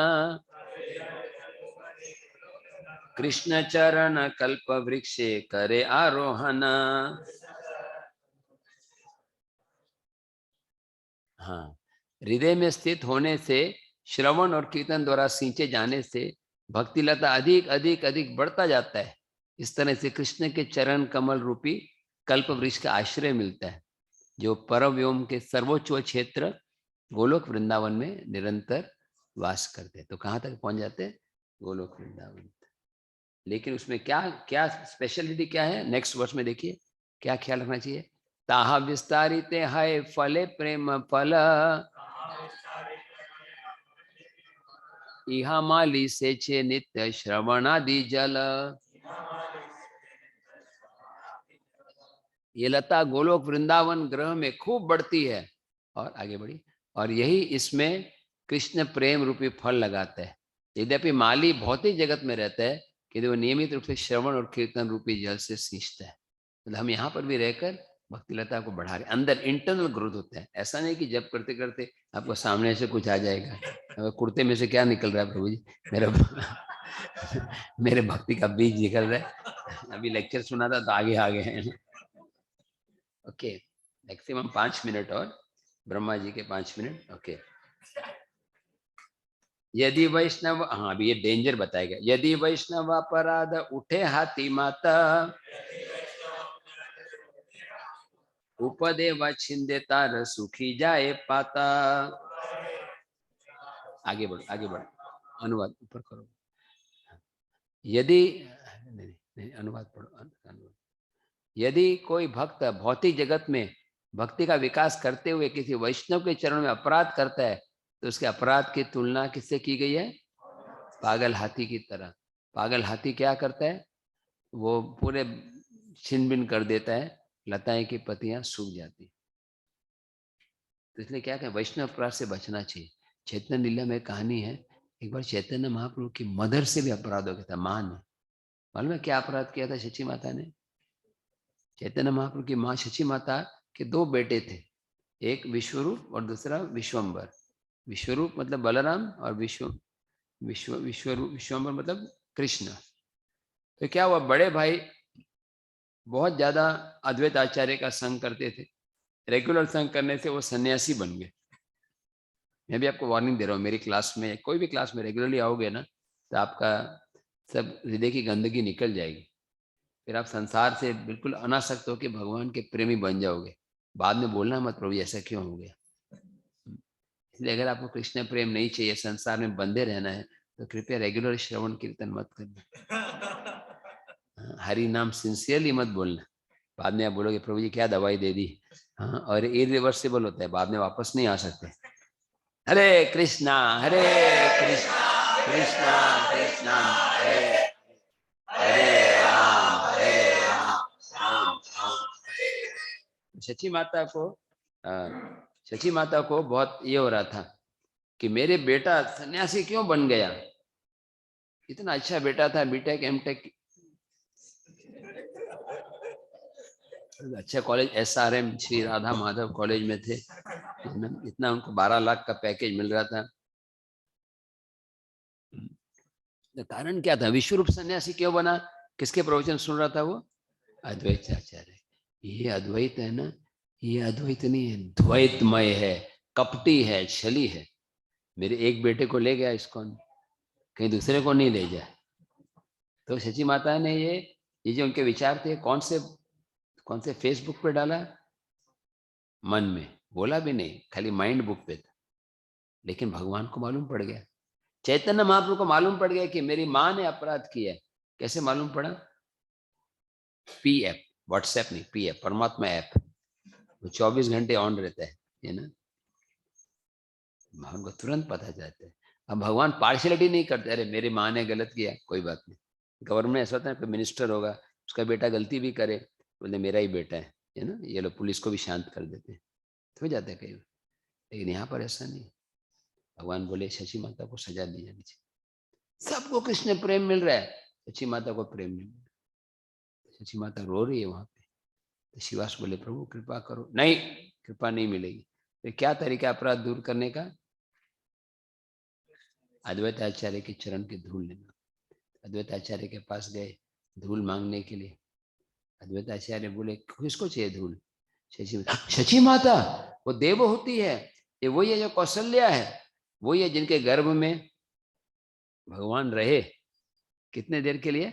S1: कृष्ण चरण कल्प वृक्षे करे आरोहण। हाँ, हृदय में स्थित होने से, श्रवण और कीर्तन द्वारा सींचे जाने से भक्ति लता अधिक अधिक अधिक बढ़ता जाता है। इस तरह से कृष्ण के चरण कमल रूपी कल्प वृक्ष का आश्रय मिलता है, जो परम व्योम के सर्वोच्च क्षेत्र गोलोक वृंदावन में निरंतर वास करते हैं। तो कहाँ तक पहुंच जाते हैं? गोलोक वृंदावन। लेकिन उसमें क्या क्या स्पेशलिटी क्या है? नेक्स्ट वर्ष में देखिए क्या ख्याल रखना चाहिए। ताहा विस्तारित है फले प्रेम फल, इहा माली से छे नित्य श्रवणादि जल। ये लता गोलोक वृंदावन ग्रह में खूब बढ़ती है और आगे बढ़ी, और यही इसमें कृष्ण प्रेम रूपी फल लगाता है। यद्यपि माली भौतिक जगत में रहता है, कि वो नियमित रूप से श्रवण और कीर्तन रूपी जल से सींचता है। मतलब हम यहाँ पर भी रहकर भक्ति लता को बढ़ा रहे, अंदर इंटरनल ग्रोथ होता है। ऐसा नहीं कि जब करते करते आपको सामने से कुछ आ जाएगा। कुर्ते में से क्या निकल रहा है प्रभु जी? मेरे भक्ति का बीज निकल रहा है। अभी लेक्चर सुना था तो आगे आ गए हैं। ओके, मैक्सिमम 5 मिनट और, ब्रह्मा जी के 5 मिनट। ओके, यदि वैष्णव, हाँ अभी ये डेंजर बताया गया। यदि वैष्णव अपराध उठे हाथी माता, उपदे व छिंदे तार सुखी जाए पाता। आगे बढ़ो आगे बढ़ो, अनुवाद ऊपर करो। यदि नहीं, अनुवाद पढ़ो अनुवाद। यदि कोई भक्त भौतिक जगत में भक्ति का विकास करते हुए किसी वैष्णव के चरण में अपराध करता है, तो उसके अपराध की तुलना किससे की गई है? पागल हाथी की तरह। पागल हाथी क्या करता है? वो पूरे छिन भिन कर देता है, लताएं की पत्तियां सूख जाती। तो इसलिए क्या कहें, वैष्णव अपराध से बचना चाहिए। चैतन्य लीला में कहानी है, एक बार चैतन्य महाप्रभु की मदर से भी अपराध हो गया था, मां ने। मालूम है क्या अपराध किया था शची माता ने? चैतन्य महाप्रभु की माँ शची माता के 2 बेटे थे, एक विश्वरूप और दूसरा विश्वम्बर। विश्वरूप मतलब बलराम और विश्वम्बर मतलब कृष्ण। तो क्या हुआ, बड़े भाई बहुत ज्यादा अद्वैत आचार्य का संग करते थे। रेगुलर संग करने से वो सन्यासी बन गए। मैं भी आपको वार्निंग दे रहा हूँ, मेरी क्लास में, कोई भी क्लास में रेगुलरली आओगे ना, तो आपका सब हृदय की गंदगी निकल जाएगी। फिर आप संसार से बिल्कुल अनासक्त होकर भगवान के प्रेमी बन जाओगे। बाद में बोलना मत प्रभु ऐसा क्यों हो गया। इसलिए अगर आपको कृष्ण प्रेम नहीं चाहिए, संसार में बंधे रहना है, तो कृपया रेगुलर श्रवण कीर्तन मत करना। हरि नाम सिंसियरली मत बोलना। बाद में आप बोलोगे प्रभु जी क्या दवाई दे दी। हाँ, और इरिवर्सिबल होता है, बाद में वापस नहीं आ सकते। हरे कृष्णा कृष्णा कृष्णा हरे हरे राम राम राम। शची माता को बहुत ये हो रहा था कि मेरे बेटा सन्यासी क्यों बन गया। इतना अच्छा बेटा था, बीटेक एमटेक अच्छा college SRM Shri Radha Madhav college में थे। इतना उनको 12 लाख का पैकेज मिल रहा था। तो कारण क्या था? विश्वरूप सन्यासी क्यों बना? किसके प्रवचन सुन रहा था वो? अद्वैत आचार्य। ये अद्वैत है ना, ये अद्वैत नहीं है, द्वैतमय है, कपटी है, छली है। मेरे एक बेटे को ले गया इस्कॉन, कहीं दूसरे को नहीं ले जाए। तो शची माता ने ये जो उनके विचार थे, कौन से फेसबुक पे डाला? मन में बोला भी नहीं, खाली माइंड बुक पे था। लेकिन भगवान को मालूम पड़ गया, चैतन्य महाप्रभु को मालूम पड़ गया कि मेरी माँ ने अपराध किया है। कैसे मालूम पड़ा? पी ऐप, व्हाट्सएप नहीं, पी ऐप, परमात्मा ऐप, वो 24 घंटे ऑन रहता है ना। भगवान को तुरंत पता जाता है। अब भगवान पार्शियलिटी नहीं करते, अरे मेरी माँ ने गलत किया कोई बात नहीं। गवर्नमेंट ऐसा होता है, कोई मिनिस्टर होगा, उसका बेटा गलती भी करे, बोले मेरा ही बेटा है ना, ये लोग पुलिस को भी शांत कर देते हैं, हो जाता है कई बार। लेकिन यहाँ पर ऐसा नहीं। भगवान बोले शची माता को सजा दी जानी चाहिए। सबको कृष्ण प्रेम मिल रहा है, शची माता को प्रेम नहीं मिल रहा। शची माता रो रही है वहां पे। तो शिवास बोले प्रभु कृपा करो। नहीं, कृपा नहीं मिलेगी। तो क्या तरीका अपराध दूर करने का? अद्वैत आचार्य के चरण की धूल लेना। अद्वैत आचार्य के पास गए धूल मांगने के लिए। अद्वैत आचार्य बोले किसको चाहिए धूल? शची माता वो देव होती है, ये वही है जो कौशल्या है, वही है जिनके गर्भ में भगवान रहे। कितने देर के लिए?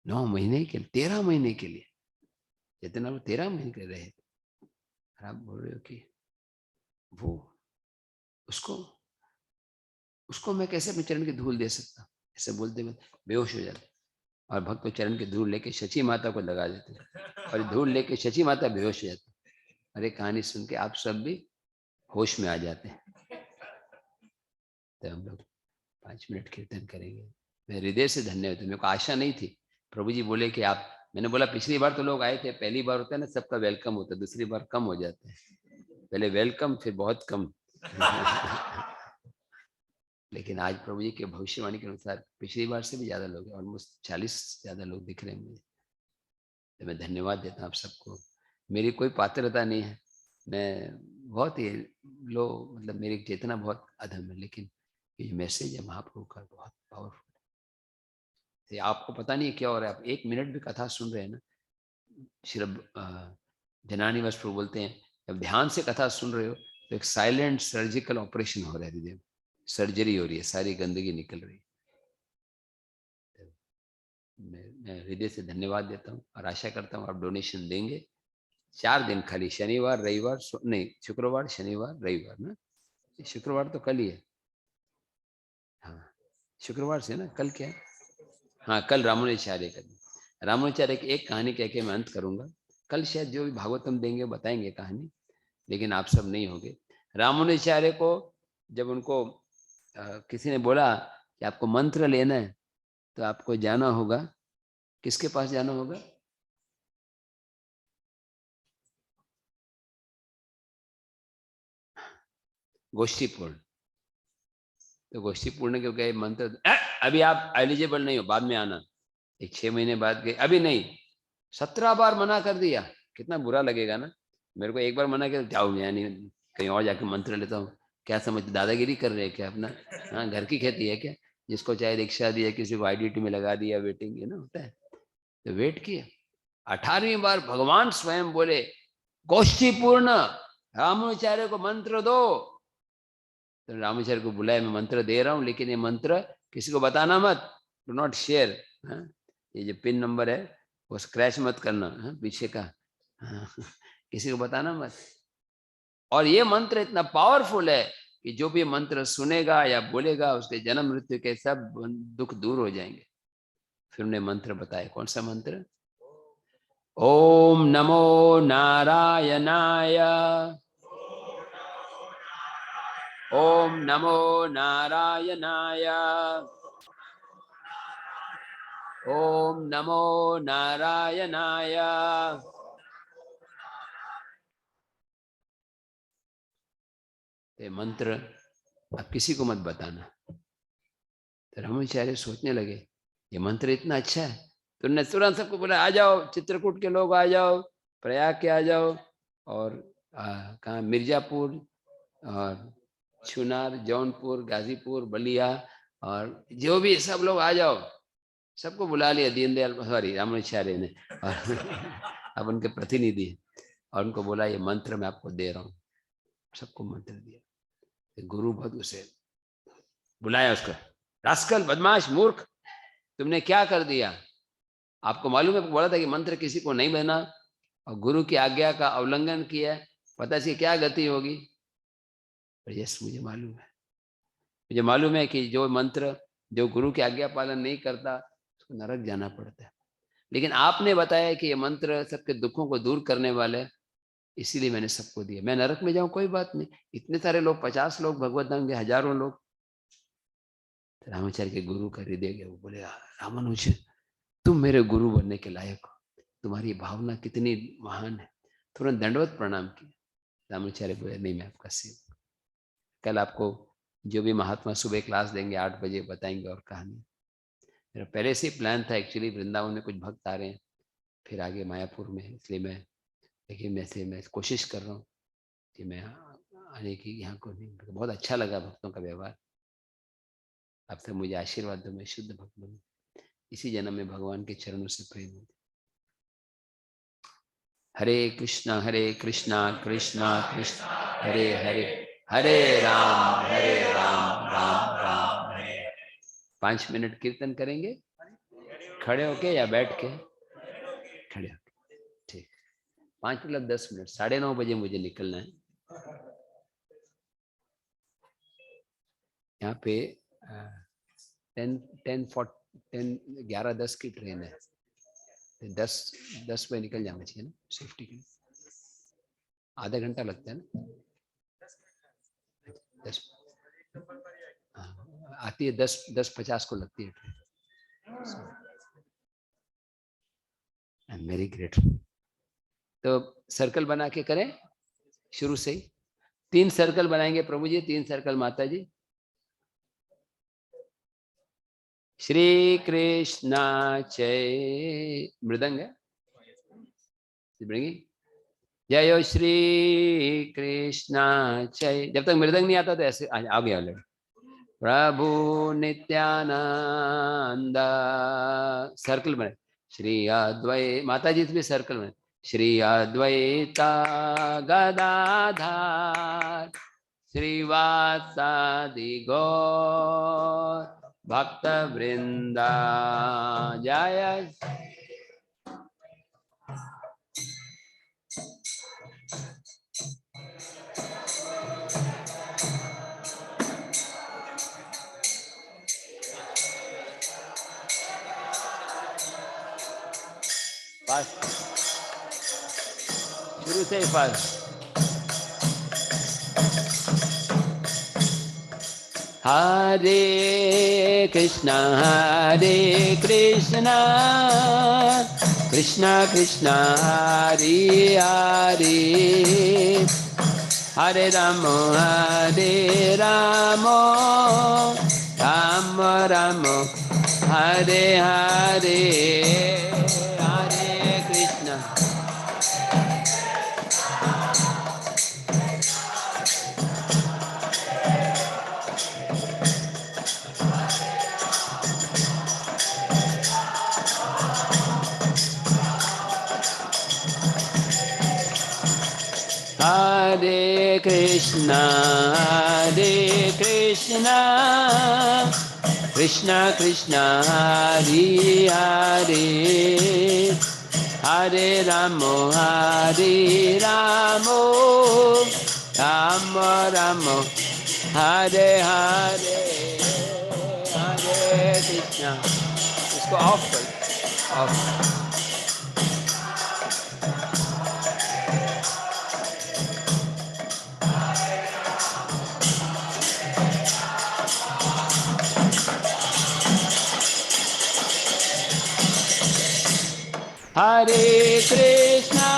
S1: 9 महीने के लिए, 13 महीने के लिए। जितना वो 13 महीने के रहे। आप बोल रहे हो कि वो उसको उसको मैं कैसे अपने चरण की धूल दे सकता? ऐसे बोलते में बेहोश हो जाते। और भक्त चरण की धूल लेके शची माता को लगा देते और धूल लेके शची माता बेहोश हो जाती। अरे कहानी सुन के आप सब भी होश में आ जाते हैं। तो हम लोग 5 मिनट कीर्तन करेंगे। मैं हृदय से धन्यवाद। मेरे को आशा नहीं थी। प्रभु जी बोले कि आप, मैंने बोला पिछली बार तो लोग आए थे, पहली बार होता है ना सबका वेलकम होता है, दूसरी बार कम हो जाता है। पहले वेलकम फिर बहुत कम। लेकिन आज प्रभु जी के भविष्यवाणी के अनुसार पिछली बार से भी ज्यादा लोग, ऑलमोस्ट 40 ज्यादा लोग दिख रहे हैं मुझे। तो मैं धन्यवाद देता हूँ आप सबको। मेरी कोई पात्रता नहीं है, मैं बहुत ही लो, मतलब मेरी चेतना बहुत अधम है, लेकिन ये मैसेज है महाप्रभु का बहुत पावरफुल है। आपको पता नहीं क्या हो रहा है, आप 1 मिनट भी कथा सुन रहे हैं ना। श्री जनानिवास प्रभु बोलते हैं जब ध्यान से कथा सुन रहे हो तो एक साइलेंट सर्जिकल ऑपरेशन हो रहा है हृदय में, सर्जरी हो रही है, सारी गंदगी निकल रही है। मैं हृदय से धन्यवाद देता हूँ और आशा करता हूँ आप डोनेशन देंगे। 4 दिन खाली, शनिवार रविवार नहीं, शुक्रवार शनिवार रविवार ना, शुक्रवार तो कल ही है। हाँ शुक्रवार से ना, कल क्या है? हाँ कल रामानुजाचार्य का दिन। रामानुजाचार्य की एक कहानी कह के मैं अंत करूंगा। कल शायद जो भी भागवतम देंगे बताएंगे कहानी, लेकिन आप सब नहीं होंगे। रामानुजाचार्य को जब उनको किसी ने बोला कि आपको मंत्र लेना है तो आपको जाना होगा, किसके पास जाना होगा? गोष्ठीपूर्ण। तो गोष्ठीपूर्ण के गए मंत्र, अभी आप एलिजिबल नहीं हो, बाद में आना। एक 6 महीने बाद गए, अभी नहीं। 17 बार मना कर दिया। कितना बुरा लगेगा ना। मेरे को एक बार मना किया, जाओ मैं नहीं, कहीं और जाके मंत्र लेता हूँ। क्या समझ दादागिरी कर रहे हैं क्या अपना? हाँ घर की खेती है क्या? जिसको चाहे रिक्शा दिया, किसी को आईडीटी में लगा दिया, वेटिंग है ना, होता है। तो वेट किया। 18वीं बार भगवान स्वयं बोले गोष्ठीपूर्ण रामाचार्य को मंत्र दो। तो रामाचार्य को बुलाया, मैं मंत्र दे रहा हूँ लेकिन ये मंत्र किसी को बताना मत, डू नॉट शेयर। ये जो पिन नंबर है वो स्क्रैच मत करना, पीछे का। किसी को बताना मत। और ये मंत्र इतना पावरफुल है कि जो भी मंत्र सुनेगा या बोलेगा उसके जन्म मृत्यु के सब दुख दूर हो जाएंगे। फिर उन्हें मंत्र बताया। कौन सा मंत्र? ओम नमो नारायणाय, ओम नमो नारायणाय, ओम नमो नारायणाय। ये मंत्र अब किसी को मत बताना। तो रामाचार्य सोचने लगे ये मंत्र इतना अच्छा है, तो उन्होंने तुरंत सबको बोला आ जाओ, चित्रकूट के लोग आ जाओ, प्रयाग के आ जाओ, और कहाँ मिर्जापुर और छुनार, जौनपुर, गाजीपुर, बलिया, और जो भी सब लोग आ जाओ। सबको बुला लिया दीनदयाल, सॉरी रामाचार्य ने, और अब उनके प्रतिनिधि, और उनको बोला ये मंत्र मैं आपको दे रहा हूँ। सबको मंत्र दिया। गुरु बहुत उसे बुलाया, उसको रास्कल, बदमाश, मूर्ख, तुमने क्या कर दिया? आपको मालूम है बोला था कि मंत्र किसी को नहीं बना, और गुरु की आज्ञा का उल्लंघन किया, पता इसकी क्या गति होगी? यस मुझे मालूम है, मुझे मालूम है कि जो मंत्र, जो गुरु की आज्ञा पालन नहीं करता उसको नरक जाना पड़ता है। लेकिन आपने बताया कि ये मंत्र सबके दुखों को दूर करने वाले है, इसीलिए मैंने सबको दिया। मैं नरक में जाऊं कोई बात नहीं, इतने सारे लोग, 50 लोग भगवत धाम के, हजारों लोग। तो रामाचार्य के गुरु का हृदय गया, वो बोले रामानुज तुम मेरे गुरु बनने के लायक हो, तुम्हारी भावना कितनी महान है। तुरंत दंडवत प्रणाम किया। रामाचार्य बोले नहीं मैं आपका सेवक। कल आपको जो भी महात्मा सुबह क्लास देंगे 8 बजे बताएंगे और कहानी। मेरा पहले से ही प्लान था एक्चुअली, वृंदावन में कुछ भक्त आ रहे हैं फिर आगे मायापुर में, इसलिए मैं कोशिश कर रहा हूँ कि मैं आने की यहाँ को नहीं। बहुत अच्छा लगा भक्तों का व्यवहार। अब तक मुझे आशीर्वाद दो, मैं शुद्ध भक्त बनूं, इसी जन्म में भगवान के चरणों से प्रेम हो। हरे कृष्णा कृष्णा कृष्णा हरे हरे, हरे राम राम राम हरे। 5 मिनट कीर्तन करेंगे, खड़े होके या बैठ के? खड़े होके, ठीक। 5 मतलब 10 मिनट, 9:30 बजे मुझे निकलना है। यहाँ पे 11:10 की ट्रेन है, 10 बजे निकल जाना चाहिए ना, सेफ्टी के लिए। आधा घंटा लगता है ना? 10 आती है, 10:50 को लगती है train. I am very grateful. तो सर्कल बना के करें शुरू से ही। 3 सर्कल बनाएंगे प्रभु जी, 3 सर्कल माता जी। श्री कृष्णा जय, मृदंग है जय श्री कृष्णा जय। जब तक मृदंग नहीं आता तो ऐसे आ गया ऑलरेडी। प्रभु नित्यानंद, सर्कल बने। श्री अद्वैत, माता जी भी सर्कल बने। श्री अद्वैता गदाधर श्रीवासादि गौर भक्त वृंदा जय। शुरू से ही फास्ट। हरे कृष्णा कृष्णा कृष्णा हरे हरे, हरे राम राम राम हरे हरे, हरे कृष्णा। हरे कृष्णा कृष्णा कृष्णा हरे हरे, हरे राम राम राम हरे हरे, हरे कृष्णा। इसको ऑफ कर, ऑफ। हरे कृष्णा